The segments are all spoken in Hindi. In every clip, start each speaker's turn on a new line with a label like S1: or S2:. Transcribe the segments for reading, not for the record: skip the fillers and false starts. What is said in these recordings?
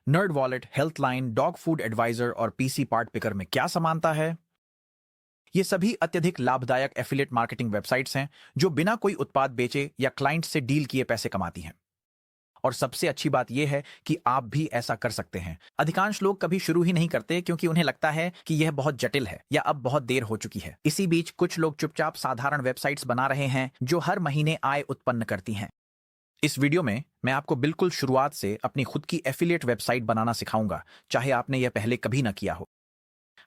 S1: Nerd wallet, Healthline, Dog Food Advisor और पीसी पार्ट पिकर में क्या समानता है? ये सभी अत्यधिक लाभदायक एफिलिएट मार्केटिंग वेबसाइट्स हैं जो बिना कोई उत्पाद बेचे या क्लाइंट से डील किए पैसे कमाती हैं। और सबसे अच्छी बात यह है कि आप भी ऐसा कर सकते हैं। अधिकांश लोग कभी शुरू ही नहीं करते क्योंकि उन्हें लगता है कि यह बहुत जटिल है या अब बहुत देर हो चुकी है। इसी बीच कुछ लोग चुपचाप साधारण वेबसाइट्स बना रहे हैं जो हर महीने आय उत्पन्न करती हैं। इस वीडियो में मैं आपको बिल्कुल शुरुआत से अपनी खुद की एफिलिएट वेबसाइट बनाना सिखाऊंगा, चाहे आपने यह पहले कभी न किया हो।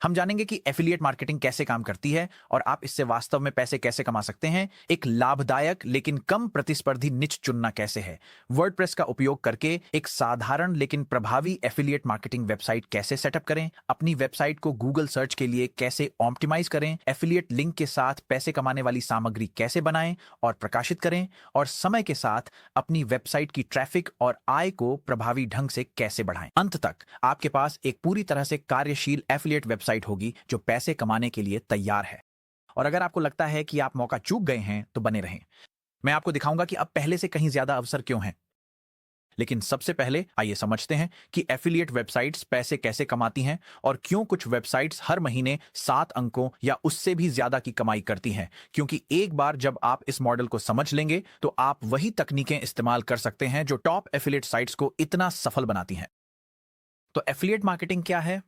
S1: हम जानेंगे कि एफिलिएट मार्केटिंग कैसे काम करती है और आप इससे वास्तव में पैसे कैसे कमा सकते हैं। एक लाभदायक लेकिन कम प्रतिस्पर्धी निच चुनना कैसे है, वर्डप्रेस का उपयोग करके एक साधारण लेकिन प्रभावी एफिलिएट मार्केटिंग वेबसाइट कैसे सेटअप करें, अपनी वेबसाइट को गूगल सर्च के लिए कैसे ऑप्टिमाइज करें, एफिलिएट लिंक के साथ पैसे कमाने वाली सामग्री कैसे बनाएं और प्रकाशित करें, और समय के साथ अपनी वेबसाइट की ट्रैफिक और आय को प्रभावी ढंग से कैसे बढ़ाएं। अंत तक आपके पास एक पूरी तरह से कार्यशील एफिलिएट वेबसाइट होगी जो पैसे कमाने के लिए तैयार है। और अगर आपको लगता है कि आप मौका चूक गए हैं तो बने रहें। मैं आपको दिखाऊंगा कि अब पहले से कहीं ज्यादा अवसर क्यों हैं। लेकिन सबसे पहले आइए समझते हैं कि एफिलिएट वेबसाइट्स पैसे कैसे कमाती हैं और क्यों कुछ वेबसाइट्स हर महीने 7 अंकों या उससे भी ज्यादा की कमाई करती हैं। क्योंकि एक बार जब आप इस मॉडल को समझ लेंगे तो आप वही तकनीकें इस्तेमाल कर सकते हैं जो टॉप एफिलिएट साइट्स को इतना सफल बनाती हैं। तो एफिलिएट मार्केटिंग क्या है?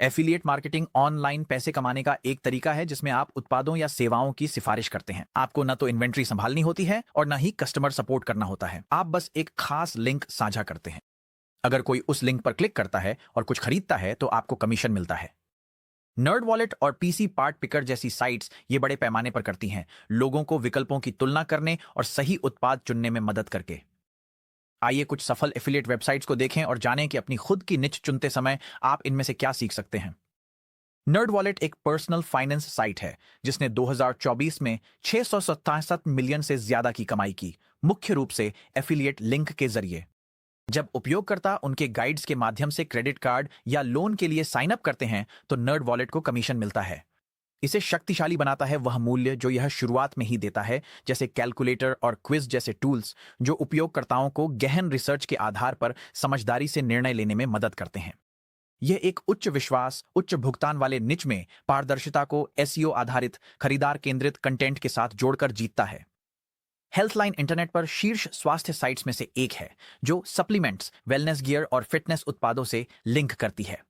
S1: एफिलिएट मार्केटिंग ऑनलाइन पैसे कमाने का एक तरीका है जिसमें आप उत्पादों या सेवाओं की सिफारिश करते हैं। आपको न तो इन्वेंट्री संभालनी होती है और न ही कस्टमर सपोर्ट करना होता है। आप बस एक खास लिंक साझा करते हैं। अगर कोई उस लिंक पर क्लिक करता है और कुछ खरीदता है तो आपको कमीशन मिलता है। नर्ड वॉलेट और पीसी पार्ट पिकर जैसी साइट्स ये बड़े पैमाने पर करती हैं, लोगों को विकल्पों की तुलना करने और सही उत्पाद चुनने में मदद करके। आइए कुछ सफल एफिलिएट वेबसाइट्स को देखें और जानें कि अपनी खुद की निच चुनते समय आप इनमें से क्या सीख सकते हैं। नर्ड वॉलेट एक पर्सनल फाइनेंस साइट है जिसने 2024 में 667 मिलियन से ज्यादा की कमाई की, मुख्य रूप से एफिलिएट लिंक के जरिए। जब उपयोगकर्ता उनके गाइड्स के माध्यम से क्रेडिट कार्ड या लोन के लिए साइन अप करते हैं तो नर्ड वॉलेट को कमीशन मिलता है। इसे शक्तिशाली बनाता है वह मूल्य जो यह शुरुआत में ही देता है, जैसे कैलकुलेटर और क्विज जैसे टूल्स जो उपयोगकर्ताओं को गहन रिसर्च के आधार पर समझदारी से निर्णय लेने में मदद करते हैं। यह एक उच्च विश्वास, उच्च भुगतान वाले निच में पारदर्शिता को एसईओ आधारित, खरीदार केंद्रित कंटेंट के साथ जोड़कर जीतता है। हेल्थलाइन इंटरनेट पर शीर्ष स्वास्थ्य साइट्स में से एक है जो सप्लीमेंट्स, वेलनेस गियर और फिटनेस उत्पादों से लिंक करती है।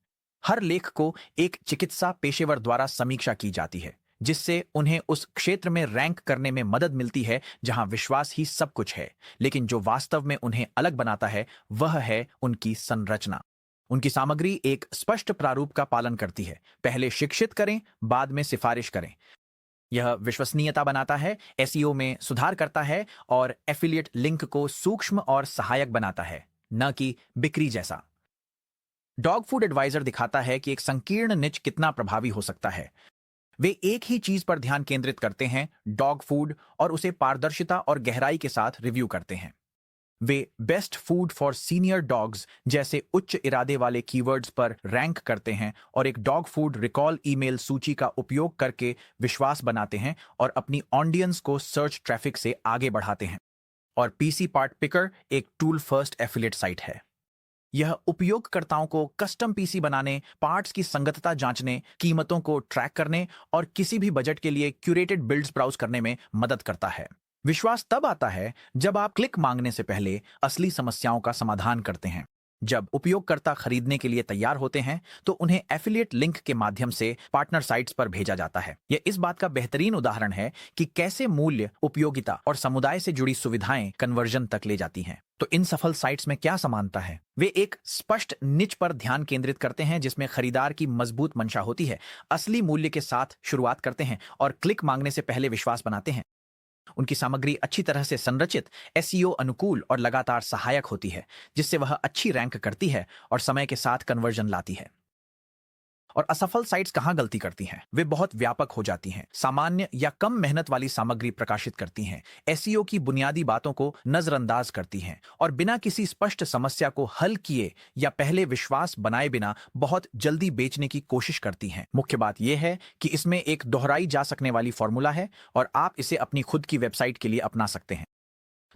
S1: हर लेख को एक चिकित्सा पेशेवर द्वारा समीक्षा की जाती है जिससे उन्हें उस क्षेत्र में रैंक करने में मदद मिलती है जहां विश्वास ही सब कुछ है। लेकिन जो वास्तव में उन्हें अलग बनाता है वह है उनकी संरचना। उनकी सामग्री एक स्पष्ट प्रारूप का पालन करती है। पहले शिक्षित करें, बाद में सिफारिश करें। यह विश्वसनीयता बनाता है, एसईओ में सुधार करता है और एफिलिएट लिंक को सूक्ष्म और सहायक बनाता है, न कि बिक्री जैसा। डॉग फूड एडवाइजर दिखाता है कि एक संकीर्ण निच कितना प्रभावी हो सकता है। वे एक ही चीज पर ध्यान केंद्रित करते हैं, डॉग फूड, और उसे पारदर्शिता और गहराई के साथ रिव्यू करते हैं। वे best food for senior dogs जैसे उच्च इरादे वाले कीवर्ड्स पर रैंक करते हैं और एक डॉग फूड रिकॉल ईमेल सूची का उपयोग करके विश्वास बनाते हैं और अपनी ऑडियंस को सर्च ट्रैफिक से आगे बढ़ाते हैं। और पीसी पार्ट पिकर एक टूल फर्स्ट एफिलिएट साइट है। यह उपयोगकर्ताओं को कस्टम पीसी बनाने, पार्ट्स की संगतता जांचने, कीमतों को ट्रैक करने और किसी भी बजट के लिए क्यूरेटेड बिल्ड्स ब्राउज करने में मदद करता है। विश्वास तब आता है जब आप क्लिक मांगने से पहले असली समस्याओं का समाधान करते हैं। जब उपयोगकर्ता खरीदने के लिए तैयार होते हैं तो उन्हें एफिलिएट लिंक के माध्यम से पार्टनर साइट्स पर भेजा जाता है। यह इस बात का बेहतरीन उदाहरण है कि कैसे मूल्य, उपयोगिता और समुदाय से जुड़ी सुविधाएं कन्वर्जन तक ले जाती हैं। तो इन सफल साइट्स में क्या समानता है? वे एक स्पष्ट निच पर ध्यान केंद्रित करते हैं जिसमें खरीदार की मजबूत मंशा होती है, असली मूल्य के साथ शुरुआत करते हैं और क्लिक मांगने से पहले विश्वास बनाते हैं। उनकी सामग्री अच्छी तरह से संरचित, एसईओ अनुकूल और लगातार सहायक होती है जिससे वह अच्छी रैंक करती है और समय के साथ कन्वर्जन लाती है। और असफल साइट्स कहां गलती करती हैं? वे बहुत व्यापक हो जाती हैं, सामान्य या कम मेहनत वाली सामग्री प्रकाशित करती हैं, एसईओ की बुनियादी बातों को नजरअंदाज करती हैं और बिना किसी स्पष्ट समस्या को हल किए या पहले विश्वास बनाए बिना बहुत जल्दी बेचने की कोशिश करती हैं। मुख्य बात यह है कि इसमें एक दोहराई जा सकने वाली फॉर्मूला है और आप इसे अपनी खुद की वेबसाइट के लिए अपना सकते हैं।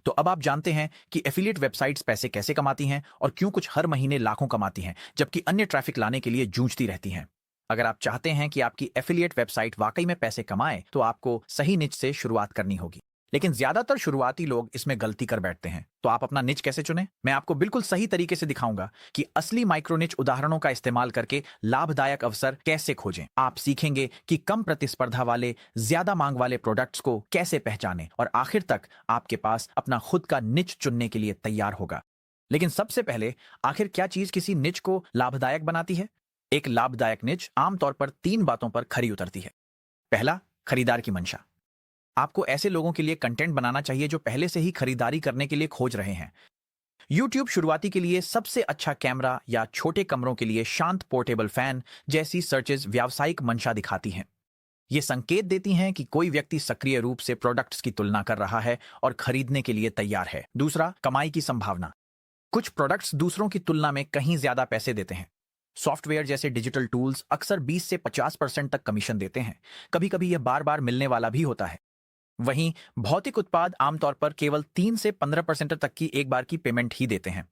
S1: तो अब आप जानते हैं कि एफिलिएट वेबसाइट्स पैसे कैसे कमाती हैं और क्यों कुछ हर महीने लाखों कमाती हैं जबकि अन्य ट्रैफिक लाने के लिए जूझती रहती हैं। अगर आप चाहते हैं कि आपकी एफिलिएट वेबसाइट वाकई में पैसे कमाए तो आपको सही निच से शुरुआत करनी होगी। लेकिन ज्यादातर शुरुआती लोग इसमें गलती कर बैठते हैं। तो आप अपना निच कैसे चुनें? मैं आपको बिल्कुल सही तरीके से दिखाऊंगा कि असली माइक्रो निच उदाहरणों का इस्तेमाल करके लाभदायक अवसर कैसे खोजें। आप सीखेंगे कि कम प्रतिस्पर्धा वाले, ज्यादा मांग वाले प्रोडक्ट्स को कैसे पहचानें और आखिर तक आपके पास अपना खुद का निच चुनने के लिए तैयार होगा। लेकिन सबसे पहले, आखिर क्या चीज किसी निच को लाभदायक बनाती है? एक लाभदायक निच आमतौर पर 3 बातों पर खरी उतरती है। पहला, खरीदार की मंशा। आपको ऐसे लोगों के लिए कंटेंट बनाना चाहिए जो पहले से ही खरीदारी करने के लिए खोज रहे हैं। YouTube शुरुआती के लिए सबसे अच्छा कैमरा या छोटे कमरों के लिए शांत पोर्टेबल फैन जैसी सर्चेज व्यावसायिक मंशा दिखाती हैं। ये संकेत देती हैं कि कोई व्यक्ति सक्रिय रूप से प्रोडक्ट्स की तुलना कर रहा है और खरीदने के लिए तैयार है। दूसरा, कमाई की संभावना। कुछ प्रोडक्ट्स दूसरों की तुलना में कहीं ज्यादा पैसे देते हैं। सॉफ्टवेयर जैसे डिजिटल टूल्स अक्सर 20 से 50% तक कमीशन देते हैं। कभी कभी यह बार बार मिलने वाला भी होता है। वहीं भौतिक उत्पाद आमतौर पर केवल 3 से 15% तक की एक बार की पेमेंट ही देते हैं।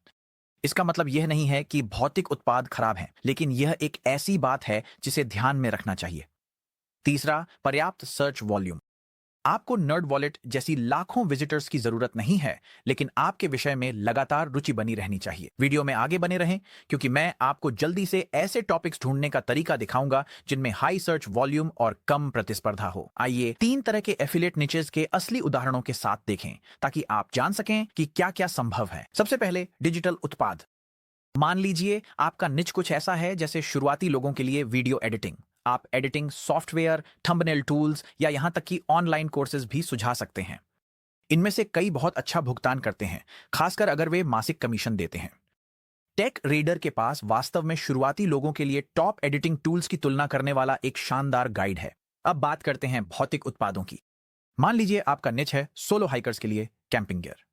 S1: इसका मतलब यह नहीं है कि भौतिक उत्पाद खराब हैं, लेकिन यह एक ऐसी बात है जिसे ध्यान में रखना चाहिए। तीसरा, पर्याप्त सर्च वॉल्यूम। आपको नर्ड वॉलेट जैसी लाखों विजिटर्स की जरूरत नहीं है, लेकिन आपके विषय में लगातार रुचि बनी रहनी चाहिए। वीडियो में आगे बने रहें क्योंकि मैं आपको जल्दी से ऐसे टॉपिक्स ढूंढने का तरीका दिखाऊंगा जिनमें हाई सर्च वॉल्यूम और कम प्रतिस्पर्धा हो। आइए 3 तरह के एफिलिएट निचेस के असली उदाहरणों के साथ देखें ताकि आप जान सकें कि क्या क्या संभव है। सबसे पहले, डिजिटल उत्पाद। मान लीजिए आपका निच कुछ ऐसा है जैसे शुरुआती लोगों के लिए वीडियो एडिटिंग। आप एडिटिंग सॉफ्टवेयर, थंबनेल टूल्स या यहां तक कि ऑनलाइन कोर्सेज भी सुझा सकते हैं। इनमें से कई बहुत अच्छा भुगतान करते हैं, खासकर अगर वे मासिक कमीशन देते हैं। टेक रीडर के पास वास्तव में शुरुआती लोगों के लिए टॉप एडिटिंग टूल्स की तुलना करने वाला एक शानदार गाइड है। अब बात करते हैं भौतिक उत्पादों की। मान लीजिए आपका निच है सोलो हाइकर्स के लिए कैंपिंग गियर।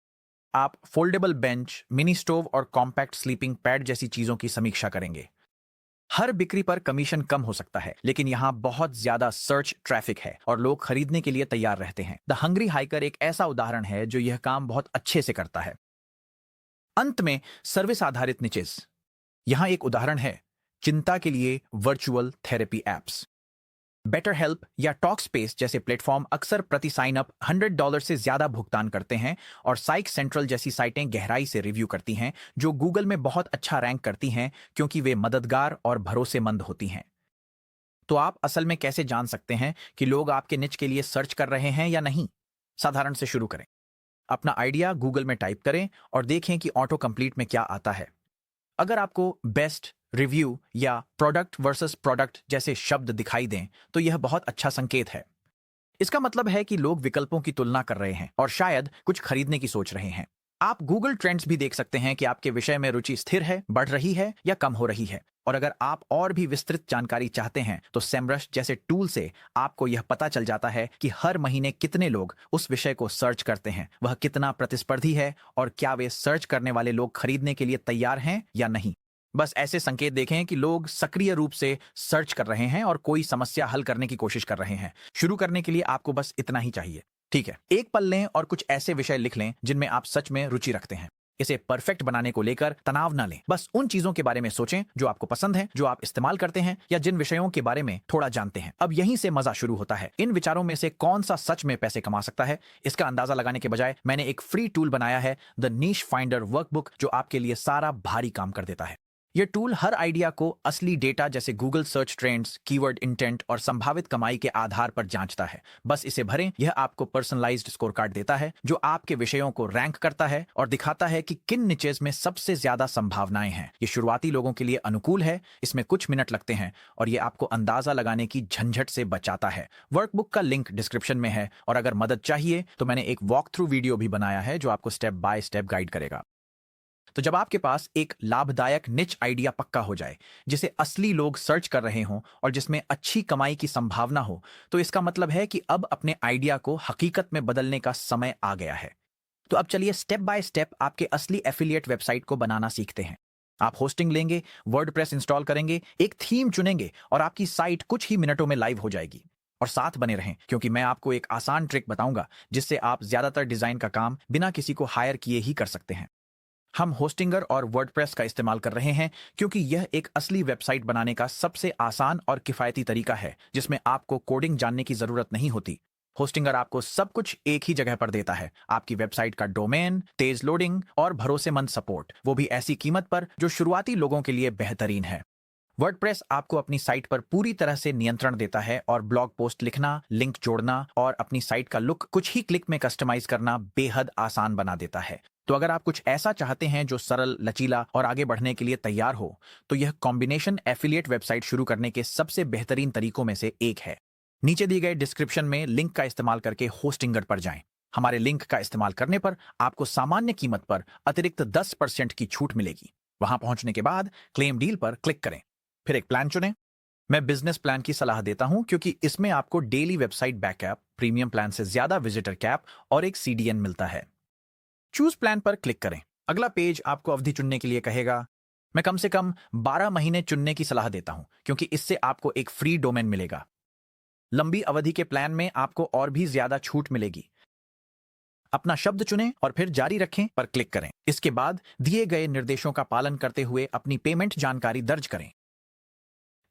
S1: आप फोल्डेबल बेंच, मिनी स्टोव और कॉम्पैक्ट स्लीपिंग पैड जैसी चीजों की समीक्षा करेंगे। हर बिक्री पर कमीशन कम हो सकता है, लेकिन यहां बहुत ज्यादा सर्च ट्रैफिक है और लोग खरीदने के लिए तैयार रहते हैं। द हंग्री हाइकर एक ऐसा उदाहरण है जो यह काम बहुत अच्छे से करता है। अंत में, सर्विस आधारित निचेस। यहां एक उदाहरण है, चिंता के लिए virtual therapy apps. Better help या टॉक स्पेस जैसे प्लेटफॉर्म अक्सर प्रति साइन अप $100 से ज्यादा भुगतान करते हैं और साइक सेंट्रल जैसी साइटें गहराई से रिव्यू करती हैं जो गूगल में बहुत अच्छा रैंक करती हैं क्योंकि वे मददगार और भरोसेमंद होती हैं। तो आप असल में कैसे जान सकते हैं कि लोग आपके निच के लिए सर्च कर रहे हैं या नहीं? साधारण से शुरू करें। अपना आइडिया गूगल में टाइप करें और देखें कि ऑटो कंप्लीट में क्या आता है। अगर आपको बेस्ट, रिव्यू या प्रोडक्ट वर्सेस प्रोडक्ट जैसे शब्द दिखाई दें तो यह बहुत अच्छा संकेत है। इसका मतलब है कि लोग विकल्पों की तुलना कर रहे हैं और शायद कुछ खरीदने की सोच रहे हैं। आप गूगल ट्रेंड्स भी देख सकते हैं कि आपके विषय में रुचि स्थिर है, बढ़ रही है या कम हो रही है। और अगर आप और भी विस्तृत जानकारी चाहते हैं तो सेमरश जैसे टूल से आपको यह पता चल जाता है कि हर महीने कितने लोग उस विषय को सर्च करते हैं, वह कितना प्रतिस्पर्धी है और क्या वे सर्च करने वाले लोग खरीदने के लिए तैयार हैं या नहीं। बस ऐसे संकेत देखें कि लोग सक्रिय रूप से सर्च कर रहे हैं और कोई समस्या हल करने की कोशिश कर रहे हैं। शुरू करने के लिए आपको बस इतना ही चाहिए। ठीक है, एक पल लें और कुछ ऐसे विषय लिख लें जिनमें आप सच में रुचि रखते हैं। इसे परफेक्ट बनाने को लेकर तनाव ना लें। बस उन चीजों के बारे में सोचें जो आपको पसंद है, जो आप इस्तेमाल करते हैं या जिन विषयों के बारे में थोड़ा जानते हैं। अब यहीं से मजा शुरू होता है। इन विचारों में से कौन सा सच में पैसे कमा सकता है, इसका अंदाजा लगाने के बजाय मैंने एक फ्री टूल बनाया है, द नीश फाइंडर वर्कबुक, जो आपके लिए सारा भारी काम कर देता है। यह टूल हर आइडिया को असली डेटा जैसे Google search trends, keyword intent और संभावित कमाई के आधार पर जांचता है। बस इसे भरें। यह आपको पर्सनलाइज्ड स्कोर कार्ड देता है जो आपके विषयों को रैंक करता है और दिखाता है कि किन निचेस में सबसे ज्यादा संभावनाएं हैं। ये शुरुआती लोगों के लिए अनुकूल है, इसमें कुछ मिनट लगते हैं और ये आपको अंदाजा लगाने की झंझट से बचाता है। वर्कबुक का लिंक डिस्क्रिप्शन में है और अगर मदद चाहिए तो मैंने एक वॉक थ्रू वीडियो भी बनाया है जो आपको स्टेप बाय स्टेप गाइड करेगा। तो जब आपके पास एक लाभदायक निच आइडिया पक्का हो जाए, जिसे असली लोग सर्च कर रहे हों और जिसमें अच्छी कमाई की संभावना हो, तो इसका मतलब है कि अब अपने आइडिया को हकीकत में बदलने का समय आ गया है। तो अब चलिए स्टेप बाय स्टेप आपके असली एफिलिएट वेबसाइट को बनाना सीखते हैं। आप होस्टिंग लेंगे, वर्डप्रेस इंस्टॉल करेंगे, एक थीम चुनेंगे और आपकी साइट कुछ ही मिनटों में लाइव हो जाएगी। और साथ बने रहें, क्योंकि मैं आपको एक आसान ट्रिक बताऊंगा जिससे आप ज्यादातर डिजाइन का काम बिना किसी को हायर किए ही कर सकते हैं। हम होस्टिंगर और वर्डप्रेस का इस्तेमाल कर रहे हैं क्योंकि यह एक असली वेबसाइट बनाने का सबसे आसान और किफायती तरीका है जिसमें आपको कोडिंग जानने की जरूरत नहीं होती। होस्टिंगर आपको सब कुछ एक ही जगह पर देता है, आपकी वेबसाइट का डोमेन, तेज लोडिंग और भरोसेमंद सपोर्ट, वो भी ऐसी कीमत पर जो शुरुआती लोगों के लिए बेहतरीन है। वर्डप्रेस आपको अपनी साइट पर पूरी तरह से नियंत्रण देता है और ब्लॉग पोस्ट लिखना, लिंक जोड़ना और अपनी साइट का लुक कुछ ही क्लिक में कस्टमाइज करना बेहद आसान बना देता है। तो अगर आप कुछ ऐसा चाहते हैं जो सरल, लचीला और आगे बढ़ने के लिए तैयार हो, तो यह कॉम्बिनेशन एफिलिएट वेबसाइट शुरू करने के सबसे बेहतरीन तरीकों में से एक है। नीचे दिए गए डिस्क्रिप्शन में लिंक का इस्तेमाल करके होस्टिंगर पर जाएं। हमारे लिंक का इस्तेमाल करने पर आपको सामान्य कीमत पर अतिरिक्त 10% की छूट मिलेगी। वहां पहुंचने के बाद क्लेम डील पर क्लिक करें, फिर एक प्लान चुनें। मैं बिजनेस प्लान की सलाह देता हूं क्योंकि इसमें आपको daily website backup, premium plan से ज्यादा विजिटर कैप और एक सीडीएन मिलता है। चूज प्लान पर क्लिक करें। अगला पेज आपको अवधि चुनने के लिए कहेगा। मैं कम से कम 12 महीने चुनने की सलाह देता हूं क्योंकि इससे आपको एक फ्री डोमेन मिलेगा। लंबी अवधि के प्लान में आपको और भी ज्यादा छूट मिलेगी। अपना शब्द चुनें और फिर जारी रखें पर क्लिक करें। इसके बाद दिए गए निर्देशों का पालन करते हुए अपनी पेमेंट जानकारी दर्ज करें।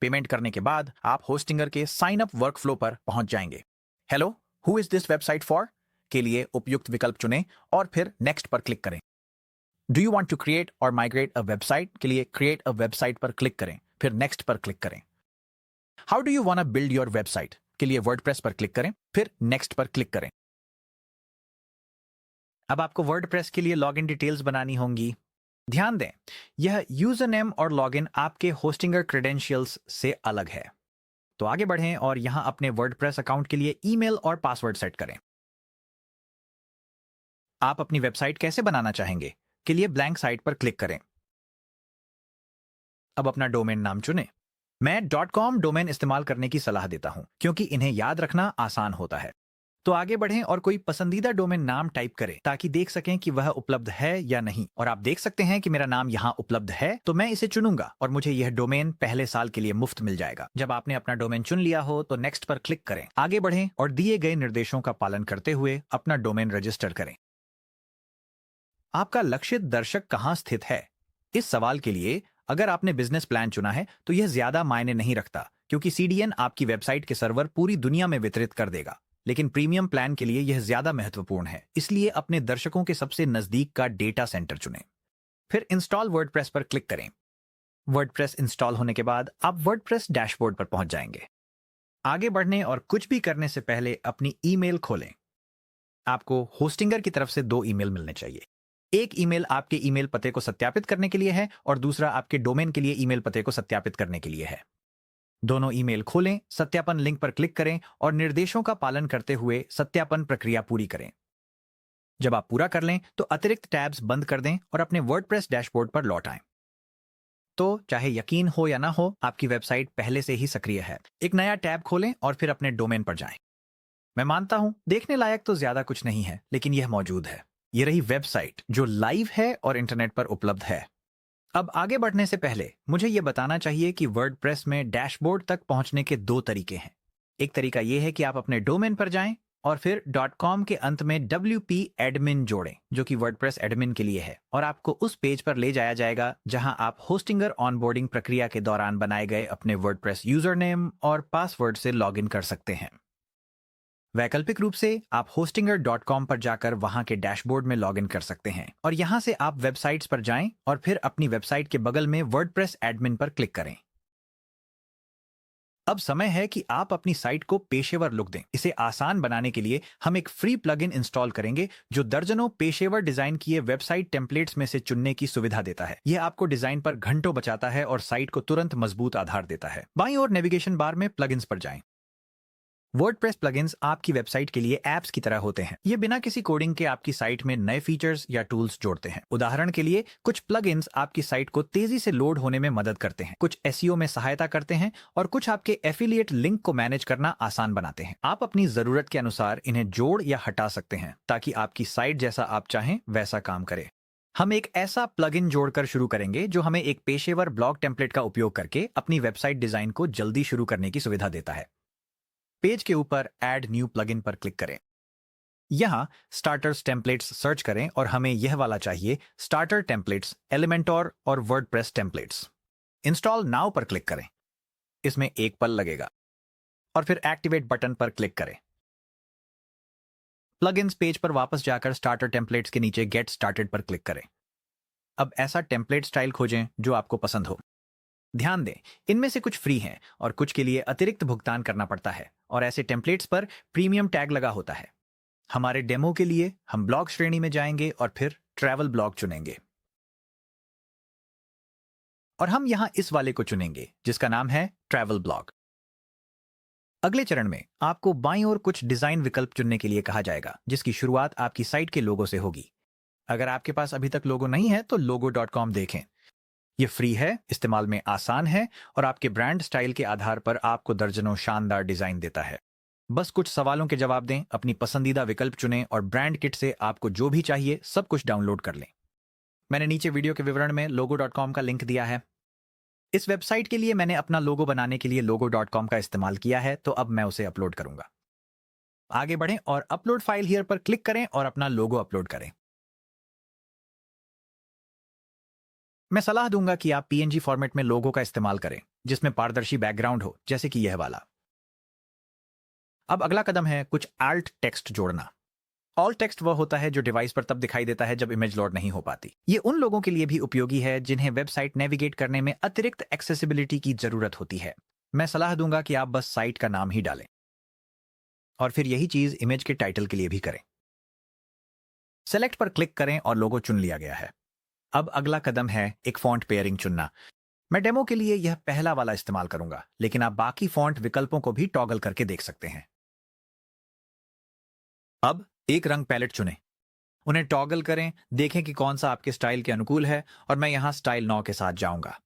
S1: पेमेंट करने के बाद आप होस्टिंगर के साइन अप वर्कफ्लो पर पहुंच जाएंगे। Hello, who is this website for के लिए उपयुक्त विकल्प चुनें और फिर नेक्स्ट पर क्लिक करें। Do you want to create or migrate a website के लिए क्रिएट अ वेबसाइट पर क्लिक करें, फिर नेक्स्ट पर क्लिक करें। How do you want to build your website के लिए वर्डप्रेस पर क्लिक करें, फिर नेक्स्ट पर क्लिक करें। अब आपको वर्डप्रेस के लिए लॉगिन डिटेल्स बनानी होंगी। ध्यान दें, यह यूजर नेम और लॉगिन आपके होस्टिंगर क्रेडेंशियल्स से अलग है। तो आगे बढ़ें और यहां अपने वर्डप्रेस अकाउंट के लिए ईमेल और पासवर्ड सेट करें। आप अपनी वेबसाइट कैसे बनाना चाहेंगे के लिए ब्लैंक साइट पर क्लिक करें। अब अपना डोमेन नाम चुनें। मैं .com डोमेन इस्तेमाल करने की सलाह देता हूं क्योंकि इन्हें याद रखना आसान होता है। तो आगे बढ़ें और कोई पसंदीदा डोमेन नाम टाइप करें ताकि देख सकें कि वह उपलब्ध है या नहीं। और आप देख सकते हैं कि मेरा नाम यहाँ उपलब्ध है, तो मैं इसे चुनूंगा और मुझे यह डोमेन पहले साल के लिए मुफ्त मिल जाएगा। जब आपने अपना डोमेन चुन लिया हो तो नेक्स्ट पर क्लिक करें। आगे बढ़ें और दिए गए निर्देशों का पालन करते हुए अपना डोमेन रजिस्टर करें। आपका लक्षित दर्शक कहाँ स्थित है? इस सवाल के लिए अगर आपने बिजनेस प्लान चुना है तो यह ज्यादा मायने नहीं रखता क्योंकि सीडीएन आपकी वेबसाइट के सर्वर पूरी दुनिया में वितरित कर देगा। लेकिन प्रीमियम प्लान के लिए यह ज्यादा महत्वपूर्ण है, इसलिए अपने दर्शकों के सबसे नजदीक का डेटा सेंटर चुनें। फिर इंस्टॉल वर्डप्रेस पर क्लिक करें। वर्डप्रेस इंस्टॉल होने के बाद आप वर्डप्रेस डैशबोर्ड पर पहुंच जाएंगे। आगे बढ़ने और कुछ भी करने से पहले अपनी ईमेल खोलें। आपको होस्टिंगर की तरफ से 2 ईमेल मिलने चाहिए। एक ईमेल आपके ईमेल पते को सत्यापित करने के लिए है और दूसरा आपके डोमेन के लिए ईमेल पते को सत्यापित करने के लिए है। दोनों ईमेल खोलें, सत्यापन लिंक पर क्लिक करें और निर्देशों का पालन करते हुए सत्यापन प्रक्रिया पूरी करें। जब आप पूरा कर लें तो अतिरिक्त टैब्स बंद कर दें और अपने वर्डप्रेस डैशबोर्ड पर लौट आएं। तो चाहे यकीन हो या ना हो, आपकी वेबसाइट पहले से ही सक्रिय है। एक नया टैब खोलें और फिर अपने डोमेन पर जाएं। मैं मानता हूं देखने लायक तो ज्यादा कुछ नहीं है, लेकिन यह मौजूद है। ये रही वेबसाइट जो लाइव है और इंटरनेट पर उपलब्ध है। अब आगे बढ़ने से पहले मुझे यह बताना चाहिए कि वर्डप्रेस में डैशबोर्ड तक पहुंचने के 2 तरीके हैं। एक तरीका यह है कि आप अपने डोमेन पर जाएं और फिर .com के अंत में WP एडमिन जोड़ें, जो कि वर्डप्रेस एडमिन के लिए है, और आपको उस पेज पर ले जाया जाएगा जहां आप होस्टिंगर ऑनबोर्डिंग प्रक्रिया के दौरान बनाए गए अपने वर्डप्रेस यूजर नेम और पासवर्ड से लॉगिन कर सकते हैं। वैकल्पिक रूप से आप hostinger.com पर जाकर वहां के डैशबोर्ड में लॉगिन कर सकते हैं और यहां से आप वेबसाइट्स पर जाएं और फिर अपनी वेबसाइट के बगल में वर्डप्रेस एडमिन पर क्लिक करें। अब समय है कि आप अपनी साइट को पेशेवर लुक दें। इसे आसान बनाने के लिए हम एक फ्री प्लगइन इंस्टॉल करेंगे जो दर्जनों पेशेवर डिजाइन किए वेबसाइट टेम्पलेट्स में से चुनने की सुविधा देता है। यह आपको डिजाइन पर घंटों बचाता है और साइट को तुरंत मजबूत आधार देता है। बाईं ओर नेविगेशन बार में प्लगइन्स पर जाएं। वर्डप्रेस प्लगइन्स आपकी वेबसाइट के लिए ऐप्स की तरह होते हैं। ये बिना किसी कोडिंग के आपकी साइट में नए फीचर्स या टूल्स जोड़ते हैं। उदाहरण के लिए कुछ प्लगइन्स आपकी साइट को तेजी से लोड होने में मदद करते हैं, कुछ एसईओ में सहायता करते हैं और कुछ आपके एफिलिएट लिंक को मैनेज करना आसान बनाते हैं। आप अपनी जरूरत के अनुसार इन्हें जोड़ या हटा सकते हैं ताकि आपकी साइट जैसा आप चाहें वैसा काम करे। हम एक ऐसा प्लगइन जोड़कर शुरू करेंगे जो हमें एक पेशेवर ब्लॉग टेम्पलेट का उपयोग करके अपनी वेबसाइट डिजाइन को जल्दी शुरू करने की सुविधा देता है। पेज के ऊपर ऐड न्यू प्लगइन पर क्लिक करें। यहां स्टार्टर्स टेम्पलेट्स सर्च करें और हमें यह वाला चाहिए, स्टार्टर टेम्पलेट्स एलिमेंटोर और वर्डप्रेस टेम्पलेट्स। इंस्टॉल नाउ पर क्लिक करें। इसमें एक पल लगेगा और फिर एक्टिवेट बटन पर क्लिक करें। प्लगइन्स पेज पर वापस जाकर स्टार्टर टेम्पलेट्स के नीचे गेट स्टार्टेड पर क्लिक करें। अब ऐसा टेम्पलेट स्टाइल खोजें जो आपको पसंद हो। ध्यान दें, इनमें से कुछ फ्री हैं और कुछ के लिए अतिरिक्त भुगतान करना पड़ता है और ऐसे टेम्पलेट्स पर प्रीमियम टैग लगा होता है। हमारे डेमो के लिए हम ब्लॉग श्रेणी में जाएंगे और फिर ट्रैवल ब्लॉग चुनेंगे और हम यहां इस वाले को चुनेंगे जिसका नाम है ट्रैवल ब्लॉग। अगले चरण में आपको बाईं ओर कुछ डिजाइन विकल्प चुनने के लिए कहा जाएगा जिसकी शुरुआत आपकी साइट के लोगो से होगी। अगर आपके पास अभी तक लोगो नहीं है तो logo.com देखें। यह फ्री है, इस्तेमाल में आसान है और आपके ब्रांड स्टाइल के आधार पर आपको दर्जनों शानदार डिजाइन देता है। बस कुछ सवालों के जवाब दें, अपनी पसंदीदा विकल्प चुनें और ब्रांड किट से आपको जो भी चाहिए सब कुछ डाउनलोड कर लें। मैंने नीचे वीडियो के विवरण में logo.com का लिंक दिया है। इस वेबसाइट के लिए मैंने अपना लोगो बनाने के लिए logo.com का इस्तेमाल किया है, तो अब मैं उसे अपलोड करूंगा। आगे बढ़ें और अपलोड फाइल हियर पर क्लिक करें और अपना लोगो अपलोड करें। मैं सलाह दूंगा कि आप PNG फॉर्मेट में लोगो का इस्तेमाल करें जिसमें पारदर्शी बैकग्राउंड हो, जैसे कि यह वाला। अब अगला कदम है कुछ आल्ट टेक्स्ट जोड़ना। ऑल टेक्स्ट वह होता है जो डिवाइस पर तब दिखाई देता है जब इमेज लोड नहीं हो पाती। ये उन लोगों के लिए भी उपयोगी है जिन्हें वेबसाइट नेविगेट करने में अतिरिक्त एक्सेसिबिलिटी की जरूरत होती है। मैं सलाह दूंगा कि आप बस साइट का नाम ही डालें और फिर यही चीज इमेज के टाइटल के लिए भी करें। सेलेक्ट पर क्लिक करें और लोगो चुन लिया गया है। अब अगला कदम है एक फॉन्ट पेयरिंग चुनना। मैं डेमो के लिए यह पहला वाला इस्तेमाल करूंगा, लेकिन आप बाकी फॉन्ट विकल्पों को भी टॉगल करके देख सकते हैं। अब एक रंग पैलेट चुनें, उन्हें टॉगल करें, देखें कि कौन सा आपके स्टाइल के अनुकूल है और मैं यहां स्टाइल 9 के साथ जाऊंगा।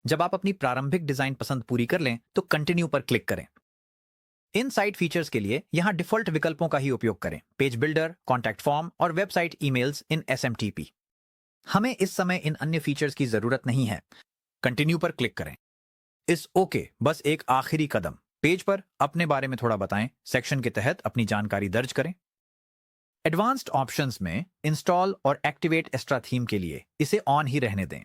S1: जब आप अपनी प्रारंभिक डिजाइन पसंद पूरी कर लें तो कंटिन्यू पर क्लिक करें। इन साइट फीचर्स के लिए यहां डिफॉल्ट विकल्पों का ही उपयोग करें, पेज बिल्डर, कॉन्टैक्ट फॉर्म और वेबसाइट ईमेल्स इन SMTP। हमें इस समय इन अन्य फीचर्स की जरूरत नहीं है। कंटिन्यू पर क्लिक करें। इस ओके बस एक आखिरी कदम, पेज पर अपने बारे में थोड़ा बताएं, सेक्शन के तहत अपनी जानकारी दर्ज करें। एडवांस्ड ऑप्शंस में इंस्टॉल और एक्टिवेट एक्स्ट्रा थीम के लिए इसे ऑन ही रहने दें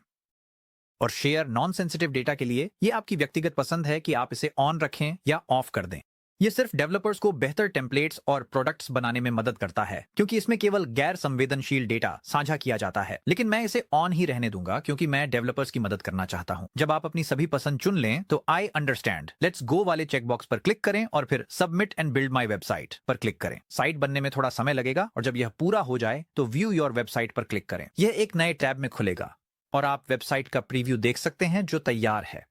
S1: और शेयर नॉन सेंसिटिव डेटा के लिए यह आपकी व्यक्तिगत पसंद है कि आप इसे ऑन रखें या ऑफ कर दें। यह सिर्फ डेवलपर्स को बेहतर टेम्पलेट्स और प्रोडक्ट्स बनाने में मदद करता है क्योंकि इसमें केवल गैर संवेदनशील डेटा साझा किया जाता है, लेकिन मैं इसे ऑन ही रहने दूंगा क्योंकि मैं डेवलपर्स की मदद करना चाहता हूं। जब आप अपनी सभी पसंद चुन लें तो आई अंडरस्टैंड लेट्स गो वाले चेकबॉक्स पर क्लिक करें और फिर submit and build my website पर क्लिक करें। साइट बनने में थोड़ा समय लगेगा और जब यह पूरा हो जाए तो व्यू योर वेबसाइट पर क्लिक करें। यह एक नए टैब में खुलेगा और आप वेबसाइट का प्रीव्यू देख सकते हैं जो तैयार है।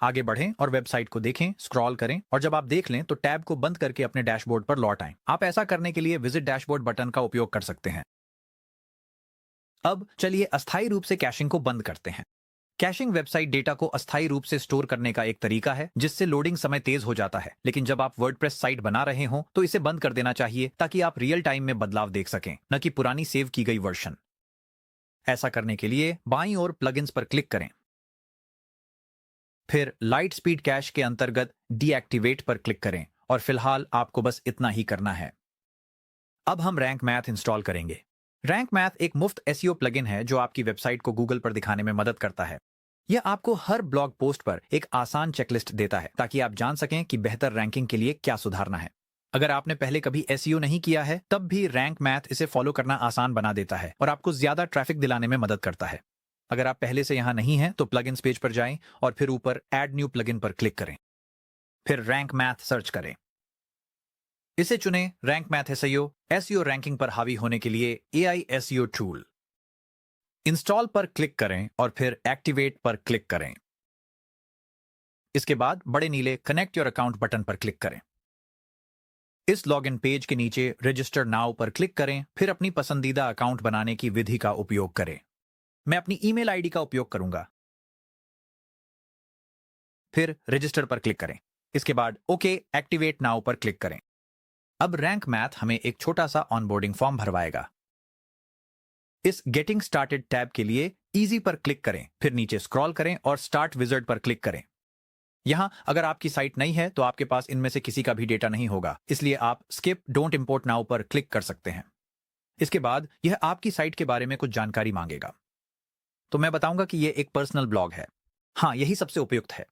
S1: आगे बढ़ें और वेबसाइट को देखें, स्क्रॉल करें और जब आप देख लें तो टैब को बंद करके अपने डैशबोर्ड पर लौट आएं। आप ऐसा करने के लिए विजिट डैशबोर्ड बटन का उपयोग कर सकते हैं। अब चलिए अस्थायी रूप से कैशिंग को बंद करते हैं। कैशिंग वेबसाइट डेटा को अस्थायी रूप से स्टोर करने का एक तरीका है जिससे लोडिंग समय तेज हो जाता है, लेकिन जब आप वर्डप्रेस साइट बना रहे हो तो इसे बंद कर देना चाहिए ताकि आप रियल टाइम में बदलाव देख सकें, न कि पुरानी सेव की गई वर्जन। ऐसा करने के लिए बाईं ओर प्लगइन्स पर क्लिक करें, फिर लाइट स्पीड कैश के अंतर्गत डीएक्टिवेट पर क्लिक करें और फिलहाल आपको बस इतना ही करना है। अब हम रैंक मैथ इंस्टॉल करेंगे। रैंक मैथ एक मुफ्त SEO प्लगइन है जो आपकी वेबसाइट को गूगल पर दिखाने में मदद करता है। यह आपको हर ब्लॉग पोस्ट पर एक आसान चेकलिस्ट देता है ताकि आप जान सकें कि बेहतर रैंकिंग के लिए क्या सुधारना है। अगर आपने पहले कभी SEO नहीं किया है तब भी रैंक मैथ इसे फॉलो करना आसान बना देता है और आपको ज्यादा ट्रैफिक दिलाने में मदद करता है। अगर आप पहले से यहां नहीं हैं तो प्लगइन्स पेज पर जाएं और फिर ऊपर ऐड न्यू प्लगइन पर क्लिक करें, फिर रैंक मैथ सर्च करें, इसे चुनें। रैंक मैथ SEO रैंकिंग पर हावी होने के लिए AI SEO टूल। इंस्टॉल पर क्लिक करें और फिर एक्टिवेट पर क्लिक करें। इसके बाद बड़े नीले कनेक्ट योर अकाउंट बटन पर क्लिक करें। इस लॉगिन पेज के नीचे रजिस्टर नाउ पर क्लिक करें, फिर अपनी पसंदीदा अकाउंट बनाने की विधि का उपयोग करें। मैं अपनी ईमेल आईडी का उपयोग करूंगा, फिर रजिस्टर पर क्लिक करें। इसके बाद ओके एक्टिवेट नाउ पर क्लिक करें। अब रैंक मैथ हमें एक छोटा सा ऑनबोर्डिंग फॉर्म भरवाएगा। इस गेटिंग स्टार्टेड टैब के लिए इजी पर क्लिक करें, फिर नीचे स्क्रॉल करें और स्टार्ट विजार्ड पर क्लिक करें। यहां अगर आपकी साइट नहीं है तो आपके पास इनमें से किसी का भी डेटा नहीं होगा, इसलिए आप स्किप डोंट इंपोर्ट नाउ पर क्लिक कर सकते हैं। इसके बाद यह आपकी साइट के बारे में कुछ जानकारी मांगेगा, तो मैं बताऊंगा कि यह एक पर्सनल ब्लॉग है। हाँ, यही सबसे उपयुक्त है।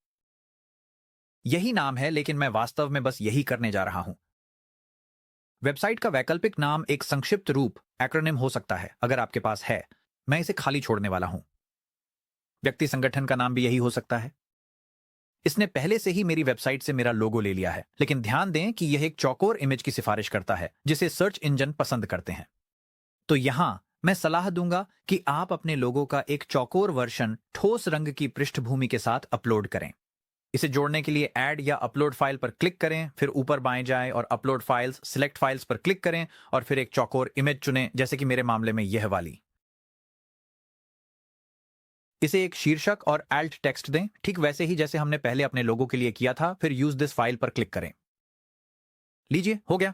S1: यही नाम है, लेकिन मैं वास्तव में बस यही करने जा रहा हूं। वेबसाइट का वैकल्पिक नाम एक संक्षिप्त रूप एक्रोनिम हो सकता है, अगर आपके पास है। मैं इसे खाली छोड़ने वाला हूं। व्यक्ति संगठन का नाम भी यही हो सकता है। इसने पहले से ही मेरी वेबसाइट से मेरा लोगो ले लिया है, लेकिन ध्यान दें कि यह एक चौकोर इमेज की सिफारिश करता है जिसे सर्च इंजन पसंद करते हैं। तो यहां मैं सलाह दूंगा कि आप अपने लोगो का एक चौकोर वर्जन ठोस रंग की पृष्ठभूमि के साथ अपलोड करें। इसे जोड़ने के लिए ऐड या अपलोड फाइल पर क्लिक करें, फिर ऊपर बाएं जाएं और अपलोड फाइल्स सिलेक्ट फाइल्स पर क्लिक करें और फिर एक चौकोर इमेज चुनें, जैसे कि मेरे मामले में यह वाली। इसे एक शीर्षक और एल्ट टेक्स्ट दें, ठीक वैसे ही जैसे हमने पहले अपने लोगो के लिए किया था। फिर यूज दिस फाइल पर क्लिक करें। लीजिए, हो गया।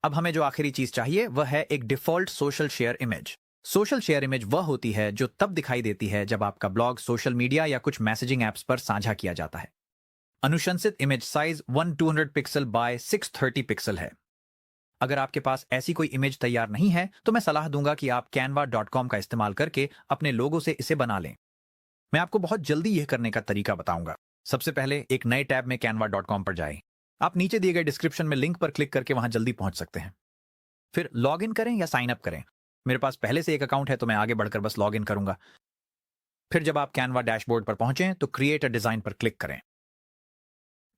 S1: अब हमें जो आखिरी चीज चाहिए वह है एक default social share image. Social share image वह होती है जो तब दिखाई देती है जब आपका ब्लॉग सोशल मीडिया या कुछ मैसेजिंग एप्स पर साझा किया जाता है। अनुशंसित image size 1200 pixel by 630 pixel है। अगर आपके पास ऐसी कोई इमेज तैयार नहीं है तो मैं सलाह दूंगा कि आप canva.com का इस्तेमाल करके अपने लोगो से इसे बना लें। मैं आपको बहुत जल्दी यह करने का तरीका बताऊंगा। सबसे पहले एक नए टैब में canva.com पर जाएं। आप नीचे दिए गए डिस्क्रिप्शन में लिंक पर क्लिक करके वहां जल्दी पहुंच सकते हैं। फिर लॉग इन करें या साइन अप करें। मेरे पास पहले से एक अकाउंट है तो मैं आगे बढ़कर बस लॉग इन करूंगा। फिर जब आप कैनवा डैशबोर्ड पर पहुंचें तो क्रिएट अ डिजाइन पर क्लिक करें।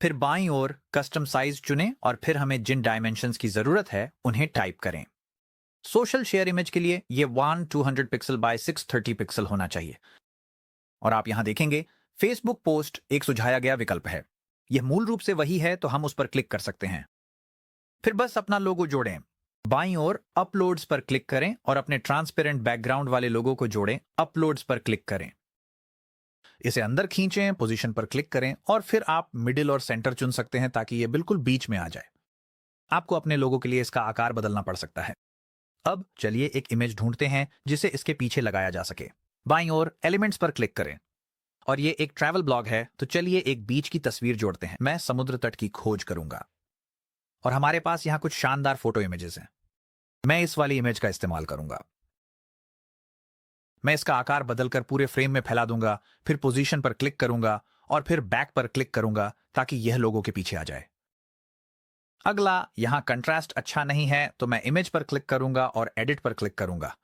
S1: फिर बाईं ओर कस्टम साइज चुनें और फिर हमें जिन डायमेंशंस की जरूरत है उन्हें टाइप करें। सोशल शेयर इमेज के लिए ये 1200 पिक्सल बाय 630 पिक्सल होना चाहिए। और आप यहां देखेंगे फेसबुक पोस्ट एक सुझाया गया विकल्प है। यह मूल रूप से वही है, तो हम उस पर क्लिक कर सकते हैं। फिर बस अपना लोगो जोड़ें। बाईं ओर अपलोड्स पर क्लिक करें और अपने ट्रांसपेरेंट बैकग्राउंड वाले लोगो को जोड़ें। अपलोड्स पर क्लिक करें, इसे अंदर खींचें, पोजीशन पर क्लिक करें और फिर आप मिडिल और सेंटर चुन सकते हैं ताकि यह बिल्कुल बीच में आ जाए। आपको अपने लोगो के लिए इसका आकार बदलना पड़ सकता है। अब चलिए एक इमेज ढूंढते हैं जिसे इसके पीछे लगाया जा सके। बाईं ओर एलिमेंट्स पर क्लिक करें और ये एक ट्रैवल ब्लॉग है, तो चलिए एक बीच की तस्वीर जोड़ते हैं। मैं समुद्र तट की खोज करूंगा और हमारे पास यहां कुछ शानदार फोटो इमेजेस हैं। मैं इस वाली इमेज का इस्तेमाल करूंगा। मैं इसका आकार बदलकर पूरे फ्रेम में फैला दूंगा, फिर पोजीशन पर क्लिक करूंगा और फिर बैक पर क्लिक करूंगा ताकि यह लोगों के पीछे आ जाए। अगला, यहां कंट्रास्ट अच्छा नहीं है तो मैं इमेज पर क्लिक करूंगा और एडिट पर क्लिक करूंगा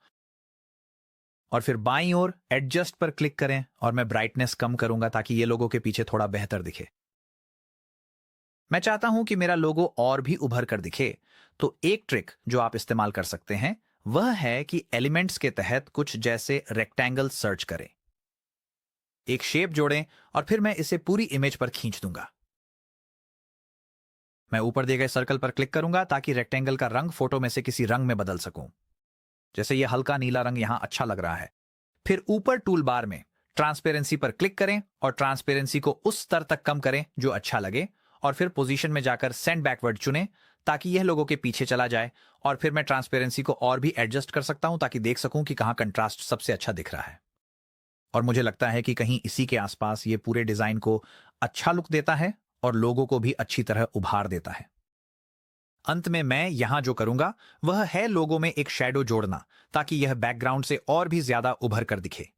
S1: और फिर बाईं ओर एडजस्ट पर क्लिक करें और मैं ब्राइटनेस कम करूंगा ताकि ये लोगों के पीछे थोड़ा बेहतर दिखे। मैं चाहता हूं कि मेरा लोगो और भी उभर कर दिखे, तो एक ट्रिक जो आप इस्तेमाल कर सकते हैं वह है कि एलिमेंट्स के तहत कुछ जैसे रेक्टेंगल सर्च करें। एक शेप जोड़ें और फिर मैं इसे पूरी इमेज पर खींच दूंगा। मैं ऊपर दिए गए सर्कल पर क्लिक करूंगा ताकि रेक्टेंगल का रंग फोटो में से किसी रंग में बदल सकूं। जैसे यह हल्का नीला रंग यहां अच्छा लग रहा है। फिर ऊपर टूल बार में ट्रांसपेरेंसी पर क्लिक करें और ट्रांसपेरेंसी को उस स्तर तक कम करें जो अच्छा लगे और फिर पोजीशन में जाकर सेंड बैकवर्ड चुनें ताकि यह लोगों के पीछे चला जाए। और फिर मैं ट्रांसपेरेंसी को और भी एडजस्ट कर सकता हूं ताकि देख सकूं कि कहां कंट्रास्ट सबसे अच्छा दिख रहा है। और मुझे लगता है कि कहीं इसी के आसपास ये पूरे डिजाइन को अच्छा लुक देता है और लोगों को भी अच्छी तरह उभार देता है। अंत में मैं यहां जो करूंगा वह है लोगो में एक शैडो जोड़ना ताकि यह बैकग्राउंड से और भी ज्यादा उभर कर दिखे।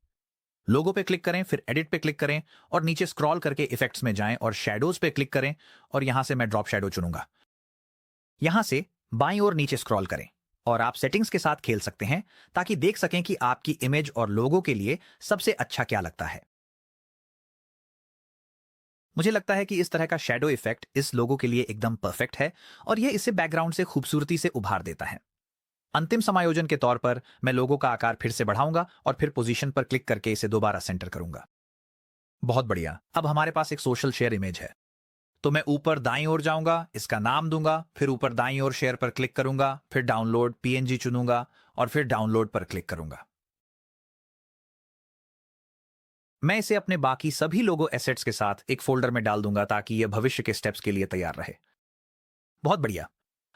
S1: लोगो पे क्लिक करें, फिर एडिट पे क्लिक करें और नीचे स्क्रॉल करके इफेक्ट्स में जाएं और शैडोज पे क्लिक करें और यहां से मैं ड्रॉप शैडो चुनूंगा। यहां से बाईं ओर नीचे स्क्रॉल करें और आप सेटिंग्स के साथ खेल सकते हैं ताकि देख सकें कि आपकी इमेज और लोगो के लिए सबसे अच्छा क्या लगता है। मुझे लगता है कि इस तरह का शैडो इफेक्ट इस लोगो के लिए एकदम परफेक्ट है और यह इसे बैकग्राउंड से खूबसूरती से उभार देता है। अंतिम समायोजन के तौर पर मैं लोगो का आकार फिर से बढ़ाऊंगा और फिर पोजीशन पर क्लिक करके इसे दोबारा सेंटर करूंगा। बहुत बढ़िया, अब हमारे पास एक सोशल शेयर इमेज है। तो मैं ऊपर दाईं ओर जाऊंगा, इसका नाम दूंगा, फिर ऊपर दाईं ओर शेयर पर क्लिक करूंगा, फिर डाउनलोड पीएनजी चुनूंगा और फिर डाउनलोड पर क्लिक करूंगा। मैं इसे अपने बाकी सभी लोगो एसेट्स के साथ एक फोल्डर में डाल दूंगा ताकि यह भविष्य के स्टेप्स के लिए तैयार रहे। बहुत बढ़िया।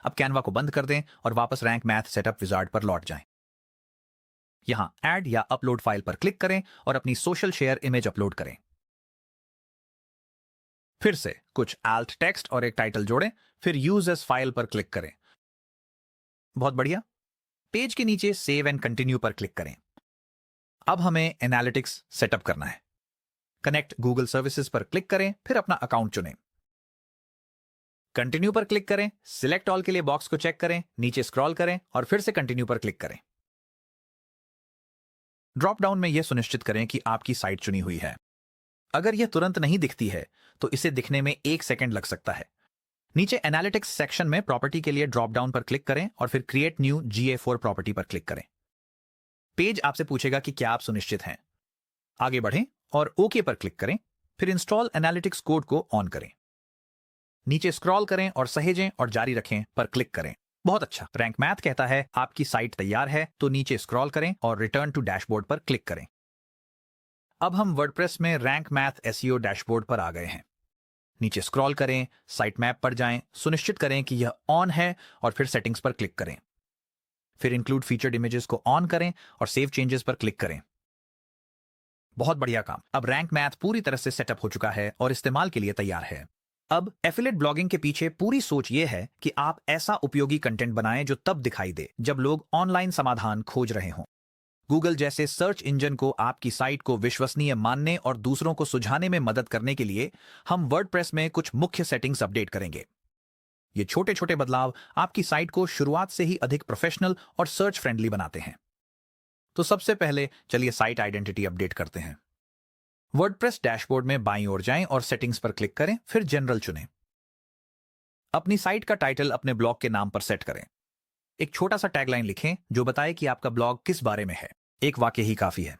S1: अब कैनवा को बंद कर दें और वापस रैंक मैथ सेटअप विजार्ड पर लौट जाएं। यहां ऐड या अपलोड फाइल पर क्लिक करें और अपनी सोशल शेयर इमेज अपलोड करें। फिर से कुछ alt टेक्स्ट और एक टाइटल जोड़ें, फिर यूज एज फाइल पर क्लिक करें। बहुत बढ़िया। पेज के नीचे सेव एंड कंटिन्यू पर क्लिक करें। अब हमें एनालिटिक्स सेटअप करना है। कनेक्ट गूगल सर्विसेज पर क्लिक करें, फिर अपना अकाउंट चुनें। कंटिन्यू पर क्लिक करें, सिलेक्ट ऑल के लिए बॉक्स को चेक करें, नीचे स्क्रॉल करें और फिर से कंटिन्यू पर क्लिक करें। ड्रॉप डाउन में यह सुनिश्चित करें कि आपकी साइट चुनी हुई है। अगर यह तुरंत नहीं दिखती है तो इसे दिखने में 1 सेकंड लग सकता है। नीचे एनालिटिक्स सेक्शन में प्रॉपर्टी के लिए ड्रॉप डाउन पर क्लिक करें और फिर क्रिएट न्यू GA4 प्रॉपर्टी पर क्लिक करें। पेज आपसे पूछेगा कि क्या आप सुनिश्चित हैं। आगे बढ़ें और ओके पर क्लिक करें, फिर इंस्टॉल एनालिटिक्स कोड को ऑन करें। नीचे स्क्रॉल करें और सहेजें और जारी रखें पर क्लिक करें। बहुत अच्छा। रैंक मैथ कहता है आपकी साइट तैयार है, तो नीचे स्क्रॉल करें और रिटर्न टू डैशबोर्ड पर क्लिक करें। अब हम वर्डप्रेस में रैंक मैथ SEO डैशबोर्ड पर आ गए हैं। नीचे स्क्रॉल करें, साइट मैप पर जाएं, सुनिश्चित करें कि यह ऑन है और फिर सेटिंग्स पर क्लिक करें। फिर इंक्लूड फीचर्ड इमेजेस को ऑन करें और सेव चेंजेस पर क्लिक करें। बहुत बढ़िया काम। अब रैंक मैथ पूरी तरह से सेटअप हो चुका है और इस्तेमाल के लिए तैयार है। अब एफिलिएट ब्लॉगिंग के पीछे पूरी सोच ये है कि आप ऐसा उपयोगी कंटेंट बनाएं जो तब दिखाई दे जब लोग ऑनलाइन समाधान खोज रहे हों। गूगल जैसे सर्च इंजन को आपकी साइट को विश्वसनीय मानने और दूसरों को सुझाने में मदद करने के लिए हम वर्डप्रेस में कुछ मुख्य सेटिंग्स अपडेट करेंगे। ये छोटे छोटे बदलाव आपकी साइट को शुरुआत से ही अधिक प्रोफेशनल और सर्च फ्रेंडली बनाते हैं। तो सबसे पहले चलिए साइट आइडेंटिटी अपडेट करते हैं। वर्डप्रेस डैशबोर्ड में बाईं ओर जाएं और सेटिंग्स पर क्लिक करें, फिर जनरल चुनें। अपनी साइट का टाइटल अपने ब्लॉग के नाम पर सेट करें। एक छोटा सा टैगलाइन लिखें जो बताए कि आपका ब्लॉग किस बारे में है। एक वाक्य ही काफी है।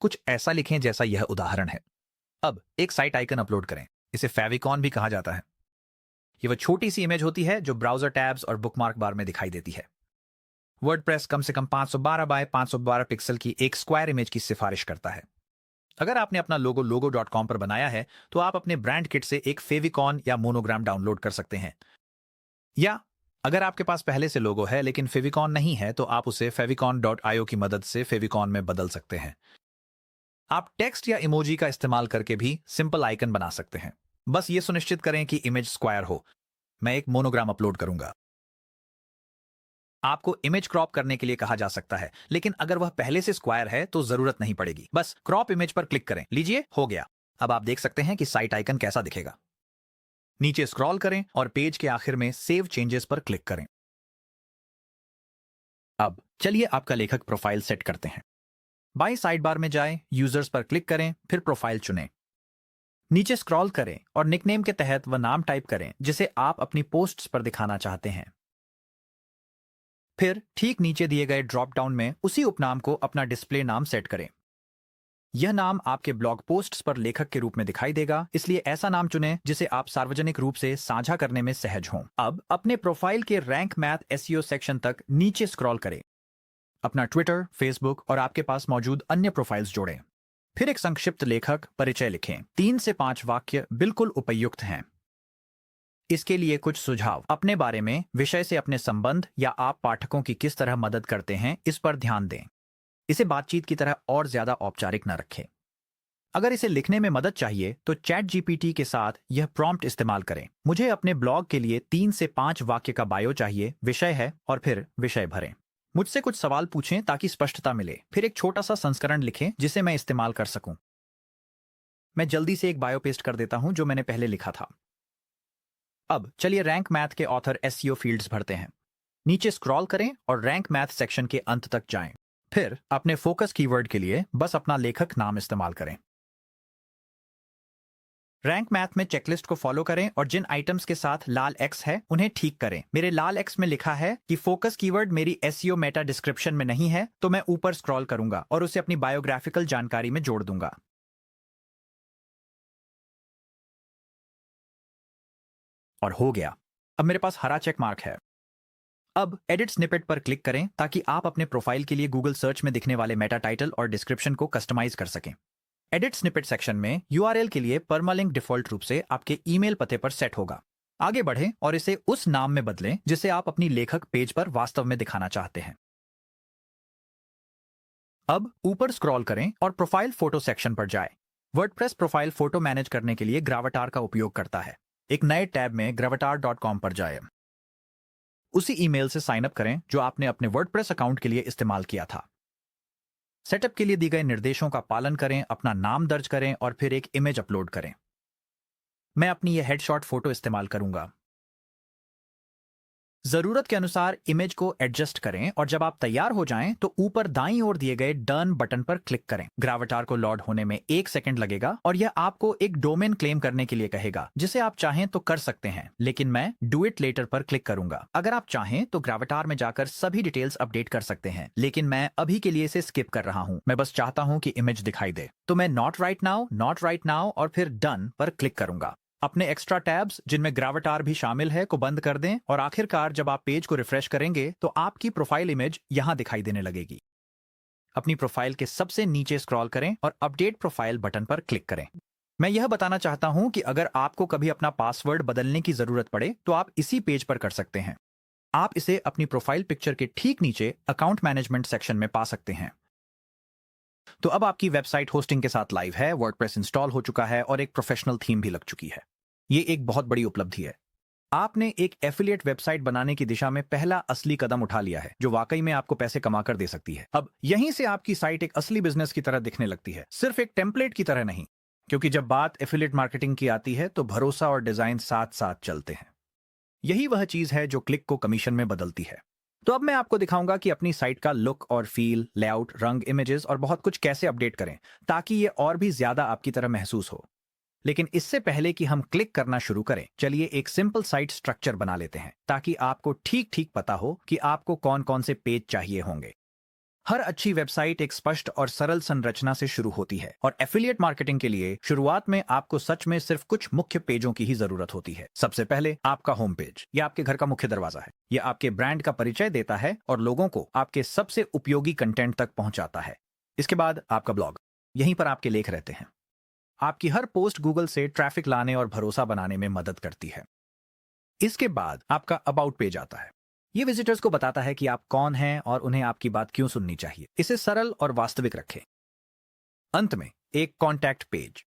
S1: कुछ ऐसा लिखें जैसा यह उदाहरण है। अब एक साइट आइकन अपलोड करें। इसे फेविकॉन भी कहा जाता है। यह वह छोटी सी इमेज होती है जो ब्राउजर टैब्स और बुकमार्क बार में दिखाई देती है। वर्डप्रेस कम से कम 512 बाय 512 पिक्सल की एक स्क्वायर इमेज की सिफारिश करता है। अगर आपने अपना लोगो logo.com पर बनाया है तो आप अपने ब्रांड किट से एक फेविकॉन या मोनोग्राम डाउनलोड कर सकते हैं। या अगर आपके पास पहले से लोगो है लेकिन फेविकॉन नहीं है तो आप उसे favicon.io की मदद से फेविकॉन में बदल सकते हैं। आप टेक्स्ट या इमोजी का इस्तेमाल करके भी सिंपल आइकन बना सकते हैं। बस ये सुनिश्चित करें कि इमेज स्क्वायर हो। मैं एक मोनोग्राम अपलोड करूंगा। आपको इमेज क्रॉप करने के लिए कहा जा सकता है, लेकिन अगर वह पहले से स्क्वायर है तो जरूरत नहीं पड़ेगी। बस क्रॉप इमेज पर क्लिक करें। लीजिए, हो गया। अब आप देख सकते हैं कि साइट आइकन कैसा दिखेगा। नीचे स्क्रॉल करें और पेज के आखिर में सेव चेंजेस पर क्लिक करें। अब चलिए आपका लेखक प्रोफाइल सेट करते हैं। बाईं साइड बार में जाएं, यूजर्स पर क्लिक करें, फिर प्रोफाइल चुनें। नीचे स्क्रॉल करें और निकनेम के तहत वह नाम टाइप करें जिसे आप अपनी पोस्ट्स पर दिखाना चाहते हैं। फिर ठीक नीचे दिए गए ड्रॉप डाउन में उसी उपनाम को अपना डिस्प्ले नाम सेट करें। यह नाम आपके ब्लॉग पोस्ट्स पर लेखक के रूप में दिखाई देगा, इसलिए ऐसा नाम चुनें जिसे आप सार्वजनिक रूप से साझा करने में सहज हों। अब अपने प्रोफाइल के रैंक मैथ SEO सेक्शन तक नीचे स्क्रॉल करें। अपना ट्विटर, फेसबुक और आपके पास मौजूद अन्य प्रोफाइल्स जोड़ें। फिर एक संक्षिप्त लेखक परिचय लिखें। 3 से 5 वाक्य बिल्कुल उपयुक्त हैं। इसके लिए कुछ सुझाव। अपने बारे में, विषय से अपने संबंध या आप पाठकों की किस तरह मदद करते हैं, इस पर ध्यान दें। इसे बातचीत की तरह और ज्यादा औपचारिक न रखें। अगर इसे लिखने में मदद चाहिए तो चैट GPT के साथ यह प्रॉम्प्ट इस्तेमाल करें। मुझे अपने ब्लॉग के लिए 3 से 5 वाक्य का बायो चाहिए, विषय है, और फिर विषय भरें। मुझसे कुछ सवाल पूछें ताकि स्पष्टता मिले। फिर एक छोटा सा संस्करण लिखें जिसे मैं इस्तेमाल कर सकूं। मैं जल्दी से एक बायो पेस्ट कर देता हूं जो मैंने पहले लिखा था। अब चलिए रैंक मैथ के ऑथर SEO फील्ड्स भरते हैं। नीचे स्क्रॉल करें और रैंक मैथ सेक्शन के अंत तक जाएं। फिर अपने फोकस कीवर्ड के लिए बस अपना लेखक नाम इस्तेमाल करें। रैंक मैथ में चेकलिस्ट को फॉलो करें और जिन आइटम्स के साथ लाल X है उन्हें ठीक करें। मेरे लाल X में लिखा है कि फोकस कीवर्ड मेरी SEO मेटा डिस्क्रिप्शन में नहीं है, तो मैं ऊपर स्क्रॉल करूंगा और उसे अपनी बायोग्राफिकल जानकारी में जोड़ दूंगा। और हो गया। अब मेरे पास हरा चेक मार्क है। अब एडिट स्निपेट पर क्लिक करें ताकि आप अपने प्रोफाइल के लिए गूगल सर्च में दिखने वाले मेटा टाइटल और डिस्क्रिप्शन को कस्टमाइज कर सकें। एडिट स्निपेट सेक्शन में URL के लिए परमालिंक डिफॉल्ट रूप से आपके ईमेल पते पर सेट होगा। आगे बढ़ें और इसे उस नाम में बदलें जिसे आप अपनी लेखक पेज पर वास्तव में दिखाना चाहते हैं। अब ऊपर स्क्रॉल करें और प्रोफाइल फोटो सेक्शन पर जाएं। वर्डप्रेस प्रोफाइल फोटो मैनेज करने के लिए ग्राविटार का उपयोग करता है। एक नए टैब में gravatar.com पर जाएं। उसी ईमेल से साइन अप करें जो आपने अपने वर्डप्रेस अकाउंट के लिए इस्तेमाल किया था। सेटअप के लिए दी गए निर्देशों का पालन करें, अपना नाम दर्ज करें और फिर एक इमेज अपलोड करें। मैं अपनी यह हेडशॉट फोटो इस्तेमाल करूंगा। जरूरत के अनुसार इमेज को एडजस्ट करें और जब आप तैयार हो जाएं तो ऊपर दाईं ओर दिए गए डन बटन पर क्लिक करें। ग्राविटार को लोड होने में 1 सेकंड लगेगा और यह आपको एक डोमेन क्लेम करने के लिए कहेगा, जिसे आप चाहें तो कर सकते हैं, लेकिन मैं डू इट लेटर पर क्लिक करूंगा। अगर आप चाहें तो ग्राविटार में जाकर सभी डिटेल्स अपडेट कर सकते हैं, लेकिन मैं अभी के लिए इसे स्किप कर रहा हूं। मैं बस चाहता हूं कि इमेज दिखाई दे, तो मैं नॉट राइट नाउ और फिर डन पर क्लिक करूंगा। अपने एक्स्ट्रा टैब्स जिनमें ग्राविटार भी शामिल है को बंद कर दें और आखिरकार जब आप पेज को रिफ्रेश करेंगे तो आपकी प्रोफाइल इमेज यहां दिखाई देने लगेगी। अपनी प्रोफाइल के सबसे नीचे स्क्रॉल करें और अपडेट प्रोफाइल बटन पर क्लिक करें। मैं यह बताना चाहता हूं कि अगर आपको कभी अपना पासवर्ड बदलने की जरूरत पड़े तो आप इसी पेज पर कर सकते हैं। आप इसे अपनी प्रोफाइल पिक्चर के ठीक नीचे अकाउंट मैनेजमेंट सेक्शन में पा सकते हैं। तो अब आपकी वेबसाइट होस्टिंग के साथ लाइव है, वर्डप्रेस इंस्टॉल हो चुका है और एक प्रोफेशनल थीम भी लग चुकी है। ये एक बहुत बड़ी उपलब्धि है। आपने एक एफिलिएट वेबसाइट बनाने की दिशा में पहला असली कदम उठा लिया है, जो वाकई में आपको पैसे कमाकर दे सकती है। अब यहीं से आपकी साइट एक असली बिजनेस की तरह दिखने लगती है, सिर्फ एक टेम्पलेट की तरह नहीं। क्योंकि जब बात एफिलिएट मार्केटिंग की आती है तो भरोसा और डिजाइन साथ साथ चलते हैं। यही वह चीज है जो क्लिक को कमीशन में बदलती है। तो अब मैं आपको दिखाऊंगा कि अपनी साइट का लुक और फील, लेआउट, रंग, इमेजेस और बहुत कुछ कैसे अपडेट करें ताकि ये और भी ज्यादा आपकी तरह महसूस हो। लेकिन इससे पहले कि हम क्लिक करना शुरू करें, चलिए एक सिंपल साइट स्ट्रक्चर बना लेते हैं ताकि आपको ठीक ठीक पता हो कि आपको कौन कौन से पेज चाहिए होंगे। हर अच्छी वेबसाइट एक स्पष्ट और सरल संरचना से शुरू होती है और एफिलिएट मार्केटिंग के लिए शुरुआत में आपको सच में सिर्फ कुछ मुख्य पेजों की ही जरूरत होती है। सबसे पहले आपका होम पेज, यह आपके घर का मुख्य दरवाजा है। यह आपके ब्रांड का परिचय देता है और लोगों को आपके सबसे उपयोगी कंटेंट तक पहुंचाता है। इसके बाद आपका ब्लॉग, यहीं पर आपके लेख रहते हैं। आपकी हर पोस्ट गूगल से ट्रैफिक लाने और भरोसा बनाने में मदद करती है। इसके बाद आपका अबाउट पेज आता है। ये विजिटर्स को बताता है कि आप कौन हैं और उन्हें आपकी बात क्यों सुननी चाहिए। इसे सरल और वास्तविक रखें। अंत में एक कॉन्टैक्ट पेज,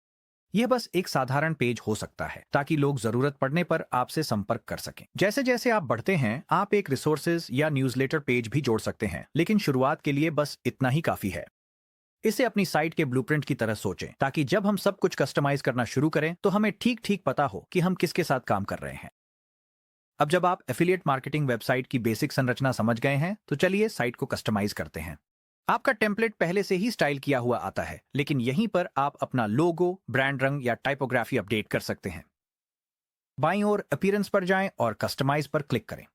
S1: यह बस एक साधारण पेज हो सकता है ताकि लोग जरूरत पड़ने पर आपसे संपर्क कर सकें। जैसे जैसे आप बढ़ते हैं, आप एक रिसोर्सेज या न्यूज़लेटर पेज भी जोड़ सकते हैं, लेकिन शुरुआत के लिए बस इतना ही काफी है। इसे अपनी साइट के ब्लूप्रिंट की तरह सोचें ताकि जब हम सब कुछ कस्टमाइज करना शुरू करें तो हमें ठीक ठीक पता हो कि हम किसके साथ काम कर रहे हैं। अब जब आप एफिलिएट मार्केटिंग वेबसाइट की बेसिक संरचना समझ गए हैं तो चलिए साइट को कस्टमाइज करते हैं। आपका टेम्पलेट पहले से ही स्टाइल किया हुआ आता है, लेकिन यहीं पर आप अपना लोगो, ब्रांड रंग या टाइपोग्राफी अपडेट कर सकते हैं। बाईं ओर अपीयरेंस पर जाएं और कस्टमाइज पर क्लिक करें।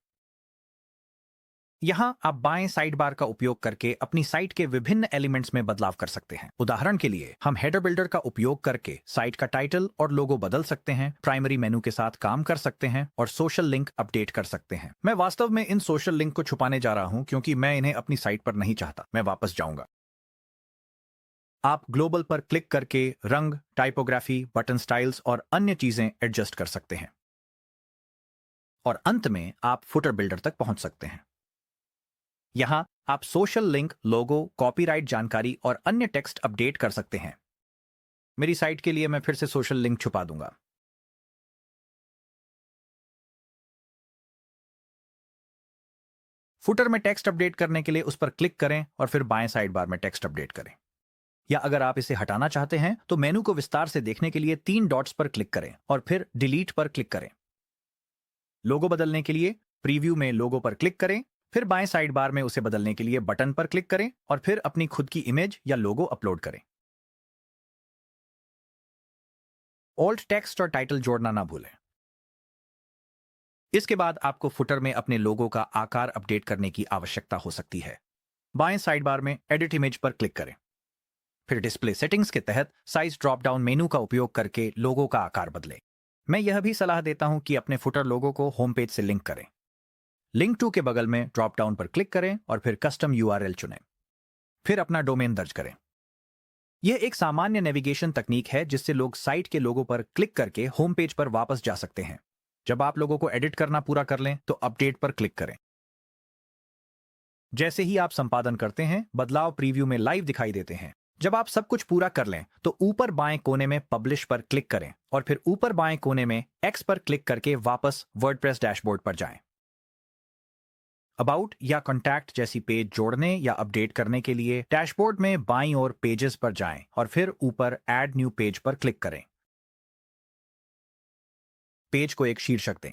S1: यहां आप बाएं साइड बार का उपयोग करके अपनी साइट के विभिन्न एलिमेंट्स में बदलाव कर सकते हैं। उदाहरण के लिए हम हेडर बिल्डर का उपयोग करके साइट का टाइटल और लोगो बदल सकते हैं, प्राइमरी मेनू के साथ काम कर सकते हैं और सोशल लिंक अपडेट कर सकते हैं। मैं वास्तव में इन सोशल लिंक को छुपाने जा रहा हूं क्योंकि मैं इन्हें अपनी साइट पर नहीं चाहता। मैं वापस जाऊंगा। आप ग्लोबल पर क्लिक करके रंग, टाइपोग्राफी, बटन स्टाइल्स और अन्य चीजें एडजस्ट कर सकते हैं और अंत में आप फुटर बिल्डर तक पहुंच सकते हैं। यहां आप सोशल लिंक, लोगो, कॉपीराइट जानकारी और अन्य टेक्स्ट अपडेट कर सकते हैं। मेरी साइट के लिए मैं फिर से सोशल लिंक छुपा दूंगा। फुटर में टेक्स्ट अपडेट करने के लिए उस पर क्लिक करें और फिर बाएं साइड बार में टेक्स्ट अपडेट करें। या अगर आप इसे हटाना चाहते हैं तो मेनू को विस्तार से देखने के लिए 3 डॉट्स पर क्लिक करें और फिर डिलीट पर क्लिक करें। लोगो बदलने के लिए प्रीव्यू में लोगो पर क्लिक करें, फिर बाएं साइड बार में उसे बदलने के लिए बटन पर क्लिक करें और फिर अपनी खुद की इमेज या लोगो अपलोड करें। ऑल्ट टेक्स्ट और टाइटल जोड़ना ना भूलें। इसके बाद आपको फुटर में अपने लोगो का आकार अपडेट करने की आवश्यकता हो सकती है। बाएं साइड बार में एडिट इमेज पर क्लिक करें, फिर डिस्प्ले सेटिंग्स के तहत साइज ड्रॉप डाउन मेनू का उपयोग करके लोगो का आकार बदलें। मैं यह भी सलाह देता हूं कि अपने फुटर लोगो को होम पेज से लिंक करें। लिंक टू के बगल में ड्रॉप डाउन पर क्लिक करें और फिर कस्टम यूआरएल चुनें, फिर अपना डोमेन दर्ज करें। यह एक सामान्य नेविगेशन तकनीक है जिससे लोग साइट के लोगो पर क्लिक करके होम पेज पर वापस जा सकते हैं। जब आप लोगों को एडिट करना पूरा कर लें तो अपडेट पर क्लिक करें। जैसे ही आप संपादन करते हैं, बदलाव प्रीव्यू में लाइव दिखाई देते हैं। जब आप सब कुछ पूरा कर लें तो ऊपर बाएं कोने में पब्लिश पर क्लिक करें और फिर ऊपर बाएं कोने में एक्स पर क्लिक करके वापस वर्डप्रेस डैशबोर्ड पर जाएं। अबाउट या कॉन्टैक्ट जैसी पेज जोड़ने या अपडेट करने के लिए डैशबोर्ड में बाईं ओर पेजेस पर जाएं और फिर ऊपर ऐड न्यू पेज पर क्लिक करें। पेज को एक शीर्षक दें।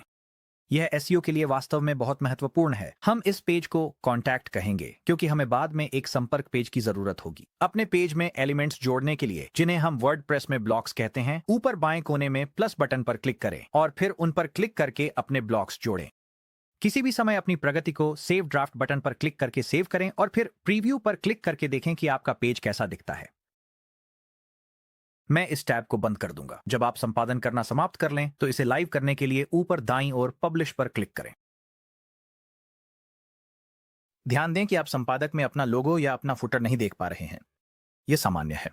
S1: यह एसईओ के लिए वास्तव में बहुत महत्वपूर्ण है। हम इस पेज को कॉन्टैक्ट कहेंगे क्योंकि हमें बाद में एक संपर्क पेज की जरूरत होगी। अपने पेज में एलिमेंट्स जोड़ने के लिए, जिन्हें हम वर्डप्रेस में ब्लॉक्स कहते हैं, ऊपर बाएं कोने में प्लस बटन पर क्लिक करें और फिर उन पर क्लिक करके अपने ब्लॉक्स जोड़ें। किसी भी समय अपनी प्रगति को सेव ड्राफ्ट बटन पर क्लिक करके सेव करें और फिर प्रीव्यू पर क्लिक करके देखें कि आपका पेज कैसा दिखता है। मैं इस टैब को बंद कर दूंगा। जब आप संपादन करना समाप्त कर लें तो इसे लाइव करने के लिए ऊपर दाईं ओर पब्लिश पर क्लिक करें। ध्यान दें कि आप संपादक में अपना लोगो या अपना फुटर नहीं देख पा रहे हैं। यह सामान्य है।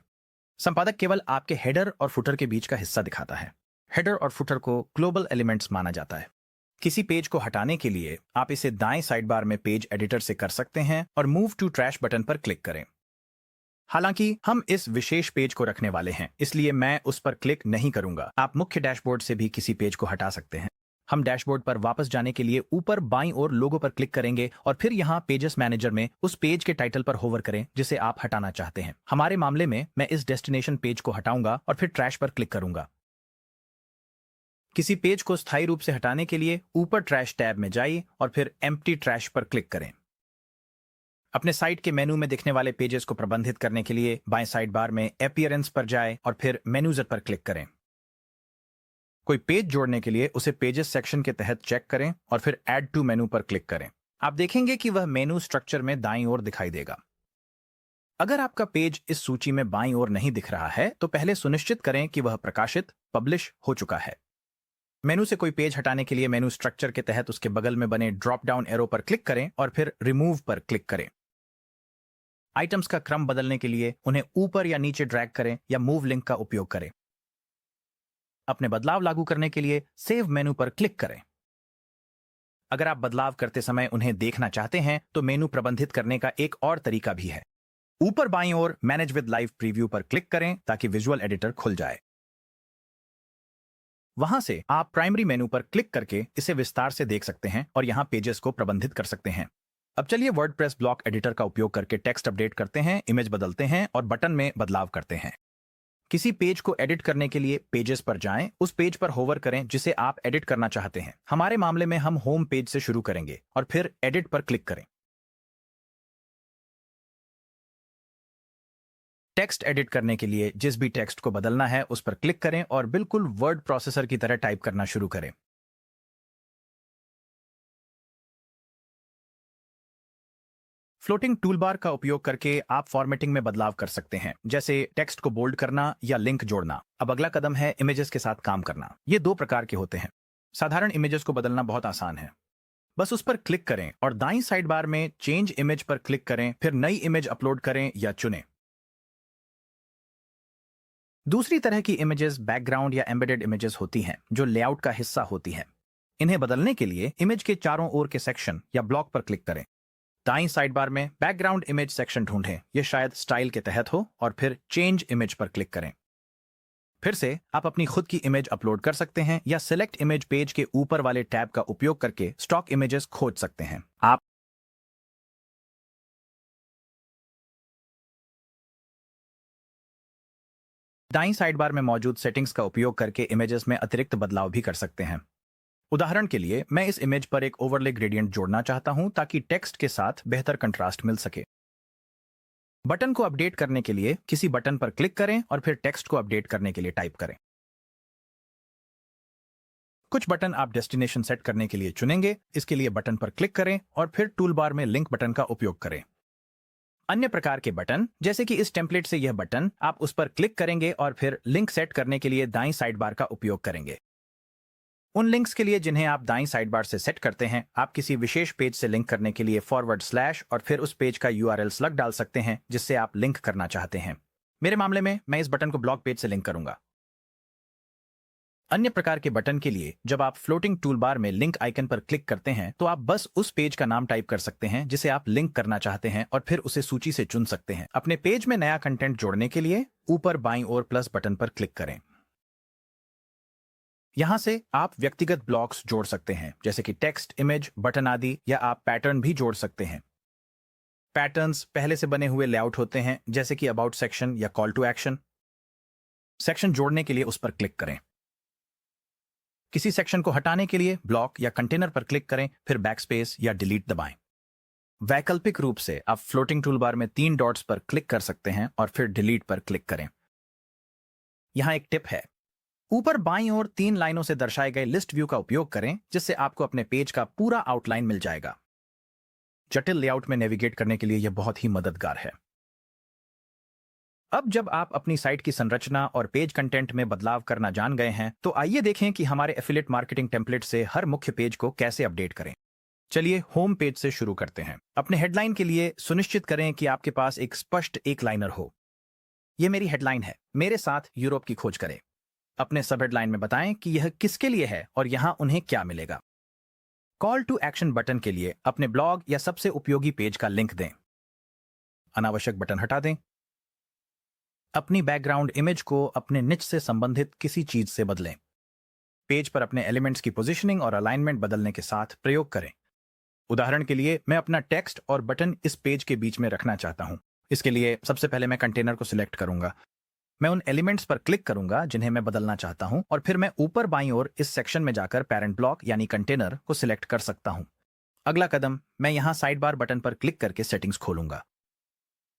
S1: संपादक केवल आपके हेडर और फुटर के बीच का हिस्सा दिखाता है। हेडर और फुटर को ग्लोबल एलिमेंट्स माना जाता है। किसी पेज को हटाने के लिए आप इसे दाएं साइड बार में पेज एडिटर से कर सकते हैं और मूव टू ट्रैश बटन पर क्लिक करें। हालांकि हम इस विशेष पेज को रखने वाले हैं, इसलिए मैं उस पर क्लिक नहीं करूंगा। आप मुख्य डैशबोर्ड से भी किसी पेज को हटा सकते हैं। हम डैशबोर्ड पर वापस जाने के लिए ऊपर बाईं ओर लोगो पर क्लिक करेंगे और फिर यहां पेजेस मैनेजर में उस पेज के टाइटल पर होवर करें जिसे आप हटाना चाहते हैं। हमारे मामले में मैं इस डेस्टिनेशन पेज को हटाऊंगा और फिर ट्रैश पर क्लिक करूंगा। किसी पेज को स्थायी रूप से हटाने के लिए ऊपर ट्रैश टैब में जाइए और फिर एम्प्टी ट्रैश पर क्लिक करें। अपने साइट के मेनू में दिखने वाले पेजेस को प्रबंधित करने के लिए बाएं साइड बार में अपीयरेंस पर जाएं और फिर मेनूजर पर क्लिक करें। कोई पेज जोड़ने के लिए उसे पेजेस सेक्शन के तहत चेक करें और फिर ऐड टू मेनू पर क्लिक करें। आप देखेंगे कि वह मेनू स्ट्रक्चर में दाईं ओर दिखाई देगा। अगर आपका पेज इस सूची में बाईं ओर नहीं दिख रहा है तो पहले सुनिश्चित करें कि वह प्रकाशित पब्लिश हो चुका है। मेनू से कोई पेज हटाने के लिए मेनू स्ट्रक्चर के तहत उसके बगल में बने ड्रॉप डाउन एरो पर क्लिक करें और फिर रिमूव पर क्लिक करें। आइटम्स का क्रम बदलने के लिए उन्हें ऊपर या नीचे ड्रैग करें या मूव लिंक का उपयोग करें। अपने बदलाव लागू करने के लिए सेव मेनू पर क्लिक करें। अगर आप बदलाव करते समय उन्हें देखना चाहते हैं तो मेनू प्रबंधित करने का एक और तरीका भी है। ऊपर बाईं ओर मैनेज विद लाइव प्रीव्यू पर क्लिक करें ताकि विजुअल एडिटर खुल जाए। वहां से आप प्राइमरी मेनू पर क्लिक करके इसे विस्तार से देख सकते हैं और यहां पेजेस को प्रबंधित कर सकते हैं। अब चलिए वर्डप्रेस ब्लॉक एडिटर का उपयोग करके टेक्स्ट अपडेट करते हैं, इमेज बदलते हैं और बटन में बदलाव करते हैं। किसी पेज को एडिट करने के लिए पेजेस पर जाएं, उस पेज पर होवर करें जिसे आप एडिट करना चाहते हैं। हमारे मामले में हम होम पेज से शुरू करेंगे और फिर एडिट पर क्लिक करें। टेक्स्ट एडिट करने के लिए जिस भी टेक्स्ट को बदलना है उस पर क्लिक करें और बिल्कुल वर्ड प्रोसेसर की तरह टाइप करना शुरू करें। फ्लोटिंग टूलबार का उपयोग करके आप फॉर्मेटिंग में बदलाव कर सकते हैं, जैसे टेक्स्ट को बोल्ड करना या लिंक जोड़ना। अब अगला कदम है इमेजेस के साथ काम करना। ये दो प्रकार के होते हैं। साधारण इमेजेस को बदलना बहुत आसान है। बस उस पर क्लिक करें और दाईं साइड बार में चेंज इमेज पर क्लिक करें, फिर नई इमेज अपलोड करें या चुनें। दूसरी तरह की इमेजेस बैकग्राउंड या एम्बेडेड इमेजेस होती हैं जो लेआउट का हिस्सा होती हैं। इन्हें बदलने के लिए इमेज के चारों ओर के सेक्शन या ब्लॉक पर क्लिक करें। दाईं साइड बार में बैकग्राउंड इमेज सेक्शन ढूंढें, यह शायद स्टाइल के तहत हो, और फिर चेंज इमेज पर क्लिक करें। फिर से आप अपनी खुद की इमेज अपलोड कर सकते हैं या सिलेक्ट इमेज पेज के ऊपर वाले टैब का उपयोग करके स्टॉक इमेजेस खोज सकते हैं। आप दाईं साइड बार में मौजूद सेटिंग्स का उपयोग करके इमेजेस में अतिरिक्त बदलाव भी कर सकते हैं। उदाहरण के लिए मैं इस इमेज पर एक ओवरले ग्रेडियंट जोड़ना चाहता हूं ताकि टेक्स्ट के साथ बेहतर कंट्रास्ट मिल सके। बटन को अपडेट करने के लिए किसी बटन पर क्लिक करें और फिर टेक्स्ट को अपडेट करने के लिए टाइप करें। कुछ बटन आप डेस्टिनेशन सेट करने के लिए चुनेंगे। इसके लिए बटन पर क्लिक करें और फिर टूल बार में लिंक बटन का उपयोग करें। अन्य प्रकार के बटन, जैसे कि इस टेम्पलेट से यह बटन, आप उस पर क्लिक करेंगे और फिर लिंक सेट करने के लिए दाईं साइड बार का उपयोग करेंगे। उन लिंक्स के लिए जिन्हें आप दाईं साइड बार से सेट करते हैं, आप किसी विशेष पेज से लिंक करने के लिए / और फिर उस पेज का URL स्लग डाल सकते हैं जिससे आप लिंक करना चाहते हैं। मेरे मामले में मैं इस बटन को ब्लॉग पेज से लिंक करूंगा। अन्य प्रकार के बटन के लिए जब आप फ्लोटिंग टूल बार में लिंक आइकन पर क्लिक करते हैं तो आप बस उस पेज का नाम टाइप कर सकते हैं जिसे आप लिंक करना चाहते हैं और फिर उसे सूची से चुन सकते हैं। अपने पेज में नया कंटेंट जोड़ने के लिए ऊपर बाईं ओर प्लस बटन पर क्लिक करें। यहां से आप व्यक्तिगत ब्लॉक्स जोड़ सकते हैं जैसे कि टेक्स्ट, इमेज, बटन आदि, या आप पैटर्न भी जोड़ सकते हैं। पैटर्न्स पहले से बने हुए लेआउट होते हैं जैसे कि अबाउट सेक्शन या कॉल टू एक्शन। सेक्शन जोड़ने के लिए उस पर क्लिक करें। किसी सेक्शन को हटाने के लिए ब्लॉक या कंटेनर पर क्लिक करें, फिर बैकस्पेस या डिलीट दबाएं। वैकल्पिक रूप से आप फ्लोटिंग टूलबार में 3 डॉट्स पर क्लिक कर सकते हैं और फिर डिलीट पर क्लिक करें। यहां एक टिप है, ऊपर बाईं ओर 3 लाइनों से दर्शाए गए लिस्ट व्यू का उपयोग करें जिससे आपको अपने पेज का पूरा आउटलाइन मिल जाएगा। जटिल लेआउट में नेविगेट करने के लिए यह बहुत ही मददगार है। अब जब आप अपनी साइट की संरचना और पेज कंटेंट में बदलाव करना जान गए हैं तो आइए देखें कि हमारे एफिलिएट मार्केटिंग टेम्पलेट से हर मुख्य पेज को कैसे अपडेट करें। चलिए होम पेज से शुरू करते हैं। अपने हेडलाइन के लिए सुनिश्चित करें कि आपके पास एक स्पष्ट एक लाइनर हो। यह मेरी हेडलाइन है, मेरे साथ यूरोप की खोज करें। अपने सब हेडलाइन में बताएं कि यह किसके लिए है और यहां उन्हें क्या मिलेगा। कॉल टू एक्शन बटन के लिए अपने ब्लॉग या सबसे उपयोगी पेज का लिंक दें। अनावश्यक बटन हटा दें। अपनी बैकग्राउंड इमेज को अपने निच से संबंधित किसी चीज से बदलें। पेज पर अपने एलिमेंट्स की पोजीशनिंग और अलाइनमेंट बदलने के साथ प्रयोग करें। उदाहरण के लिए मैं अपना टेक्स्ट और बटन इस पेज के बीच में रखना चाहता हूं। इसके लिए सबसे पहले मैं कंटेनर को सिलेक्ट करूंगा। मैं उन एलिमेंट्स पर क्लिक करूंगा जिन्हें मैं बदलना चाहता हूं और फिर मैं ऊपर बाईं ओर इस सेक्शन में जाकर पेरेंट ब्लॉक यानी कंटेनर को सिलेक्ट कर सकता हूं। अगला कदम, मैं यहां साइड बार बटन पर क्लिक करके सेटिंग्स खोलूंगा।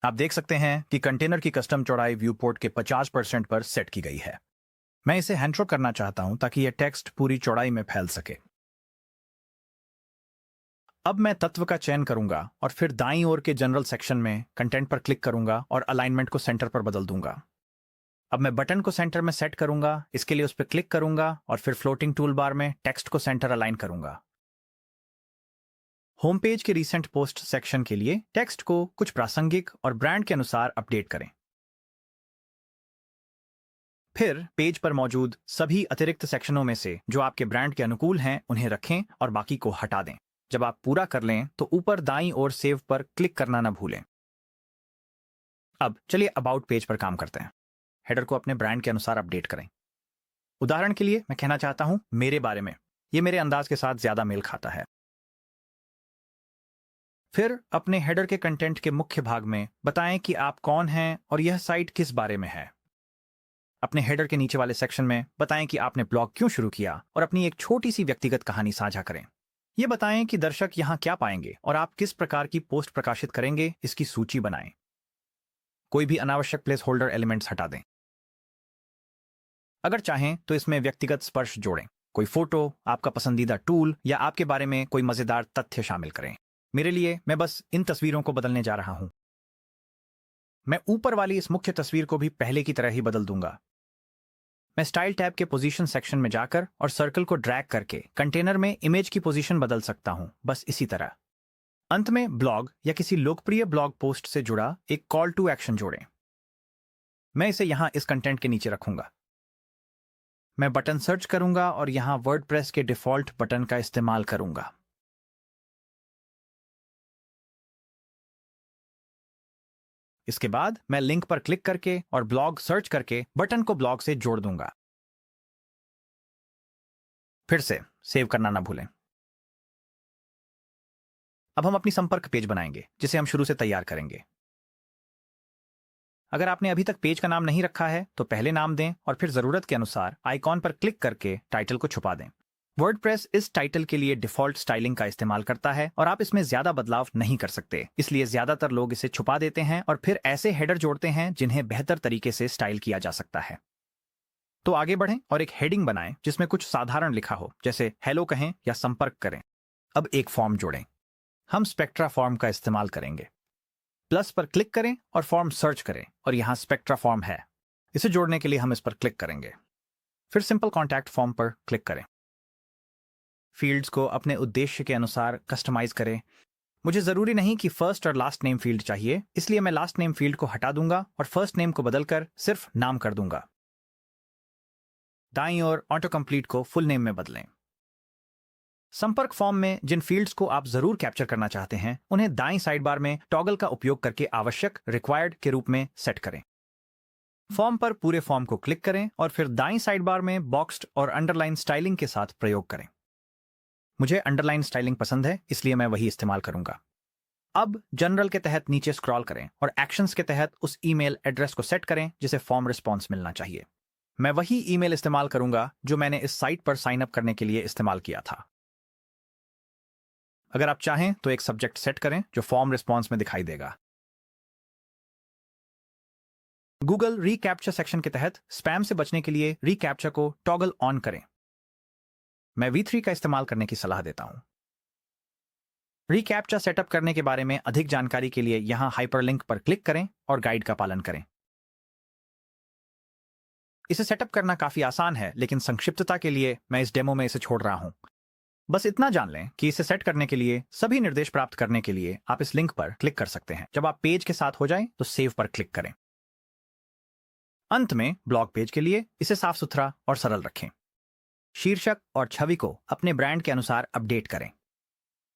S1: आप देख सकते हैं कि कंटेनर की कस्टम चौड़ाई व्यू पोर्ट के 50% पर सेट की गई है। मैं इसे हैंड्रो करना चाहता हूं ताकि यह टेक्स्ट पूरी चौड़ाई में फैल सके। अब मैं तत्व का चयन करूंगा और फिर दाईं ओर के जनरल सेक्शन में कंटेंट पर क्लिक करूंगा और अलाइनमेंट को सेंटर पर बदल दूंगा। अब मैं बटन को सेंटर में सेट करूंगा। इसके लिए उस पर क्लिक करूंगा और फिर फ्लोटिंग टूल बार में टेक्स्ट को सेंटर अलाइन करूंगा। होम पेज के रीसेंट पोस्ट सेक्शन के लिए टेक्स्ट को कुछ प्रासंगिक और ब्रांड के अनुसार अपडेट करें। फिर पेज पर मौजूद सभी अतिरिक्त सेक्शनों में से जो आपके ब्रांड के अनुकूल हैं उन्हें रखें और बाकी को हटा दें। जब आप पूरा कर लें तो ऊपर दाईं ओर सेव पर क्लिक करना न भूलें। अब चलिए अबाउट पेज पर काम करते हैं। हेडर को अपने ब्रांड के अनुसार अपडेट करें। उदाहरण के लिए मैं कहना चाहता हूं मेरे बारे में। यह मेरे अंदाज के साथ ज्यादा मेल खाता है। फिर अपने हेडर के कंटेंट के मुख्य भाग में बताएं कि आप कौन हैं और यह साइट किस बारे में है। अपने हेडर के नीचे वाले सेक्शन में बताएं कि आपने ब्लॉग क्यों शुरू किया और अपनी एक छोटी सी व्यक्तिगत कहानी साझा करें। यह बताएं कि दर्शक यहां क्या पाएंगे और आप किस प्रकार की पोस्ट प्रकाशित करेंगे, इसकी सूची बनाएं। कोई भी अनावश्यक प्लेस होल्डर एलिमेंट्स हटा दें। अगर चाहें तो इसमें व्यक्तिगत स्पर्श जोड़ें। कोई फोटो, आपका पसंदीदा टूल या आपके बारे में कोई मजेदार तथ्य शामिल करें। मेरे लिए मैं बस इन तस्वीरों को बदलने जा रहा हूं। मैं ऊपर वाली इस मुख्य तस्वीर को भी पहले की तरह ही बदल दूंगा। मैं स्टाइल टैब के पोजीशन सेक्शन में जाकर और सर्कल को ड्रैग करके कंटेनर में इमेज की पोजीशन बदल सकता हूं, बस इसी तरह। अंत में ब्लॉग या किसी लोकप्रिय ब्लॉग पोस्ट से जुड़ा एक कॉल टू एक्शन जोड़ें। मैं इसे यहां इस कंटेंट के नीचे रखूंगा। मैं बटन सर्च करूंगा और यहां वर्डप्रेस के डिफॉल्ट बटन का इस्तेमाल करूंगा। इसके बाद मैं लिंक पर क्लिक करके और ब्लॉग सर्च करके बटन को ब्लॉग से जोड़ दूंगा। फिर से सेव करना ना भूलें। अब हम अपनी संपर्क पेज बनाएंगे जिसे हम शुरू से तैयार करेंगे। अगर आपने अभी तक पेज का नाम नहीं रखा है तो पहले नाम दें और फिर जरूरत के अनुसार आइकॉन पर क्लिक करके टाइटल को छुपा दें। वर्डप्रेस इस टाइटल के लिए डिफॉल्ट स्टाइलिंग का इस्तेमाल करता है और आप इसमें ज्यादा बदलाव नहीं कर सकते, इसलिए ज्यादातर लोग इसे छुपा देते हैं और फिर ऐसे हेडर जोड़ते हैं जिन्हें बेहतर तरीके से स्टाइल किया जा सकता है। तो आगे बढ़ें और एक हेडिंग बनाएं जिसमें कुछ साधारण लिखा हो, जैसे हेलो कहें या संपर्क करें। अब एक फॉर्म जोड़ें। हम स्पेक्ट्रा फॉर्म का इस्तेमाल करेंगे। प्लस पर क्लिक करें और फॉर्म सर्च करें और यहां स्पेक्ट्रा फॉर्म है। इसे जोड़ने के लिए हम इस पर क्लिक करेंगे। फिर सिंपल कॉन्टैक्ट फॉर्म पर क्लिक करें। फील्ड्स को अपने उद्देश्य के अनुसार कस्टमाइज करें। मुझे जरूरी नहीं कि फर्स्ट और लास्ट नेम फील्ड चाहिए, इसलिए मैं लास्ट नेम फील्ड को हटा दूंगा और फर्स्ट नेम को बदलकर सिर्फ नाम कर दूंगा। दाईं ओर ऑटो कंप्लीट को फुल नेम में बदलें। संपर्क फॉर्म में जिन फील्ड्स को आप जरूर कैप्चर करना चाहते हैं उन्हें दाईं साइड बार में टॉगल का उपयोग करके आवश्यक रिक्वायर्ड के रूप में सेट करें। फॉर्म पर पूरे फॉर्म को क्लिक करें और फिर दाईं साइड बार में बॉक्स्ड और अंडरलाइन स्टाइलिंग के साथ प्रयोग करें। मुझे अंडरलाइन स्टाइलिंग पसंद है, इसलिए मैं वही इस्तेमाल करूंगा। अब जनरल के तहत नीचे स्क्रॉल करें और एक्शंस के तहत उस ईमेल एड्रेस को सेट करें जिसे फॉर्म रिस्पॉन्स मिलना चाहिए। मैं वही ईमेल इस्तेमाल करूंगा जो मैंने इस साइट पर साइन अप करने के लिए इस्तेमाल किया था। अगर आप चाहें तो एक सब्जेक्ट सेट करें जो फॉर्म रिस्पॉन्स में दिखाई देगा। गूगल रीकैप्चर सेक्शन के तहत स्पैम से बचने के लिए रीकैप्चर को टॉगल ऑन करें। मैं V3 का इस्तेमाल करने की सलाह देता हूं। रीकैप्चर सेटअप करने के बारे में अधिक जानकारी के लिए यहां हाइपरलिंक पर क्लिक करें और गाइड का पालन करें। इसे सेटअप करना काफी आसान है, लेकिन संक्षिप्तता के लिए मैं इस डेमो में इसे छोड़ रहा हूं। बस इतना जान लें कि इसे सेट करने के लिए सभी निर्देश प्राप्त करने के लिए आप इस लिंक पर क्लिक कर सकते हैं। जब आप पेज के साथ हो जाएं तो सेव पर क्लिक करें। अंत में ब्लॉग पेज के लिए इसे साफ सुथरा और सरल रखें। शीर्षक और छवि को अपने ब्रांड के अनुसार अपडेट करें।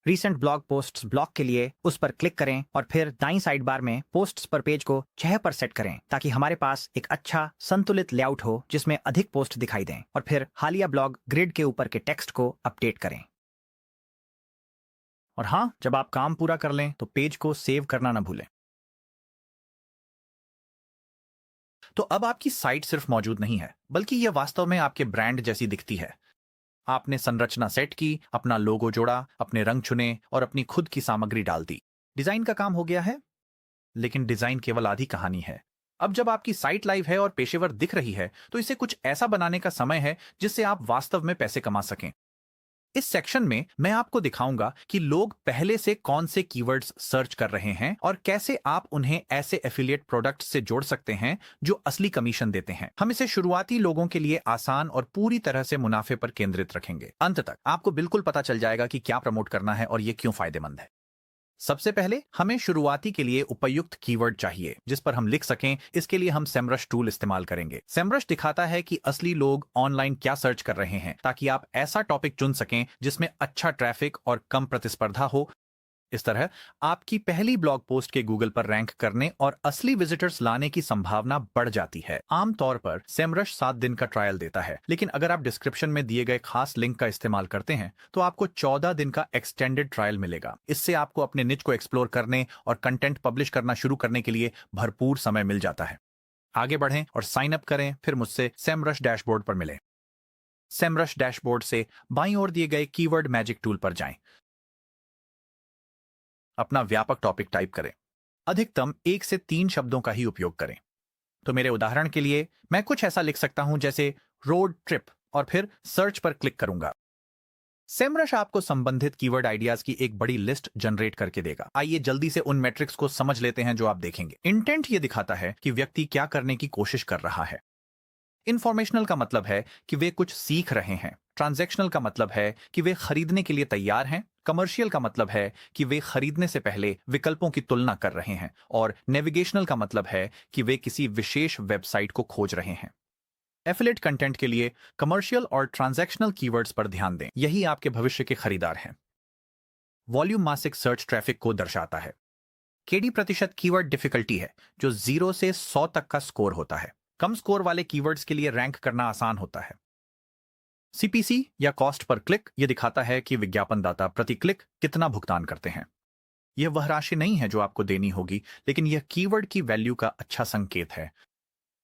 S1: रीसेंट ब्लॉग पोस्ट्स ब्लॉक के लिए उस पर क्लिक करें और फिर दाईं साइड बार में पोस्ट्स पर पेज को 6 पर सेट करें ताकि हमारे पास एक अच्छा संतुलित लेआउट हो जिसमें अधिक पोस्ट दिखाई दें। और फिर हालिया ब्लॉग ग्रिड के ऊपर के टेक्स्ट को अपडेट करें। और हाँ, जब आप काम पूरा कर लें तो पेज को सेव करना न भूलें। तो अब आपकी साइट सिर्फ मौजूद नहीं है, बल्कि यह वास्तव में आपके ब्रांड जैसी दिखती है। आपने संरचना सेट की, अपना लोगो जोड़ा, अपने रंग चुने और अपनी खुद की सामग्री डाल दी। डिजाइन का काम हो गया है, लेकिन डिजाइन केवल आधी कहानी है। अब जब आपकी साइट लाइव है और पेशेवर दिख रही है तो इसे कुछ ऐसा बनाने का समय है जिससे आप वास्तव में पैसे कमा सकें। इस सेक्शन में मैं आपको दिखाऊंगा कि लोग पहले से कौन से कीवर्ड्स सर्च कर रहे हैं और कैसे आप उन्हें ऐसे एफिलिएट प्रोडक्ट्स से जोड़ सकते हैं जो असली कमीशन देते हैं। हम इसे शुरुआती लोगों के लिए आसान और पूरी तरह से मुनाफे पर केंद्रित रखेंगे। अंत तक आपको बिल्कुल पता चल जाएगा कि क्या प्रमोट करना है और यह क्यों फायदेमंद है। सबसे पहले हमें शुरुआती के लिए उपयुक्त कीवर्ड चाहिए जिस पर हम लिख सकें। इसके लिए हम सेमरश टूल इस्तेमाल करेंगे। सेमरश दिखाता है कि असली लोग ऑनलाइन क्या सर्च कर रहे हैं ताकि आप ऐसा टॉपिक चुन सकें जिसमें अच्छा ट्रैफिक और कम प्रतिस्पर्धा हो। इस तरह आपकी पहली ब्लॉग पोस्ट के गूगल पर रैंक करने और असली विजिटर्स लाने की संभावना बढ़ जाती है। आमतौर पर सेमरश 7 दिन का ट्रायल देता है, लेकिन अगर आप डिस्क्रिप्शन में दिए गए खास लिंक का इस्तेमाल करते हैं तो आपको 14 दिन का एक्सटेंडेड ट्रायल मिलेगा। इससे आपको अपने निच को एक्सप्लोर करने और कंटेंट पब्लिश करना शुरू करने के लिए भरपूर समय मिल जाता है। आगे बढ़ें और साइन अप करें, फिर मुझसे सेमरश डैशबोर्ड पर मिलें। सेमरश डैशबोर्ड से बाईं ओर दिए गए कीवर्ड मैजिक टूल पर जाएं। अपना व्यापक टॉपिक टाइप करें। अधिकतम 1 से 3 शब्दों का ही उपयोग करें। तो मेरे उदाहरण के लिए मैं कुछ ऐसा लिख सकता हूं जैसे रोड ट्रिप और फिर सर्च पर क्लिक करूंगा। सेमरश आपको संबंधित कीवर्ड आइडियाज की एक बड़ी लिस्ट जनरेट करके देगा। आइए जल्दी से उन मैट्रिक्स को समझ लेते हैं जो आप देखेंगे। इंटेंट ये दिखाता है कि व्यक्ति क्या करने की कोशिश कर रहा है। इंफॉर्मेशनल का मतलब है कि वे कुछ सीख रहे हैं। ट्रांजैक्शनल का मतलब है कि वे खरीदने के लिए तैयार हैं। कमर्शियल का मतलब है कि वे खरीदने से पहले विकल्पों की तुलना कर रहे हैं। और नेविगेशनल का मतलब है कि वे किसी विशेष वेबसाइट को खोज रहे हैं। एफिलिएट कंटेंट के लिए कमर्शियल और ट्रांजैक्शनल कीवर्ड्स पर ध्यान दें। यही आपके भविष्य के खरीदार हैं। वॉल्यूम मासिक सर्च ट्रैफिक को दर्शाता है। केडी प्रतिशत कीवर्ड डिफिकल्टी है जो 0 से 100 तक का स्कोर होता है। कम स्कोर वाले कीवर्ड्स के लिए रैंक करना आसान होता है। सीपीसी या कॉस्ट पर क्लिक यह दिखाता है कि विज्ञापनदाता प्रति क्लिक कितना भुगतान करते हैं। यह वह राशि नहीं है जो आपको देनी होगी, लेकिन यह कीवर्ड की वैल्यू का अच्छा संकेत है।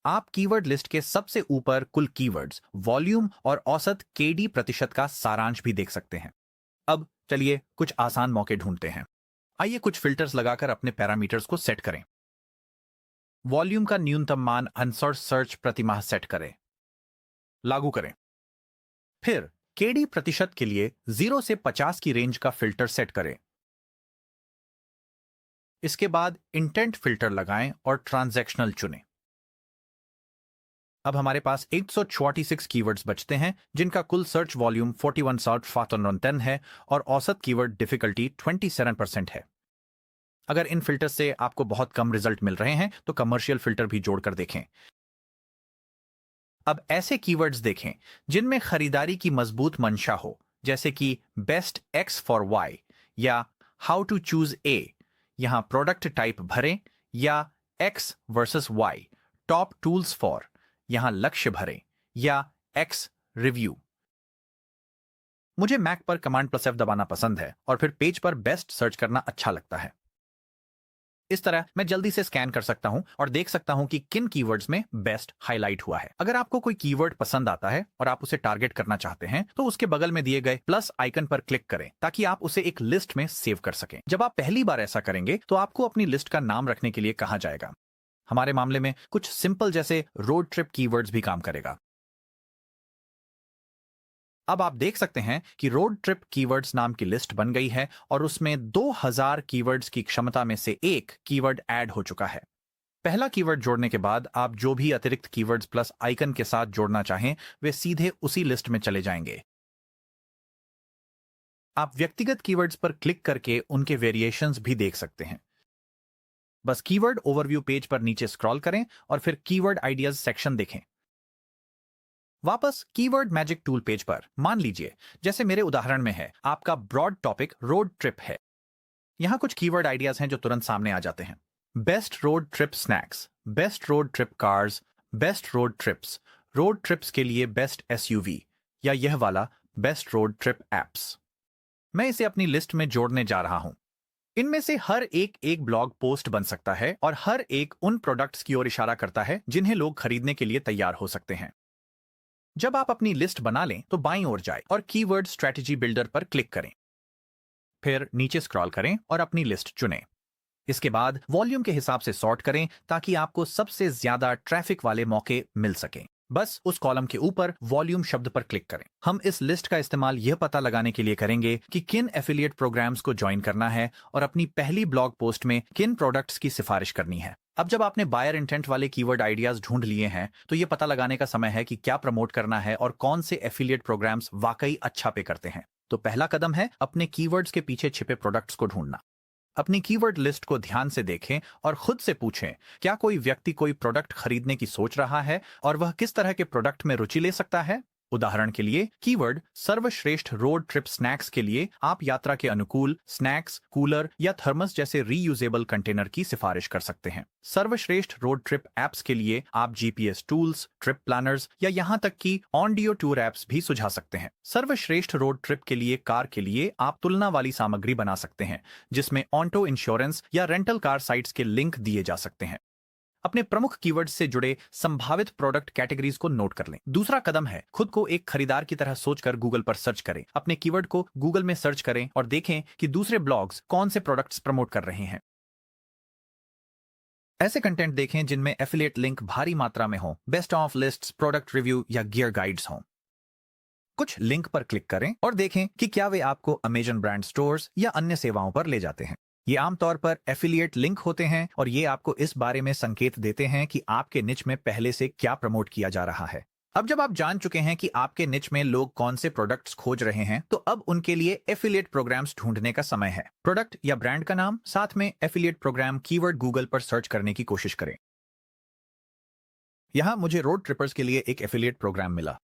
S1: आप कीवर्ड लिस्ट के सबसे ऊपर कुल कीवर्ड्स, वॉल्यूम और औसत केडी प्रतिशत का सारांश भी देख सकते हैं। अब चलिए कुछ आसान मौके ढूंढते हैं। आइए कुछ फिल्टर्स लगाकर अपने पैरामीटर्स को सेट करें। वॉल्यूम का न्यूनतम मान आंसर सर्च प्रति माह सेट करें। लागू करें। फिर केडी प्रतिशत के लिए 0 से 50 की रेंज का फिल्टर सेट करें। इसके बाद इंटेंट फिल्टर लगाएं और ट्रांजैक्शनल चुनें। अब हमारे पास 146 कीवर्ड्स बचते हैं जिनका कुल सर्च वॉल्यूम 41,510 है और औसत कीवर्ड डिफिकल्टी 27% है। अगर इन फिल्टर से आपको बहुत कम रिजल्ट मिल रहे हैं तो कमर्शियल फिल्टर भी जोड़कर देखें। अब ऐसे कीवर्ड्स देखें जिनमें खरीदारी की मजबूत मंशा हो, जैसे कि बेस्ट एक्स फॉर वाई या हाउ टू चूज ए। यहां प्रोडक्ट टाइप भरें या X versus Y, top tools for, यहां लक्ष्य भरें या एक्स रिव्यू। मुझे मैक पर कमांड प्लस एफ दबाना पसंद है और फिर पेज पर बेस्ट सर्च करना अच्छा लगता है। इस तरह मैं जल्दी से स्कैन कर सकता हूं और देख सकता हूं कि किन कीवर्ड्स में बेस्ट हाईलाइट हुआ है। अगर आपको कोई कीवर्ड पसंद आता है और आप उसे टारगेट करना चाहते हैं तो उसके बगल में दिए गए प्लस आइकन पर क्लिक करें ताकि आप उसे एक लिस्ट में सेव कर सकें। जब आप पहली बार ऐसा करेंगे तो आपको अपनी लिस्ट का नाम रखने के लिए कहा जाएगा। हमारे मामले में कुछ सिंपल जैसे रोड ट्रिप कीवर्ड्स भी काम करेगा। अब आप देख सकते हैं कि रोड ट्रिप कीवर्ड्स नाम की लिस्ट बन गई है और उसमें 2000 कीवर्ड्स की क्षमता में से एक कीवर्ड ऐड हो चुका है। पहला कीवर्ड जोड़ने के बाद आप जो भी अतिरिक्त कीवर्ड्स प्लस आइकन के साथ जोड़ना चाहें वे सीधे उसी लिस्ट में चले जाएंगे। आप व्यक्तिगत कीवर्ड्स पर क्लिक करके उनके वेरिएशंस भी देख सकते हैं। बस कीवर्ड ओवरव्यू पेज पर नीचे स्क्रॉल करें और फिर कीवर्ड आइडियाज सेक्शन देखें। वापस कीवर्ड मैजिक टूल पेज पर मान लीजिए जैसे मेरे उदाहरण में है आपका ब्रॉड टॉपिक रोड ट्रिप है। यहां कुछ कीवर्ड आइडियाज हैं जो तुरंत सामने आ जाते हैं। Best road trip snacks, best road trip cars, best road trips, road trips के लिए बेस्ट एसयूवी या यह वाला बेस्ट रोड ट्रिप एप्स। मैं इसे अपनी लिस्ट में जोड़ने जा रहा हूं। इनमें से हर एक एक ब्लॉग पोस्ट बन सकता है और हर एक उन प्रोडक्ट्स की ओर इशारा करता है जिन्हें लोग खरीदने के लिए तैयार हो सकते हैं। जब आप अपनी लिस्ट बना लें तो बाईं ओर जाएं और कीवर्ड स्ट्रेटजी बिल्डर पर क्लिक करें। फिर नीचे स्क्रॉल करें और अपनी लिस्ट चुनें। इसके बाद वॉल्यूम के हिसाब से सॉर्ट करें ताकि आपको सबसे ज्यादा ट्रैफिक वाले मौके मिल सकें। बस उस कॉलम के ऊपर वॉल्यूम शब्द पर क्लिक करें। हम इस लिस्ट का इस्तेमाल यह पता लगाने के लिए करेंगे कि किन एफिलिएट प्रोग्राम्स को ज्वाइन करना है और अपनी पहली ब्लॉग पोस्ट में किन प्रोडक्ट्स की सिफारिश करनी है। अब जब आपने बायर इंटेंट वाले कीवर्ड आइडियाज ढूंढ लिए हैं तो यह पता लगाने का समय है कि क्या प्रमोट करना है और कौन से एफिलिएट प्रोग्राम्स वाकई अच्छा पे करते हैं। तो पहला कदम है अपने कीवर्ड्स के पीछे छिपे प्रोडक्ट्स को ढूंढना। अपनी कीवर्ड लिस्ट को ध्यान से देखें और खुद से पूछें क्या कोई व्यक्ति कोई प्रोडक्ट खरीदने की सोच रहा है और वह किस तरह के प्रोडक्ट में रुचि ले सकता है। उदाहरण के लिए कीवर्ड सर्वश्रेष्ठ रोड ट्रिप स्नैक्स के लिए आप यात्रा के अनुकूल स्नैक्स, कूलर या थर्मस जैसे रीयूजेबल कंटेनर की सिफारिश कर सकते हैं। सर्वश्रेष्ठ रोड ट्रिप एप्स के लिए आप जीपीएस टूल्स, ट्रिप प्लानर्स या यहां तक कि ऑडियो टूर एप्स भी सुझा सकते हैं। सर्वश्रेष्ठ रोड ट्रिप के लिए कार के लिए आप तुलना वाली सामग्री बना सकते हैं जिसमें ऑटो इंश्योरेंस या रेंटल कार साइट्स के लिंक दिए जा सकते हैं। अपने प्रमुख कीवर्ड से जुड़े संभावित प्रोडक्ट कैटेगरीज को नोट कर लें। दूसरा कदम है खुद को एक खरीदार की तरह सोचकर गूगल पर सर्च करें। अपने कीवर्ड को गूगल में सर्च करें और देखें कि दूसरे ब्लॉग्स कौन से प्रोडक्ट्स प्रमोट कर रहे हैं। ऐसे कंटेंट देखें जिनमें एफिलिएट लिंक भारी मात्रा में हो, best of lists, product review या गियर गाइड्स हों। कुछ लिंक पर क्लिक करें और देखें कि क्या वे आपको अमेजन ब्रांड स्टोर्स या अन्य सेवाओं पर ले जाते हैं। ये आमतौर पर एफिलिएट लिंक होते हैं और ये आपको इस बारे में संकेत देते हैं कि आपके निच में पहले से क्या प्रमोट किया जा रहा है। अब जब आप जान चुके हैं कि आपके निच में लोग कौन से प्रोडक्ट्स खोज रहे हैं तो अब उनके लिए एफिलिएट प्रोग्राम्स ढूंढने का समय है। प्रोडक्ट या ब्रांड का नाम साथ में एफिलिएट प्रोग्राम कीवर्ड गूगल पर सर्च करने की कोशिश करें। यहां मुझे रोड ट्रिपर्स के लिए एक एफिलिएट प्रोग्राम मिला।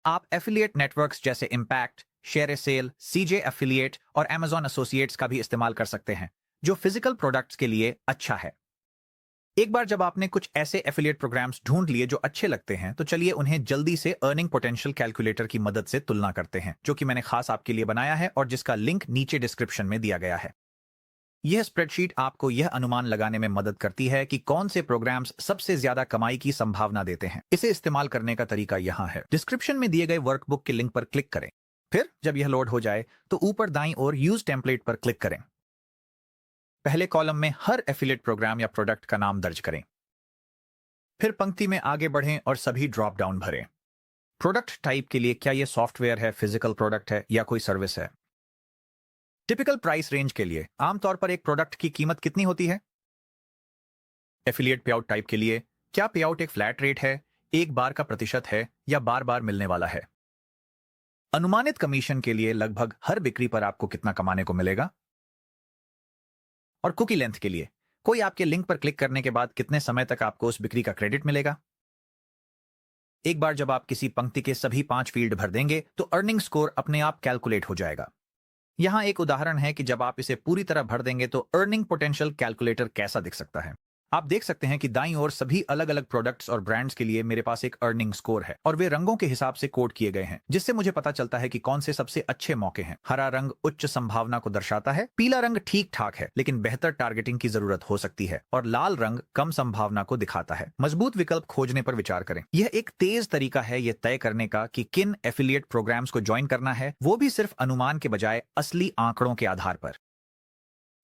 S1: आप एफिलिएट नेटवर्क्स जैसे इम्पैक्ट, शेयर ए सेल, सीजे एफिलिएट और Amazon एसोसिएट्स का भी इस्तेमाल कर सकते हैं जो फिजिकल प्रोडक्ट्स के लिए अच्छा है। एक बार जब आपने कुछ ऐसे एफिलिएट प्रोग्राम्स ढूंढ लिए जो अच्छे लगते हैं तो चलिए उन्हें जल्दी से अर्निंग पोटेंशियल कैलकुलेटर की मदद से तुलना करते हैं जो कि मैंने खास आपके लिए बनाया है और जिसका लिंक नीचे डिस्क्रिप्शन में दिया गया है। यह स्प्रेडशीट आपको यह अनुमान लगाने में मदद करती है कि कौन से प्रोग्राम्स सबसे ज्यादा कमाई की संभावना देते हैं। इसे इस्तेमाल करने का तरीका यहां है। डिस्क्रिप्शन में दिए गए वर्कबुक के लिंक पर क्लिक करें। फिर जब यह लोड हो जाए तो ऊपर दाईं ओर यूज टेम्पलेट पर क्लिक करें। पहले कॉलम में हर एफिलिएट प्रोग्राम या प्रोडक्ट का नाम दर्ज करें। फिर पंक्ति में आगे बढ़ें और सभी ड्रॉप डाउन भरें। प्रोडक्ट टाइप के लिए क्या यह सॉफ्टवेयर है, फिजिकल प्रोडक्ट है या कोई सर्विस है। टिपिकल प्राइस रेंज के लिए आमतौर पर एक प्रोडक्ट की कीमत कितनी होती है। एफिलिएट पेआउट टाइप के लिए क्या पेआउट एक फ्लैट रेट है, एक बार का प्रतिशत है या बार बार मिलने वाला है। अनुमानित कमीशन के लिए लगभग हर बिक्री पर आपको कितना कमाने को मिलेगा। और कुकी लेंथ के लिए कोई आपके लिंक पर क्लिक करने के बाद कितने समय तक आपको उस बिक्री का क्रेडिट मिलेगा। एक बार जब आप किसी पंक्ति के सभी 5 फील्ड भर देंगे तो अर्निंग स्कोर अपने आप कैलकुलेट हो जाएगा। यहाँ एक उदाहरण है कि जब आप इसे पूरी तरह भर देंगे तो अर्निंग पोटेंशियल कैलकुलेटर कैसा दिख सकता है। आप देख सकते हैं कि दाईं ओर सभी अलग अलग प्रोडक्ट्स और ब्रांड्स के लिए मेरे पास एक अर्निंग स्कोर है और वे रंगों के हिसाब से कोड किए गए हैं, जिससे मुझे पता चलता है कि कौन से सबसे अच्छे मौके हैं। हरा रंग उच्च संभावना को दर्शाता है, पीला रंग ठीक ठाक है लेकिन बेहतर टारगेटिंग की जरूरत हो सकती है, और लाल रंग कम संभावना को दिखाता है। मजबूत विकल्प खोजने पर विचार करें। यह एक तेज तरीका है यह तय करने का कि किन एफिलिएट प्रोग्राम्स को ज्वाइन करना है, वो भी सिर्फ अनुमान के बजाय असली आंकड़ों के आधार पर।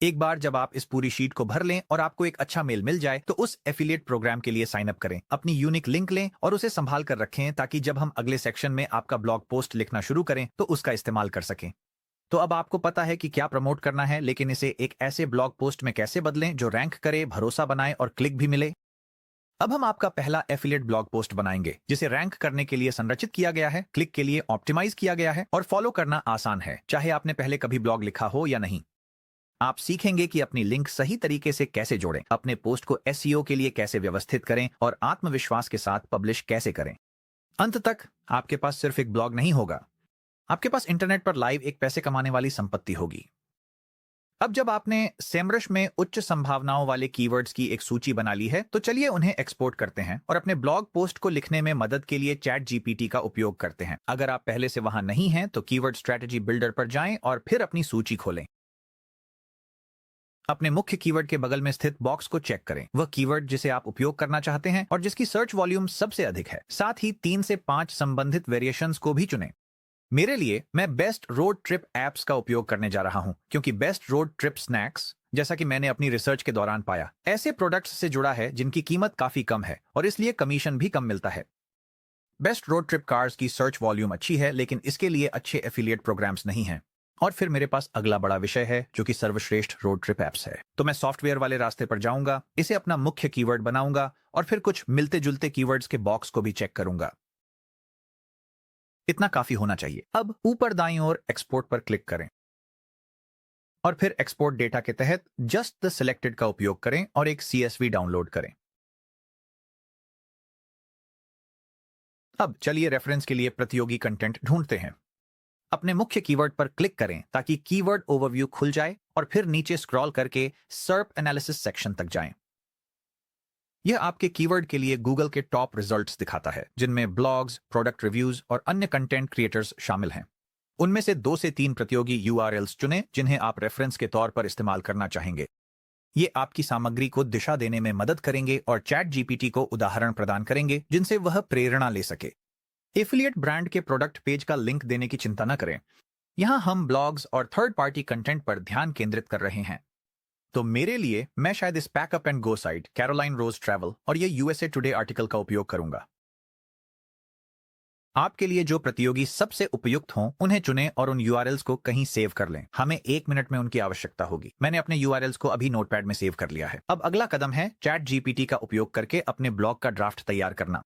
S1: एक बार जब आप इस पूरी शीट को भर लें और आपको एक अच्छा मेल मिल जाए तो उस एफिलिएट प्रोग्राम के लिए साइन अप करें। अपनी यूनिक लिंक लें और उसे संभाल कर रखें ताकि जब हम अगले सेक्शन में आपका ब्लॉग पोस्ट लिखना शुरू करें तो उसका इस्तेमाल कर सकें। तो अब आपको पता है कि क्या प्रमोट करना है, लेकिन इसे एक ऐसे ब्लॉग पोस्ट में कैसे बदलें जो रैंक करे, भरोसा बनाए और क्लिक भी मिले। अब हम आपका पहला एफिलिएट ब्लॉग पोस्ट बनाएंगे जिसे रैंक करने के लिए संरचित किया गया है, क्लिक के लिए ऑप्टिमाइज किया गया है और फॉलो करना आसान है, चाहे आपने पहले कभी ब्लॉग लिखा हो या नहीं। आप सीखेंगे कि अपनी लिंक सही तरीके से कैसे जोड़ें, अपने पोस्ट को एसईओ के लिए कैसे व्यवस्थित करें और आत्मविश्वास के साथ पब्लिश कैसे करें। अंत तक आपके पास सिर्फ एक ब्लॉग नहीं होगा, आपके पास इंटरनेट पर लाइव एक पैसे कमाने वाली संपत्ति होगी। अब जब आपने सेमरश में उच्च संभावनाओं वाले कीवर्ड्स की एक सूची बना ली है तो चलिए उन्हें एक्सपोर्ट करते हैं और अपने ब्लॉग पोस्ट को लिखने में मदद के लिए चैट जीपीटी का उपयोग करते हैं। अगर आप पहले से वहां नहीं हैं तो कीवर्ड स्ट्रेटजी बिल्डर पर जाएं और फिर अपनी सूची खोलें। अपने मुख्य कीवर्ड के बगल में स्थित बॉक्स को चेक करें, वह कीवर्ड जिसे आप उपयोग करना चाहते हैं और जिसकी सर्च वॉल्यूम सबसे अधिक है। साथ ही 3 से 5 संबंधित वेरिएशंस को भी चुनें। मेरे लिए मैं बेस्ट रोड ट्रिप एप्स का उपयोग करने जा रहा हूं क्योंकि बेस्ट रोड ट्रिप स्नैक्स, जैसा कि मैंने अपनी रिसर्च के दौरान पाया, ऐसे प्रोडक्ट्स से जुड़ा है जिनकी कीमत काफी कम है और इसलिए कमीशन भी कम मिलता है। बेस्ट रोड ट्रिप कार्स की सर्च वॉल्यूम अच्छी है लेकिन इसके लिए अच्छे एफिलिएट प्रोग्राम्स नहीं हैं। और फिर मेरे पास अगला बड़ा विषय है जो कि सर्वश्रेष्ठ रोड ट्रिप एप्स है। तो मैं सॉफ्टवेयर वाले रास्ते पर जाऊंगा, इसे अपना मुख्य कीवर्ड बनाऊंगा और फिर कुछ मिलते जुलते कीवर्ड्स के बॉक्स को भी चेक करूंगा। इतना काफी होना चाहिए। अब ऊपर दाईं ओर एक्सपोर्ट पर क्लिक करें और फिर एक्सपोर्ट डेटा के तहत जस्ट द सिलेक्टेड का उपयोग करें और एक CSV डाउनलोड करें। अब चलिए रेफरेंस के लिए प्रतियोगी कंटेंट ढूंढते हैं। अपने मुख्य कीवर्ड पर क्लिक करें ताकि कीवर्ड ओवरव्यू खुल जाए और फिर नीचे स्क्रॉल करके सर्प एनालिसिस सेक्शन तक जाएं। यह आपके कीवर्ड के लिए गूगल के टॉप रिजल्ट्स दिखाता है जिनमें ब्लॉग्स, प्रोडक्ट रिव्यूज और अन्य कंटेंट क्रिएटर्स शामिल हैं। उनमें से 2 से 3 प्रतियोगी URLs चुनें जिन्हें आप रेफरेंस के तौर पर इस्तेमाल करना चाहेंगे। ये आपकी सामग्री को दिशा देने में मदद करेंगे और चैट जीपीटी को उदाहरण प्रदान करेंगे जिनसे वह प्रेरणा ले सके। एफिलिएट ब्रांड के प्रोडक्ट पेज का लिंक देने की चिंता न करें। यहां हम ब्लॉग्स और थर्ड पार्टी कंटेंट पर ध्यान केंद्रित कर रहे हैं। तो मेरे लिए मैं शायद इस pack up and go site, Caroline Rose travel और ये USA टुडे आर्टिकल का उपयोग करूंगा। आपके लिए जो प्रतियोगी सबसे उपयुक्त हों उन्हें चुनें और उन URLs को कहीं सेव कर लें। हमें 1 मिनट में उनकी आवश्यकता होगी। मैंने अपने URLs को अभी नोटपैड में सेव कर लिया है। अब अगला कदम है चैट जीपीटी का उपयोग करके अपने ब्लॉग का ड्राफ्ट तैयार करना।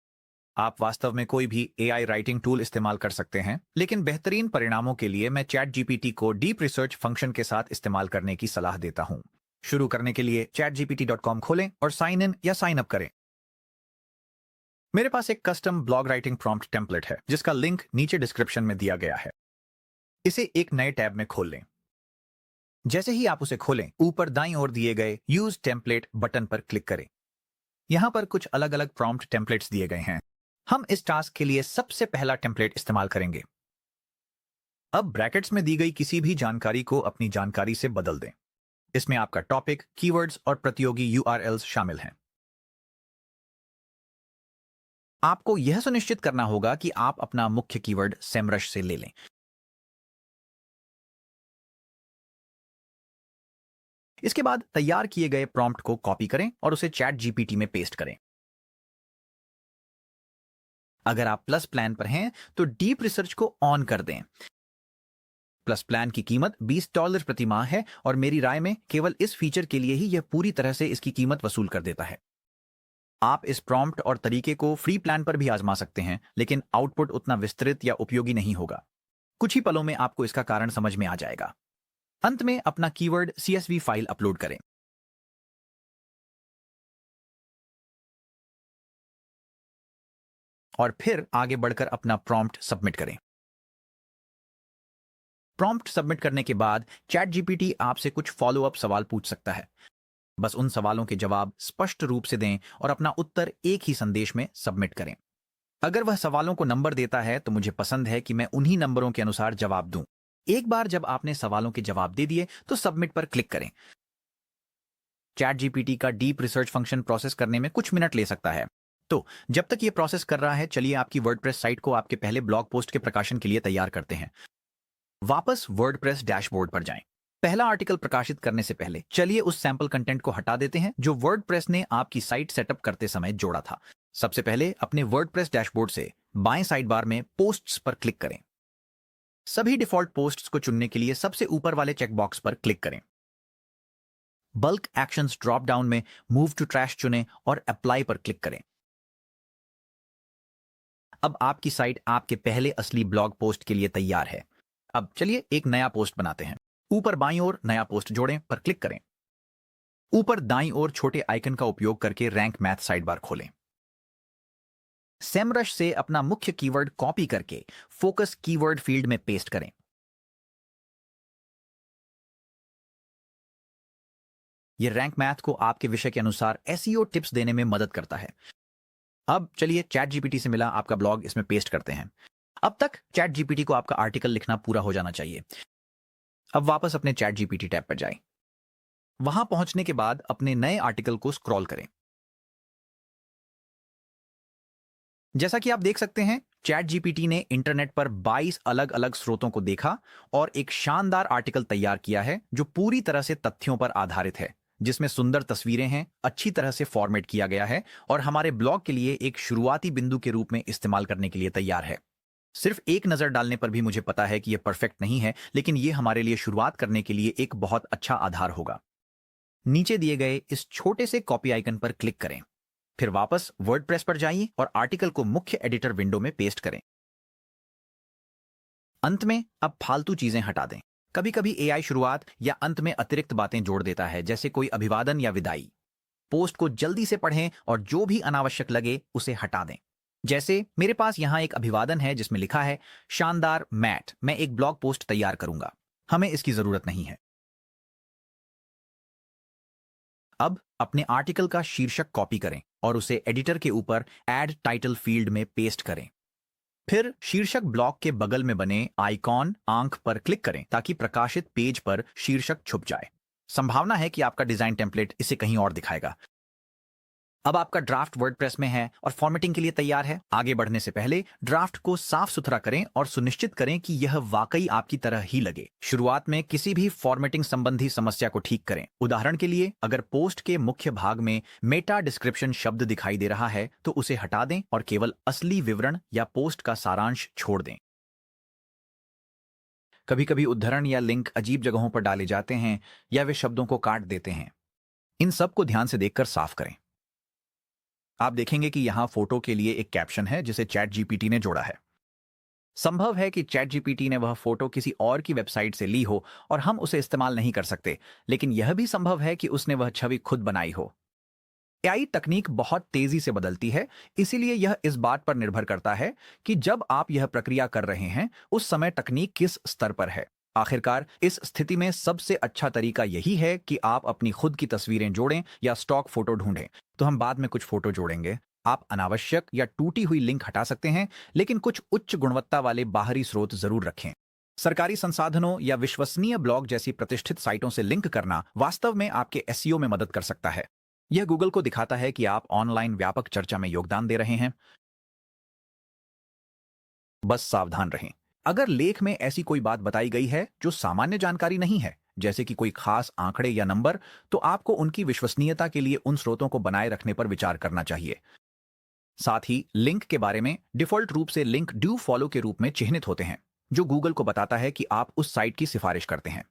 S1: आप वास्तव में कोई भी AI राइटिंग टूल इस्तेमाल कर सकते हैं, लेकिन बेहतरीन परिणामों के लिए मैं चैट जीपीटी को डीप रिसर्च फंक्शन के साथ इस्तेमाल करने की सलाह देता हूं। शुरू करने के लिए chatgpt.com खोलें और साइन इन या साइन अप करें। मेरे पास एक custom blog writing prompt template है जिसका लिंक नीचे डिस्क्रिप्शन में दिया गया है। इसे एक नए टैब में खोल लें। जैसे ही आप उसे खोलें, ऊपर दाईं ओर दिए गए यूज टेम्पलेट बटन पर क्लिक करें। यहां पर कुछ अलग अलग प्रॉम्प्ट टेम्पलेट्स दिए गए हैं। हम इस टास्क के लिए सबसे पहला टेम्पलेट इस्तेमाल करेंगे। अब ब्रैकेट्स में दी गई किसी भी जानकारी को अपनी जानकारी से बदल दें। इसमें आपका टॉपिक, कीवर्ड्स और प्रतियोगी URLs शामिल हैं। आपको यह सुनिश्चित करना होगा कि आप अपना मुख्य कीवर्ड सेमरश से ले लें। इसके बाद तैयार किए गए प्रॉम्प्ट को कॉपी करें और उसे चैट जीपीटी में पेस्ट करें। अगर आप प्लस प्लान पर हैं तो डीप रिसर्च को ऑन कर दें। प्लस प्लान की कीमत $20 प्रति माह है और मेरी राय में केवल इस फीचर के लिए ही यह पूरी तरह से इसकी कीमत वसूल कर देता है। आप इस प्रॉम्प्ट और तरीके को फ्री प्लान पर भी आजमा सकते हैं, लेकिन आउटपुट उतना विस्तृत या उपयोगी नहीं होगा। कुछ ही पलों में आपको इसका कारण समझ में आ जाएगा। अंत में अपना कीवर्ड CSV फाइल अपलोड करें। और फिर आगे बढ़कर अपना प्रॉम्प्ट सबमिट करें। प्रॉम्प्ट सबमिट करने के बाद चैट जीपीटी आपसे कुछ फॉलो अप सवाल पूछ सकता है। बस उन सवालों के जवाब स्पष्ट रूप से दें और अपना उत्तर एक ही संदेश में सबमिट करें। अगर वह सवालों को नंबर देता है तो मुझे पसंद है कि मैं उन्हीं नंबरों के अनुसार जवाब दूं। एक बार जब आपने सवालों के जवाब दे दिए तो सबमिट पर क्लिक करें। चैट जीपीटी का डीप रिसर्च फंक्शन प्रोसेस करने में कुछ मिनट ले सकता है। तो जब तक ये प्रोसेस कर रहा है, चलिए आपकी वर्डप्रेस साइट को आपके पहले ब्लॉग पोस्ट के प्रकाशन के लिए तैयार करते हैं। वापस वर्डप्रेस डैशबोर्ड पर जाएं। पहला आर्टिकल प्रकाशित करने से पहले चलिए उस सैंपल कंटेंट को हटा देते हैं जो वर्डप्रेस ने आपकी साइट सेटअप करते समय जोड़ा था। सबसे पहले अपने वर्डप्रेस डैशबोर्ड से बाएं साइड बार में पोस्ट्स पर क्लिक करें। सभी डिफॉल्ट पोस्ट्स को चुनने के लिए सबसे ऊपर वाले चेकबॉक्स पर क्लिक करें। बल्क एक्शंस ड्रॉप डाउन में मूव टू ट्रैश चुनें और अप्लाई पर क्लिक करें। अब आपकी साइट आपके पहले असली ब्लॉग पोस्ट के लिए तैयार है। अब चलिए एक नया पोस्ट बनाते हैं। ऊपर बाईं ओर नया पोस्ट जोड़ें पर क्लिक करें। ऊपर दाईं ओर छोटे आइकन का उपयोग करके रैंक मैथ साइड बार खोलें। सेमरश से अपना मुख्य कीवर्ड कॉपी करके फोकस कीवर्ड फील्ड में पेस्ट करें। यह रैंक मैथ को आपके विषय के अनुसार एसईओ टिप्स देने में मदद करता है। अब चलिए चैट जीपीटी से मिला आपका ब्लॉग इसमें पेस्ट करते हैं। अब तक चैट जीपीटी को आपका आर्टिकल लिखना पूरा हो जाना चाहिए। अब वापस अपने चैट जीपीटी टैब पर जाएं। वहां पहुंचने के बाद अपने नए आर्टिकल को स्क्रॉल करें। जैसा कि आप देख सकते हैं, चैट जीपीटी ने इंटरनेट पर 22 अलग अलग स्रोतों को देखा और एक शानदार आर्टिकल तैयार किया है जो पूरी तरह से तथ्यों पर आधारित है, जिसमें सुंदर तस्वीरें हैं, अच्छी तरह से फॉर्मेट किया गया है और हमारे ब्लॉग के लिए एक शुरुआती बिंदु के रूप में इस्तेमाल करने के लिए तैयार है। सिर्फ एक नजर डालने पर भी मुझे पता है कि यह परफेक्ट नहीं है, लेकिन यह हमारे लिए शुरुआत करने के लिए एक बहुत अच्छा आधार होगा। नीचे दिए गए इस छोटे से कॉपी आइकन पर क्लिक करें। फिर वापस वर्डप्रेस पर जाइए और आर्टिकल को मुख्य एडिटर विंडो में पेस्ट करें। अंत में अब फालतू चीजें हटा दें। कभी कभी एआई शुरुआत या अंत में अतिरिक्त बातें जोड़ देता है, जैसे कोई अभिवादन या विदाई। पोस्ट को जल्दी से पढ़ें और जो भी अनावश्यक लगे उसे हटा दें। जैसे मेरे पास यहां एक अभिवादन है जिसमें लिखा है, शानदार मैट, मैं एक ब्लॉग पोस्ट तैयार करूंगा। हमें इसकी जरूरत नहीं है। अब अपने आर्टिकल का शीर्षक कॉपी करें और उसे एडिटर के ऊपर ऐड टाइटल फील्ड में पेस्ट करें। फिर शीर्षक ब्लॉक के बगल में बने आइकॉन आंख पर क्लिक करें ताकि प्रकाशित पेज पर शीर्षक छुप जाए। संभावना है कि आपका डिजाइन टेम्पलेट इसे कहीं और दिखाएगा। अब आपका ड्राफ्ट वर्डप्रेस में है और फॉर्मेटिंग के लिए तैयार है। आगे बढ़ने से पहले ड्राफ्ट को साफ सुथरा करें और सुनिश्चित करें कि यह वाकई आपकी तरह ही लगे। शुरुआत में किसी भी फॉर्मेटिंग संबंधी समस्या को ठीक करें। उदाहरण के लिए, अगर पोस्ट के मुख्य भाग में मेटा डिस्क्रिप्शन शब्द दिखाई दे रहा है तो उसे हटा दें और केवल असली विवरण या पोस्ट का सारांश छोड़ दें। कभी कभी उद्धरण या लिंक अजीब जगहों पर डाले जाते हैं या वे शब्दों को काट देते हैं। इन सब को ध्यान से देखकर साफ करें। आप देखेंगे कि यहां फोटो के लिए एक कैप्शन है जिसे चैट जीपीटी ने जोड़ा है। संभव है कि चैट जीपीटी ने वह फोटो किसी और की वेबसाइट से ली हो और हम उसे इस्तेमाल नहीं कर सकते, लेकिन यह भी संभव है कि उसने वह छवि खुद बनाई हो। एआई तकनीक बहुत तेजी से बदलती है, इसीलिए यह इस बात पर निर्भर करता है कि जब आप यह प्रक्रिया कर रहे हैं उस समय तकनीक किस स्तर पर है। आखिरकार इस स्थिति में सबसे अच्छा तरीका यही है कि आप अपनी खुद की तस्वीरें जोड़ें या स्टॉक फोटो ढूंढें। तो हम बाद में कुछ फोटो जोड़ेंगे। आप अनावश्यक या टूटी हुई लिंक हटा सकते हैं, लेकिन कुछ उच्च गुणवत्ता वाले बाहरी स्रोत जरूर रखें। सरकारी संसाधनों या विश्वसनीय ब्लॉग जैसी प्रतिष्ठित साइटों से लिंक करना वास्तव में आपके एसईओ में मदद कर सकता है। यह गूगल को दिखाता है कि आप ऑनलाइन व्यापक चर्चा में योगदान दे रहे हैं। बस सावधान रहें। अगर लेख में ऐसी कोई बात बताई गई है जो सामान्य जानकारी नहीं है, जैसे कि कोई खास आंकड़े या नंबर, तो आपको उनकी विश्वसनीयता के लिए उन स्रोतों को बनाए रखने पर विचार करना चाहिए। साथ ही लिंक के बारे में डिफॉल्ट रूप से लिंक डू फॉलो के रूप में चिह्नित होते हैं, जो गूगल को बताता है कि आप उस साइट की सिफारिश करते हैं।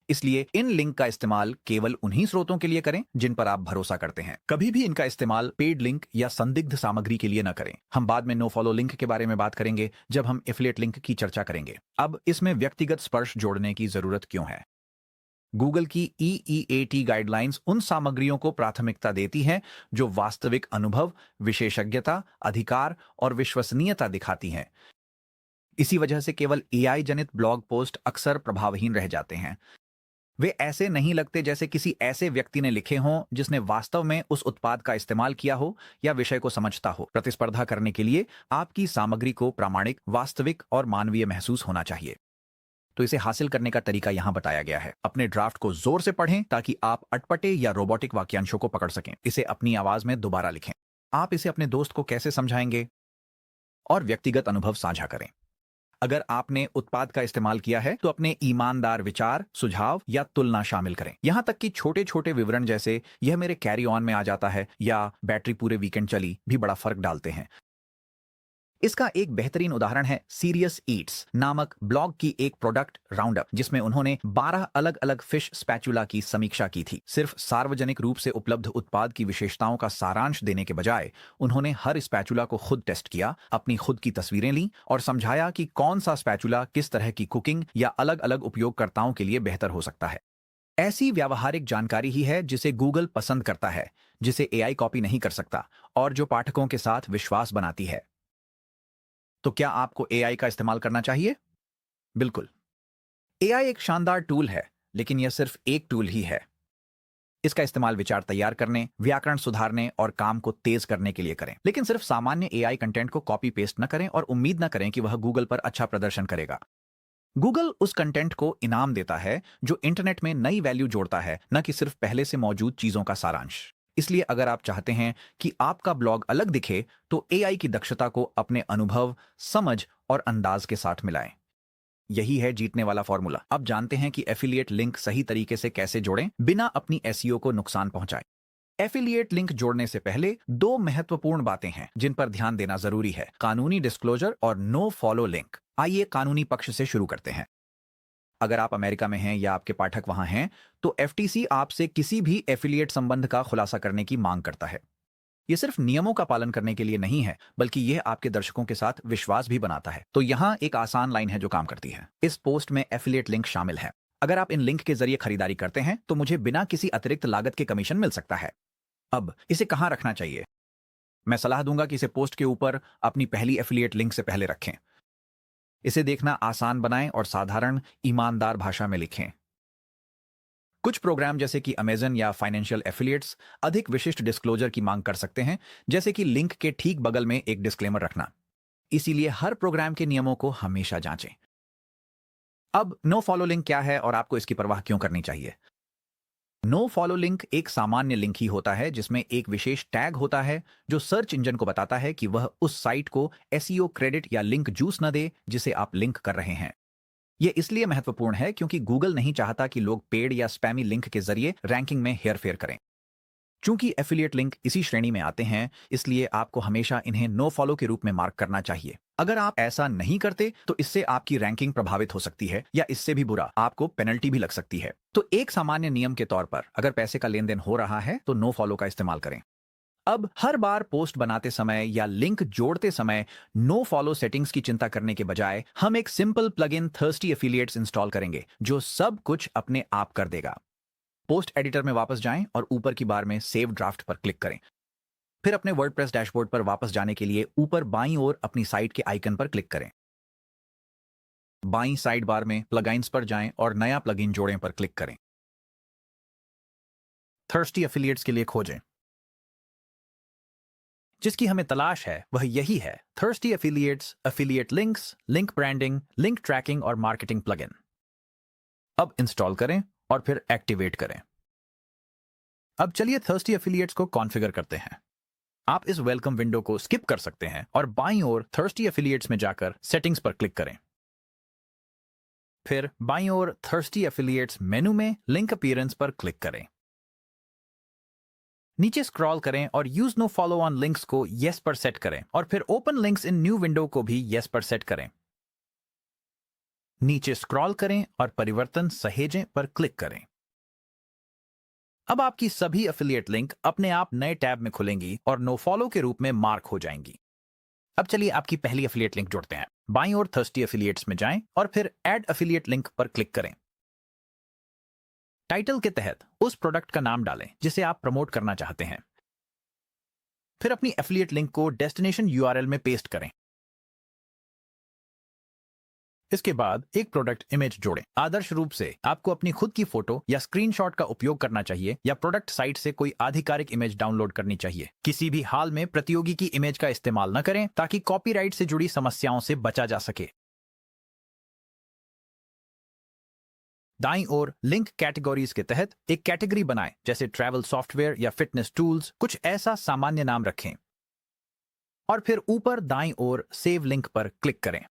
S1: इसलिए इन लिंक का इस्तेमाल केवल उन्हीं स्रोतों के लिए करें जिन पर आप भरोसा करते हैं। कभी भी इनका इस्तेमाल पेड लिंक या संदिग्ध सामग्री के लिए न करें। हम बाद में नो फॉलो लिंक के बारे में बात करेंगे जब हम एफिलिएट लिंक की चर्चा करेंगे। अब इसमें व्यक्तिगत स्पर्श जोड़ने की जरूरत क्यों है? गूगल की EEAT गाइडलाइंस उन सामग्रियों को प्राथमिकता देती हैं जो वास्तविक अनुभव, विशेषज्ञता, अधिकार और विश्वसनीयता दिखाती हैं। इसी वजह से केवल AI जनित ब्लॉग पोस्ट अक्सर प्रभावहीन रह जाते हैं। वे ऐसे नहीं लगते जैसे किसी ऐसे व्यक्ति ने लिखे हों जिसने वास्तव में उस उत्पाद का इस्तेमाल किया हो या विषय को समझता हो। प्रतिस्पर्धा करने के लिए आपकी सामग्री को प्रामाणिक, वास्तविक और मानवीय महसूस होना चाहिए। तो इसे हासिल करने का तरीका यहाँ बताया गया है। अपने ड्राफ्ट को जोर से पढ़ें ताकि आप अटपटे या रोबोटिक वाक्यांशों को पकड़ सकें। इसे अपनी आवाज में दोबारा लिखें। आप इसे अपने दोस्त को कैसे समझाएंगे? और व्यक्तिगत अनुभव साझा करें। अगर आपने उत्पाद का इस्तेमाल किया है तो अपने ईमानदार विचार, सुझाव या तुलना शामिल करें। यहां तक कि छोटे छोटे विवरण जैसे यह मेरे कैरी ऑन में आ जाता है या बैटरी पूरे वीकेंड चली भी बड़ा फर्क डालते हैं। इसका एक बेहतरीन उदाहरण है सीरियस ईट्स नामक ब्लॉग की एक प्रोडक्ट राउंडअप, जिसमें उन्होंने 12 अलग अलग फिश स्पैचुला की समीक्षा की थी। सिर्फ सार्वजनिक रूप से उपलब्ध उत्पाद की विशेषताओं का सारांश देने के बजाय उन्होंने हर स्पैचुला को खुद टेस्ट किया, अपनी खुद की तस्वीरें लीं और समझाया कि कौन सा स्पैचुला किस तरह की कुकिंग या अलग अलग उपयोगकर्ताओं के लिए बेहतर हो सकता है। ऐसी व्यावहारिक जानकारी ही है जिसे गूगल पसंद करता है, जिसे AI कॉपी नहीं कर सकता और जो पाठकों के साथ विश्वास बनाती है। तो क्या आपको AI का इस्तेमाल करना चाहिए? बिल्कुल। AI एक शानदार टूल है, लेकिन यह सिर्फ एक टूल ही है। इसका इस्तेमाल विचार तैयार करने, व्याकरण सुधारने और काम को तेज करने के लिए करें। लेकिन सिर्फ सामान्य AI कंटेंट को कॉपी पेस्ट न करें और उम्मीद न करें कि वह गूगल पर अच्छा प्रदर्शन करेगा। गूगल उस कंटेंट को इनाम देता है जो इंटरनेट में नई वैल्यू जोड़ता है, न कि सिर्फ पहले से मौजूद चीजों का सारांश। इसलिए अगर आप चाहते हैं कि आपका ब्लॉग अलग दिखे, तो AI की दक्षता को अपने अनुभव, समझ और अंदाज के साथ मिलाएं। यही है जीतने वाला फॉर्मूला। अब जानते हैं कि एफिलिएट लिंक सही तरीके से कैसे जोड़ें बिना अपनी SEO को नुकसान पहुंचाए। एफिलिएट लिंक जोड़ने से पहले 2 महत्वपूर्ण बातें हैं जिन पर ध्यान देना जरूरी है: कानूनी डिस्क्लोजर और नो फॉलो लिंक। आइए कानूनी पक्ष से शुरू करते हैं। अगर आप अमेरिका में हैं या आपके पाठक वहां हैं, तो FTC आपसे किसी भी एफिलिएट संबंध का खुलासा करने की मांग करता है। ये सिर्फ नियमों का पालन करने के लिए नहीं है, बल्कि यह आपके दर्शकों के साथ विश्वास भी बनाता है। तो यहाँ एक आसान लाइन है जो काम करती है। इस पोस्ट में एफिलिएट लिंक शामिल है। अगर आप इन लिंक के जरिए खरीदारी करते हैं तो मुझे बिना किसी अतिरिक्त लागत के कमीशन मिल सकता है। अब इसे कहाँ रखना चाहिए? मैं सलाह दूंगा कि इसे पोस्ट के ऊपर अपनी पहली एफिलिएट लिंक से पहले रखें। इसे देखना आसान बनाएं और साधारण, ईमानदार भाषा में लिखें। कुछ प्रोग्राम जैसे कि अमेजन या फाइनेंशियल एफिलिएट्स अधिक विशिष्ट डिस्क्लोजर की मांग कर सकते हैं, जैसे कि लिंक के ठीक बगल में एक डिस्क्लेमर रखना। इसीलिए हर प्रोग्राम के नियमों को हमेशा जांचें। अब नो फॉलो लिंक क्या है और आपको इसकी परवाह क्यों करनी चाहिए? नो फॉलो लिंक एक सामान्य लिंक ही होता है जिसमें एक विशेष टैग होता है जो सर्च इंजन को बताता है कि वह उस साइट को SEO क्रेडिट या लिंक जूस न दे जिसे आप लिंक कर रहे हैं। यह इसलिए महत्वपूर्ण है क्योंकि गूगल नहीं चाहता कि लोग पेड या स्पैमी लिंक के जरिए रैंकिंग में हेरफेर करें। चूंकि एफिलिएट लिंक इसी श्रेणी में आते हैं, इसलिए आपको हमेशा इन्हें नो फॉलो के रूप में मार्क करना चाहिए। अगर आप ऐसा नहीं करते तो इससे आपकी रैंकिंग प्रभावित हो सकती है या इससे भी बुरा, आपको पेनल्टी भी लग सकती है। तो एक सामान्य नियम के तौर पर अगर पैसे का लेन देन हो रहा है तो नो फॉलो का इस्तेमाल करें। अब हर बार पोस्ट बनाते समय या लिंक जोड़ते समय नो फॉलो सेटिंग्स की चिंता करने के बजाय हम एक simple plugin thirsty affiliates install करेंगे जो सब कुछ अपने आप कर देगा। पोस्ट एडिटर में वापस जाएं और ऊपर की बार में सेव ड्राफ्ट पर क्लिक करें। फिर अपने वर्डप्रेस डैशबोर्ड पर वापस जाने के लिए ऊपर बाईं ओर अपनी साइट के आइकन पर क्लिक करें। बाईं साइड बार में प्लगइन्स पर जाएं और नया प्लगइन जोड़ें पर क्लिक करें। थर्स्टी एफिलिएट्स के लिए खोजें। जिसकी हमें तलाश है वह यही है: thirsty affiliates, affiliate links, link branding, link tracking और मार्केटिंग प्लगइन। अब इंस्टॉल करें और फिर एक्टिवेट करें। अब चलिए थर्स्टी एफिलिएट्स को कॉन्फ़िगर करते हैं। आप इस वेलकम विंडो को स्किप कर सकते हैं और बाईं ओर थर्स्टी एफिलिएट्स में जाकर सेटिंग्स पर क्लिक करें। फिर बाईं ओर थर्स्टी एफिलिएट्स मेनू में लिंक अपीयरेंस पर क्लिक करें। नीचे स्क्रॉल करें और use no follow on links को येस पर सेट करें और फिर open links in new window को भी येस पर सेट करें। नीचे स्क्रॉल करें और परिवर्तन सहेजें पर क्लिक करें। अब आपकी सभी एफिलिएट लिंक अपने आप नए टैब में खुलेंगी और नो फॉलो के रूप में मार्क हो जाएंगी। अब चलिए आपकी पहली एफिलिएट लिंक जोड़ते हैं। बाईं ओर थर्स्टी एफिलिएट्स में जाएं और फिर ऐड एफिलिएट लिंक पर क्लिक करें। टाइटल के तहत उस प्रोडक्ट का नाम डालें जिसे आप प्रमोट करना चाहते हैं। फिर अपनी एफिलिएट लिंक को डेस्टिनेशन यूआरएल में पेस्ट करें। इसके बाद एक प्रोडक्ट इमेज जोड़ें। आदर्श रूप से आपको अपनी खुद की फोटो या स्क्रीनशॉट का उपयोग करना चाहिए या प्रोडक्ट साइट से कोई आधिकारिक इमेज डाउनलोड करनी चाहिए। किसी भी हाल में प्रतियोगी की इमेज का इस्तेमाल न करें ताकि कॉपीराइट से जुड़ी समस्याओं से बचा जा सके। दाईं ओर लिंक कैटेगरीज के तहत एक कैटेगरी बनाएं, जैसे ट्रैवल सॉफ्टवेयर या फिटनेस टूल्स, कुछ ऐसा सामान्य नाम रखें और फिर ऊपर दाईं ओर सेव लिंक पर क्लिक करें।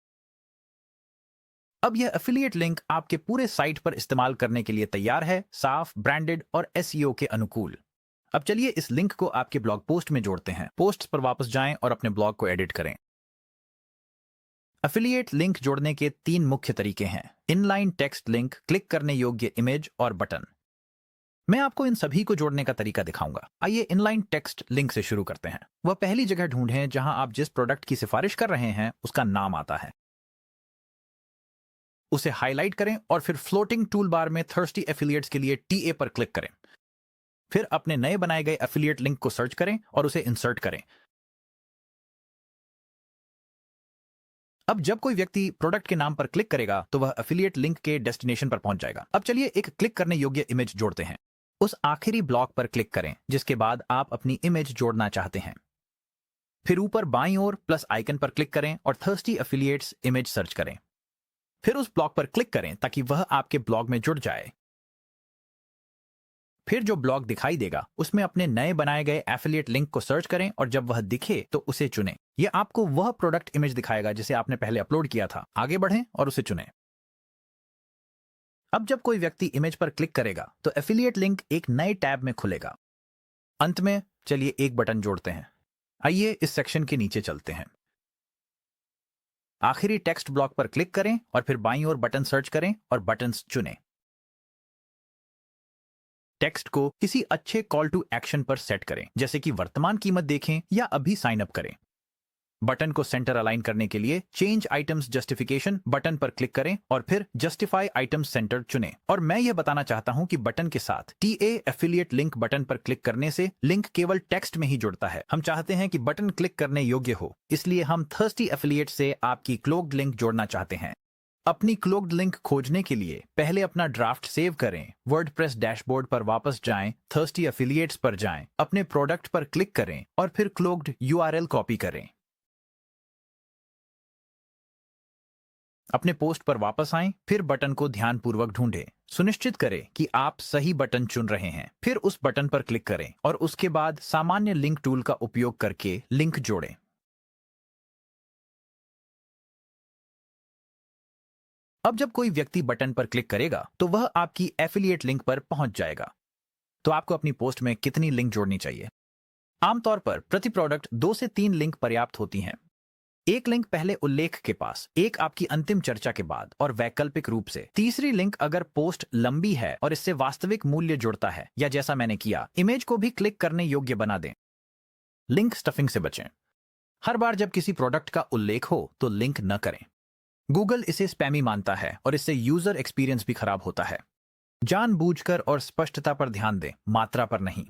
S1: अब यह एफिलिएट लिंक आपके पूरे साइट पर इस्तेमाल करने के लिए तैयार है, साफ, ब्रांडेड और एसईओ के अनुकूल। अब चलिए इस लिंक को आपके ब्लॉग पोस्ट में जोड़ते हैं। पोस्ट पर वापस जाएं और अपने ब्लॉग को एडिट करें। एफिलिएट लिंक जोड़ने के 3 मुख्य तरीके हैं: इनलाइन टेक्स्ट लिंक, क्लिक करने योग्य इमेज और बटन। मैं आपको इन सभी को जोड़ने का तरीका दिखाऊंगा। आइए इनलाइन टेक्स्ट लिंक से शुरू करते हैं। वह पहली जगह ढूंढें जहां आप जिस प्रोडक्ट की सिफारिश कर रहे हैं उसका नाम आता है। उसे हाईलाइट करें और फिर फ्लोटिंग टूल बार में थर्स्टी एफिलिएट्स के लिए टीए पर क्लिक करें। फिर अपने नए बनाए गए एफिलिएट लिंक को सर्च करें और उसे इंसर्ट करें। अब जब कोई व्यक्ति प्रोडक्ट के नाम पर क्लिक करेगा तो वह एफिलिएट लिंक के डेस्टिनेशन पर पहुंच जाएगा। अब चलिए एक क्लिक करने योग्य इमेज जोड़ते हैं। उस आखिरी ब्लॉक पर क्लिक करें जिसके बाद आप अपनी इमेज जोड़ना चाहते हैं। फिर ऊपर बाईं ओर प्लस आइकन पर क्लिक करें और थर्स्टी एफिलिएट्स इमेज सर्च करें। फिर उस ब्लॉक पर क्लिक करें ताकि वह आपके ब्लॉग में जुड़ जाए। फिर जो ब्लॉग दिखाई देगा उसमें अपने नए बनाए गए एफिलिएट लिंक को सर्च करें और जब वह दिखे तो उसे चुनें। यह आपको वह प्रोडक्ट इमेज दिखाएगा जिसे आपने पहले अपलोड किया था। आगे बढ़ें और उसे चुनें। अब जब कोई व्यक्ति इमेज पर क्लिक करेगा तो एफिलिएट लिंक एक नए टैब में खुलेगा। अंत में चलिए एक बटन जोड़ते हैं। आइए इस सेक्शन के नीचे चलते हैं। आखिरी टेक्स्ट ब्लॉक पर क्लिक करें और फिर बाईं ओर बटन सर्च करें और बटन्स चुनें। टेक्स्ट को किसी अच्छे कॉल टू एक्शन पर सेट करें, जैसे कि वर्तमान कीमत देखें या अभी साइन अप करें। बटन को सेंटर अलाइन करने के लिए चेंज आइटम्स जस्टिफिकेशन बटन पर क्लिक करें और फिर जस्टिफाई आइटम्स सेंटर चुनें। और मैं यह बताना चाहता हूं कि बटन के साथ टीए एफिलिएट लिंक बटन पर क्लिक करने से लिंक केवल टेक्स्ट में ही जुड़ता है। हम चाहते हैं कि बटन क्लिक करने योग्य हो, इसलिए हम थर्स्टी एफिलिएट से आपकी क्लोक्ड लिंक जोड़ना चाहते हैं। अपनी क्लोक्ड लिंक खोजने के लिए पहले अपना ड्राफ्ट सेव करें, वर्डप्रेस डैशबोर्ड पर वापस जाएं, थर्स्टी एफिलिएट्स पर जाएं, अपने प्रोडक्ट पर क्लिक करें और फिर क्लोक्ड यूआरएल कॉपी करें। अपने पोस्ट पर वापस आएं, फिर बटन को ध्यानपूर्वक ढूंढें। सुनिश्चित करें कि आप सही बटन चुन रहे हैं। फिर उस बटन पर क्लिक करें और उसके बाद सामान्य लिंक टूल का उपयोग करके लिंक जोड़ें। अब जब कोई व्यक्ति बटन पर क्लिक करेगा तो वह आपकी एफिलिएट लिंक पर पहुंच जाएगा। तो आपको अपनी पोस्ट में कितनी लिंक जोड़नी चाहिए? आमतौर पर प्रति प्रोडक्ट 2 से 3 लिंक पर्याप्त होती हैं। एक लिंक पहले उल्लेख के पास, एक आपकी अंतिम चर्चा के बाद और वैकल्पिक रूप से तीसरी लिंक अगर पोस्ट लंबी है और इससे वास्तविक मूल्य जुड़ता है, या जैसा मैंने किया, इमेज को भी क्लिक करने योग्य बना दें। लिंक स्टफिंग से बचें। हर बार जब किसी प्रोडक्ट का उल्लेख हो तो लिंक न करें। गूगल इसे स्पैमी मानता है और इससे यूजर एक्सपीरियंस भी खराब होता है। जानबूझकर और स्पष्टता पर ध्यान दें, मात्रा पर नहीं।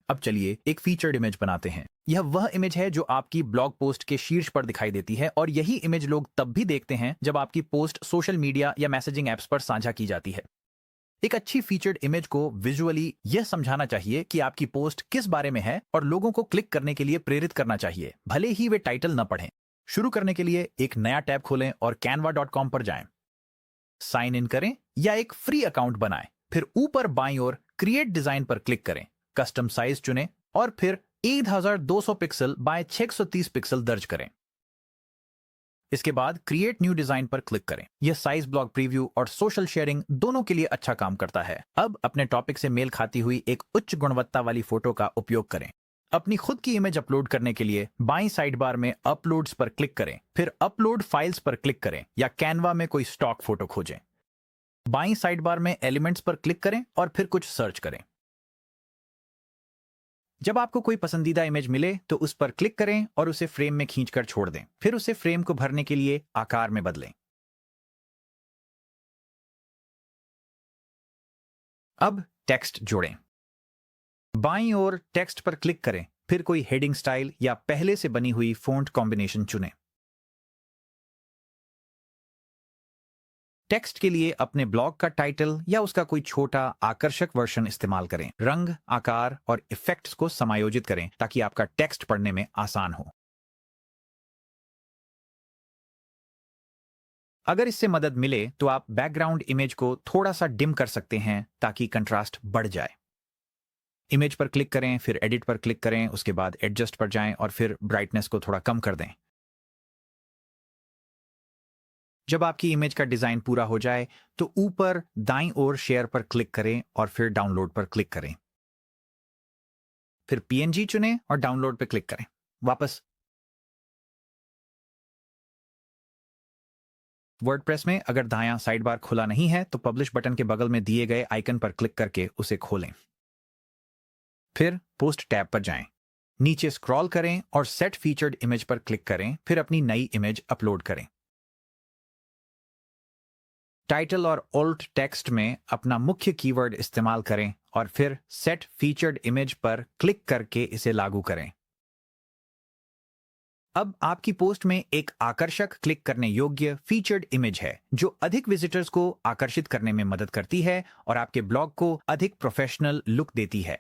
S1: अब चलिए एक फीचर्ड इमेज बनाते हैं। यह वह इमेज है जो आपकी ब्लॉग पोस्ट के शीर्ष पर दिखाई देती है और यही इमेज लोग तब भी देखते हैं जब आपकी पोस्ट सोशल मीडिया या मैसेजिंग एप्स पर साझा की जाती है। एक अच्छी फीचर्ड इमेज को विजुअली यह समझाना चाहिए कि आपकी पोस्ट किस बारे में है और लोगों को क्लिक करने के लिए प्रेरित करना चाहिए, भले ही वे टाइटल न पढ़ें। शुरू करने के लिए एक नया टैब खोलें और canva.com पर जाएं। साइन इन करें या एक फ्री अकाउंट बनाएं। फिर ऊपर बाईं ओर क्रिएट डिजाइन पर क्लिक करें, कस्टम साइज चुनें और फिर 1200 पिक्सल बाय 630 पिक्सल दर्ज करें। इसके बाद क्रिएट न्यू डिजाइन पर क्लिक करें। यह साइज ब्लॉग प्रीव्यू और सोशल शेयरिंग दोनों के लिए अच्छा काम करता है। अब अपने टॉपिक से मेल खाती हुई एक उच्च गुणवत्ता वाली फोटो का उपयोग करें। अपनी खुद की इमेज अपलोड करने के लिए बाईं साइड बार में अपलोड्स पर क्लिक करें, फिर अपलोड फाइल्स पर क्लिक करें या कैनवा में कोई स्टॉक फोटो खोजें। बाईं साइड बार में एलिमेंट्स पर क्लिक करें और फिर कुछ सर्च करें। जब आपको कोई पसंदीदा इमेज मिले तो उस पर क्लिक करें और उसे फ्रेम में खींचकर छोड़ दें। फिर उसे फ्रेम को भरने के लिए आकार में बदलें। अब टेक्स्ट जोड़ें। बाईं ओर टेक्स्ट पर क्लिक करें, फिर कोई हेडिंग स्टाइल या पहले से बनी हुई फ़ॉन्ट कॉम्बिनेशन चुनें। टेक्स्ट के लिए अपने ब्लॉग का टाइटल या उसका कोई छोटा आकर्षक वर्जन इस्तेमाल करें। रंग, आकार और इफेक्ट्स को समायोजित करें ताकि आपका टेक्स्ट पढ़ने में आसान हो। अगर इससे मदद मिले तो आप बैकग्राउंड इमेज को थोड़ा सा डिम कर सकते हैं ताकि कंट्रास्ट बढ़ जाए। इमेज पर क्लिक करें, फिर एडिट पर क्लिक करें, उसके बाद एडजस्ट पर जाएं और फिर ब्राइटनेस को थोड़ा कम कर दें। जब आपकी इमेज का डिजाइन पूरा हो जाए तो ऊपर दाईं ओर शेयर पर क्लिक करें और फिर डाउनलोड पर क्लिक करें। फिर पीएनजी चुनें और डाउनलोड पर क्लिक करें। वापस वर्डप्रेस में अगर दायां साइड बार खुला नहीं है तो पब्लिश बटन के बगल में दिए गए आइकन पर क्लिक करके उसे खोलें। फिर पोस्ट टैब पर जाएं, नीचे स्क्रॉल करें और सेट फीचर्ड इमेज पर क्लिक करें, फिर अपनी नई इमेज अपलोड करें। टाइटल और ऑल्ट टेक्स्ट में अपना मुख्य कीवर्ड इस्तेमाल करें और फिर सेट फीचर्ड इमेज पर क्लिक करके इसे लागू करें। अब आपकी पोस्ट में एक आकर्षक क्लिक करने योग्य फीचर्ड इमेज है जो अधिक विजिटर्स को आकर्षित करने में मदद करती है और आपके ब्लॉग को अधिक प्रोफेशनल लुक देती है।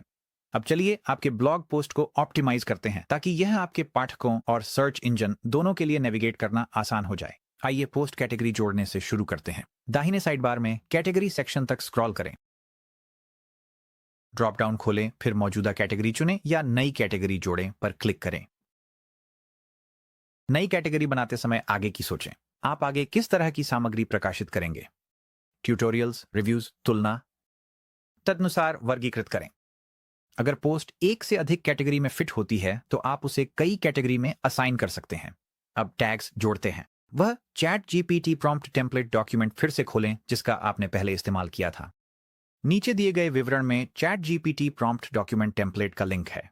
S1: अब चलिए आपके ब्लॉग पोस्ट को ऑप्टिमाइज करते हैं ताकि यह आपके पाठकों और सर्च इंजन दोनों के लिए नेविगेट करना आसान हो जाए। आइए पोस्ट कैटेगरी जोड़ने से शुरू करते हैं। दाहिने साइड बार में कैटेगरी सेक्शन तक स्क्रॉल करें, ड्रॉप डाउन खोलें, फिर मौजूदा कैटेगरी चुनें या नई कैटेगरी जोड़ें पर क्लिक करें। नई कैटेगरी बनाते समय आगे की सोचें। आप आगे किस तरह की सामग्री प्रकाशित करेंगे? ट्यूटोरियल्स, रिव्यूज, तुलना? तदनुसार वर्गीकृत करें। अगर पोस्ट एक से अधिक कैटेगरी में फिट होती है तो आप उसे कई कैटेगरी में असाइन कर सकते हैं। अब टैग्स जोड़ते हैं। वह chat GPT prompt template document फिर से खोलें जिसका आपने पहले इस्तेमाल किया था। नीचे दिए गए विवरण में chat GPT prompt document template का लिंक है।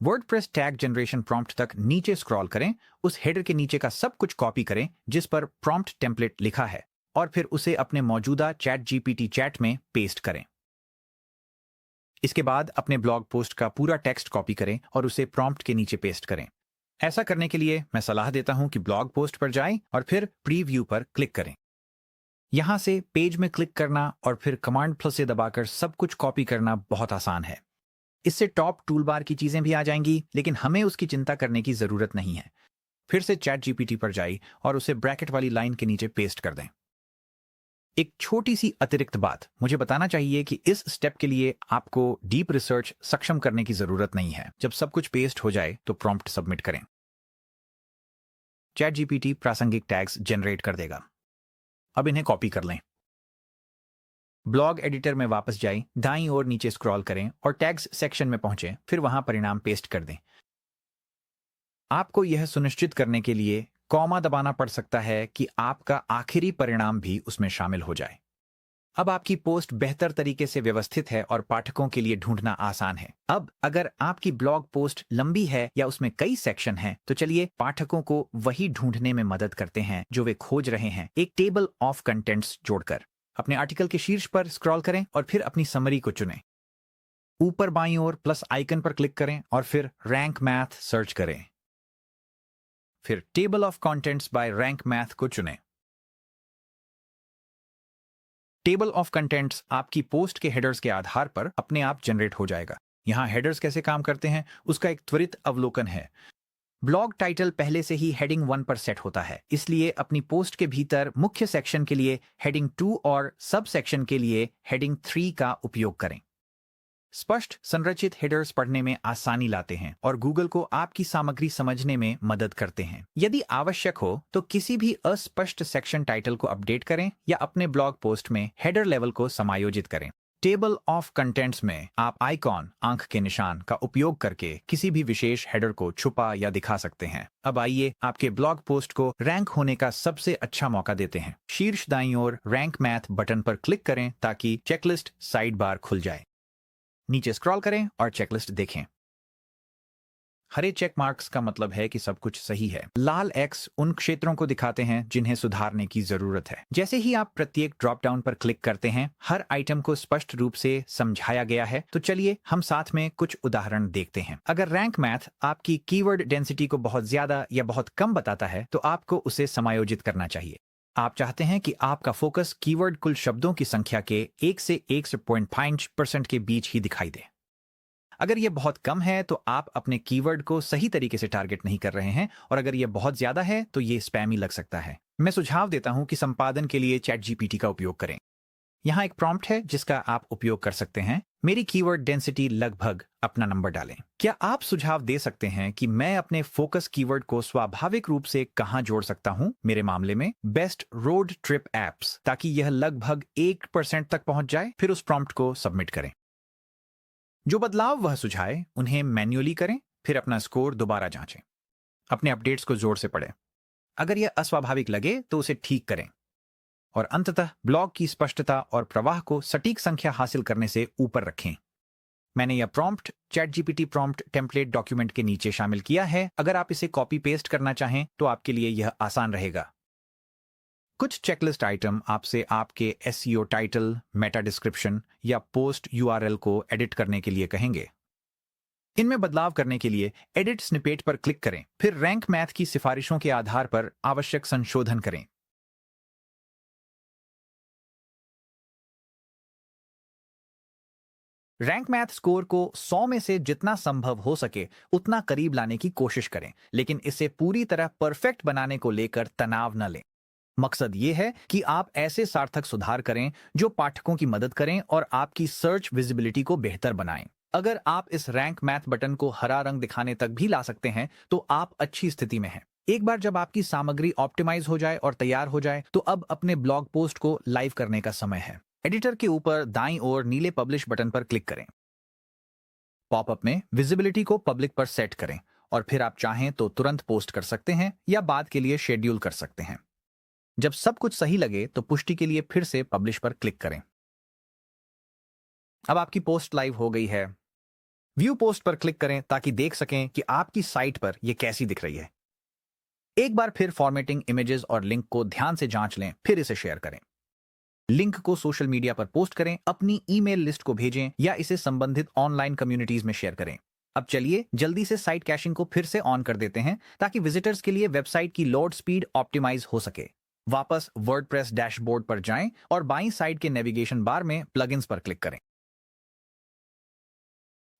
S1: वर्डप्रेस टैग जनरेशन प्रॉम्प्ट तक नीचे स्क्रॉल करें, उस हेडर के नीचे का सब कुछ कॉपी करें जिस पर प्रॉम्प्ट टेम्पलेट लिखा है और फिर उसे अपने मौजूदा चैट जीपीटी चैट में पेस्ट करें। इसके बाद अपने ब्लॉग पोस्ट का पूरा टेक्स्ट कॉपी करें और उसे प्रॉम्प्ट के नीचे पेस्ट करें। ऐसा करने के लिए मैं सलाह देता हूं कि ब्लॉग पोस्ट पर जाएं और फिर प्रीव्यू पर क्लिक करें। यहां से पेज में क्लिक करना और फिर कमांड प्लस से दबाकर सब कुछ कॉपी करना बहुत आसान है। इससे टॉप टूल बार की चीजें भी आ जाएंगी, लेकिन हमें उसकी चिंता करने की जरूरत नहीं है। फिर से चैट जीपीटी पर जाइए और उसे ब्रैकेट वाली लाइन के नीचे पेस्ट कर दें। एक छोटी सी अतिरिक्त बात मुझे बताना चाहिए कि इस स्टेप के लिए आपको डीप रिसर्च सक्षम करने की जरूरत नहीं है। जब सब कुछ पेस्ट हो जाए तो प्रॉम्प्ट सबमिट करें। चैट जीपीटी प्रासंगिक टैग्स जनरेट कर देगा। अब इन्हें कॉपी कर लें। ब्लॉग एडिटर में वापस जाएं, दाईं ओर नीचे स्क्रॉल करें और टैग्स सेक्शन में पहुंचें, फिर वहां परिणाम पेस्ट कर दें। आपको यह सुनिश्चित करने के लिए कॉमा दबाना पड़ सकता है कि आपका आखिरी परिणाम भी उसमें शामिल हो जाए। अब आपकी पोस्ट बेहतर तरीके से व्यवस्थित है और पाठकों के लिए ढूंढना आसान है। अब अगर आपकी ब्लॉग पोस्ट लंबी है या उसमें कई सेक्शन हैं, तो चलिए पाठकों को वही ढूंढने में मदद करते हैं जो वे खोज रहे हैं, एक टेबल ऑफ कंटेंट्स जोड़कर। अपने आर्टिकल के शीर्ष पर स्क्रॉल करें और फिर अपनी समरी को चुनें। ऊपर बाईं ओर प्लस आइकन पर क्लिक करें और फिर रैंक मैथ सर्च करें। फिर table of contents by Rank Math को चुनें। टेबल ऑफ कंटेंट्स आपकी पोस्ट के हेडर्स के आधार पर अपने आप जनरेट हो जाएगा। यहां हेडर्स कैसे काम करते हैं उसका एक त्वरित अवलोकन है। ब्लॉग टाइटल पहले से ही हेडिंग 1 पर सेट होता है, इसलिए अपनी पोस्ट के भीतर मुख्य सेक्शन के लिए हेडिंग 2 और सब सेक्शन के लिए हेडिंग 3 का उपयोग करें। स्पष्ट संरचित हेडर्स पढ़ने में आसानी लाते हैं और गूगल को आपकी सामग्री समझने में मदद करते हैं। यदि आवश्यक हो तो किसी भी अस्पष्ट सेक्शन टाइटल को अपडेट करें या अपने ब्लॉग पोस्ट में हेडर लेवल को समायोजित करें। टेबल ऑफ कंटेंट्स में आप आइकॉन, आंख के निशान का उपयोग करके किसी भी विशेष हेडर को छुपा या दिखा सकते हैं। अब आइए आपके ब्लॉग पोस्ट को रैंक होने का सबसे अच्छा मौका देते हैं। शीर्ष दाईं ओर रैंक मैथ बटन पर क्लिक करें ताकि चेकलिस्ट साइड बार खुल जाए। नीचे स्क्रॉल करें और चेकलिस्ट देखें। हरे चेक मार्क्स का मतलब है कि सब कुछ सही है। लाल एक्स उन क्षेत्रों को दिखाते हैं जिन्हें सुधारने की जरूरत है। जैसे ही आप प्रत्येक ड्रॉप डाउन पर क्लिक करते हैं, हर आइटम को स्पष्ट रूप से समझाया गया है। तो चलिए हम साथ में कुछ उदाहरण देखते हैं। अगर रैंक मैथ आपकी कीवर्ड डेंसिटी को बहुत ज्यादा या बहुत कम बताता है, तो आपको उसे समायोजित करना चाहिए। आप चाहते हैं कि आपका फोकस कीवर्ड कुल शब्दों की संख्या के 1 से 1.5% के बीच ही दिखाई दे। अगर यह बहुत कम है तो आप अपने कीवर्ड को सही तरीके से टारगेट नहीं कर रहे हैं, और अगर यह बहुत ज्यादा है तो यह स्पैमी लग सकता है। मैं सुझाव देता हूं कि संपादन के लिए चैट जीपीटी का उपयोग करें। यहाँ एक प्रॉम्प्ट है जिसका आप उपयोग कर सकते हैं। मेरी कीवर्ड डेंसिटी लगभग, अपना नंबर डालें। क्या आप सुझाव दे सकते हैं कि मैं अपने फोकस कीवर्ड को स्वाभाविक रूप से कहां जोड़ सकता हूं? मेरे मामले में बेस्ट रोड ट्रिप एप्स, ताकि यह लगभग 1% तक पहुंच जाए। फिर उस प्रॉम्प्ट को सबमिट करें। जो बदलाव वह सुझाए उन्हें मैन्युअली करें, फिर अपना स्कोर दोबारा जांचें। अपने अपडेट्स को जोर से पढ़ें। अगर यह अस्वाभाविक लगे तो उसे ठीक करें। और अंततः ब्लॉग की स्पष्टता और प्रवाह को सटीक संख्या हासिल करने से ऊपर रखें। मैंने यह prompt chat GPT prompt template document के नीचे शामिल किया है। अगर आप इसे कॉपी पेस्ट करना चाहें तो आपके लिए यह आसान रहेगा। कुछ चेकलिस्ट आइटम आपसे आपके एसईओ टाइटल, मेटा डिस्क्रिप्शन या पोस्ट यूआरएल को एडिट करने के लिए कहेंगे। इनमें बदलाव करने के लिए एडिट स्निपेट पर क्लिक करें, फिर रैंक मैथ की सिफारिशों के आधार पर आवश्यक संशोधन करें। रैंक मैथ स्कोर को 100 में से जितना संभव हो सके उतना करीब लाने की कोशिश करें, लेकिन इसे पूरी तरह परफेक्ट बनाने को लेकर तनाव न लें। मकसद ये है कि आप ऐसे सार्थक सुधार करें जो पाठकों की मदद करें और आपकी सर्च विजिबिलिटी को बेहतर बनाएं। अगर आप इस रैंक मैथ बटन को हरा रंग दिखाने तक भी ला सकते हैं तो आप अच्छी स्थिति में हैं। एक बार जब आपकी सामग्री ऑप्टिमाइज हो जाए और तैयार हो जाए तो अब अपने ब्लॉग पोस्ट को लाइव करने का समय है। एडिटर के ऊपर दाईं ओर नीले पब्लिश बटन पर क्लिक करें। पॉपअप में विजिबिलिटी को पब्लिक पर सेट करें और फिर आप चाहें तो तुरंत पोस्ट कर सकते हैं या बाद के लिए शेड्यूल कर सकते हैं। जब सब कुछ सही लगे तो पुष्टि के लिए फिर से पब्लिश पर क्लिक करें। अब आपकी पोस्ट लाइव हो गई है। व्यू पोस्ट पर क्लिक करें ताकि देख सकें कि आपकी साइट पर यह कैसी दिख रही है। एक बार फिर फॉर्मेटिंग, इमेजेस और लिंक को ध्यान से जांच लें, फिर इसे शेयर करें। लिंक को सोशल मीडिया पर पोस्ट करें, अपनी ईमेल लिस्ट को भेजें या इसे संबंधित ऑनलाइन कम्युनिटीज में शेयर करें। अब चलिए जल्दी से साइट कैशिंग को फिर से ऑन कर देते हैं ताकि विजिटर्स के लिए वेबसाइट की लोड स्पीड ऑप्टिमाइज हो सके। वापस वर्डप्रेस डैशबोर्ड पर जाएं और बाईं साइड के नेविगेशन बार में प्लगइन्स पर क्लिक करें।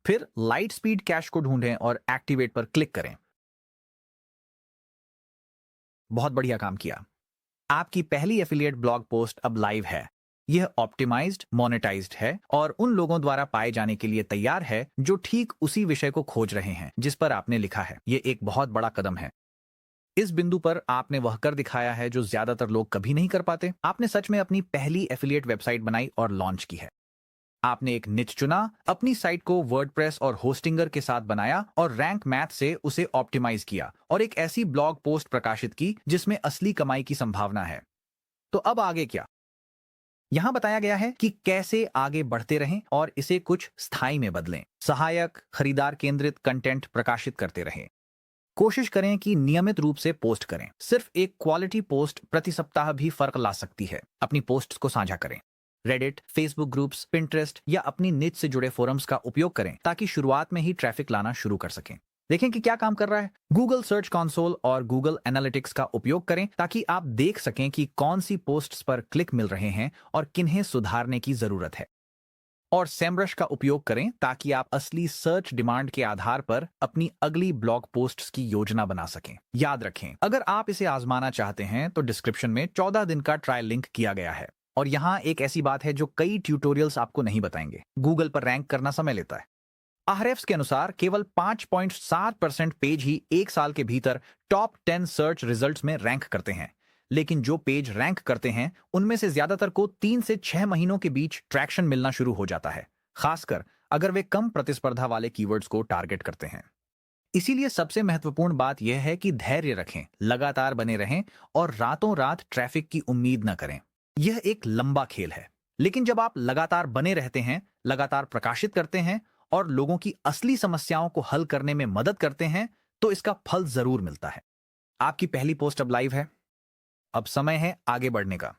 S1: फिर लाइट स्पीड कैश को ढूंढें और एक्टिवेट पर क्लिक करें। बहुत बढ़िया काम किया। आपकी पहली एफिलिएट ब्लॉग पोस्ट अब लाइव है। यह ऑप्टिमाइज्ड, मोनेटाइज्ड है और उन लोगों द्वारा पाए जाने के लिए तैयार है जो ठीक उसी विषय को खोज रहे हैं जिस पर आपने लिखा है। यह एक बहुत बड़ा कदम है। इस बिंदु पर आपने वह कर दिखाया है जो ज्यादातर लोग कभी नहीं कर पाते। आपने सच में अपनी पहली एफिलिएट वेबसाइट बनाई और लॉन्च की है। आपने एक निच चुना, अपनी साइट को वर्डप्रेस और होस्टिंगर के साथ बनाया और रैंक मैथ से उसे ऑप्टिमाइज किया और एक ऐसी ब्लॉग पोस्ट प्रकाशित की जिसमें असली कमाई की संभावना है। तो अब आगे क्या? यहां बताया गया है कि कैसे आगे बढ़ते रहें और इसे कुछ स्थायी में बदलें। सहायक, खरीदार केंद्रित कंटेंट प्रकाशित करते रहें। कोशिश करें कि नियमित रूप से पोस्ट करें। सिर्फ एक क्वालिटी पोस्ट प्रति सप्ताह भी फर्क ला सकती है। अपनी पोस्ट्स को साझा करें। रेडिट, फेसबुक ग्रुप्स, पिंटरेस्ट या अपनी निच से जुड़े फोरम्स का उपयोग करें ताकि शुरुआत में ही ट्रैफिक लाना शुरू कर सकें। देखें कि क्या काम कर रहा है। गूगल सर्च कंसोल और गूगल एनालिटिक्स का उपयोग करें ताकि आप देख सकें कि कौन सी पोस्ट्स पर क्लिक मिल रहे हैं और किन्हें सुधारने की जरूरत है। और सेमरश का उपयोग करें ताकि आप असली सर्च डिमांड के आधार पर अपनी अगली ब्लॉग पोस्ट्स की योजना बना सकें। याद रखें, अगर आप इसे आजमाना चाहते हैं तो डिस्क्रिप्शन में 14 दिन का ट्रायल लिंक किया गया है। और यहाँ एक ऐसी बात है जो कई ट्यूटोरियल्स आपको नहीं बताएंगे। गूगल पर रैंक करना समय लेता है। आहरेफ्स के अनुसार केवल 5.7% पेज ही एक साल के भीतर टॉप 10 सर्च रिजल्ट्स में रैंक करते हैं। लेकिन जो पेज रैंक करते हैं उनमें से ज्यादातर को 3 से 6 महीनों के बीच ट्रैक्शन मिलना शुरू हो जाता है, खासकर अगर वे कम प्रतिस्पर्धा वाले कीवर्ड्स को टारगेट करते हैं। इसीलिए सबसे महत्वपूर्ण बात यह है कि धैर्य रखें, लगातार बने रहें और रातों रात ट्रैफिक की उम्मीद न करें। यह एक लंबा खेल है, लेकिन जब आप लगातार बने रहते हैं, लगातार प्रकाशित करते हैं और लोगों की असली समस्याओं को हल करने में मदद करते हैं तो इसका फल जरूर मिलता है। आपकी पहली पोस्ट अब लाइव है। अब समय है आगे बढ़ने का।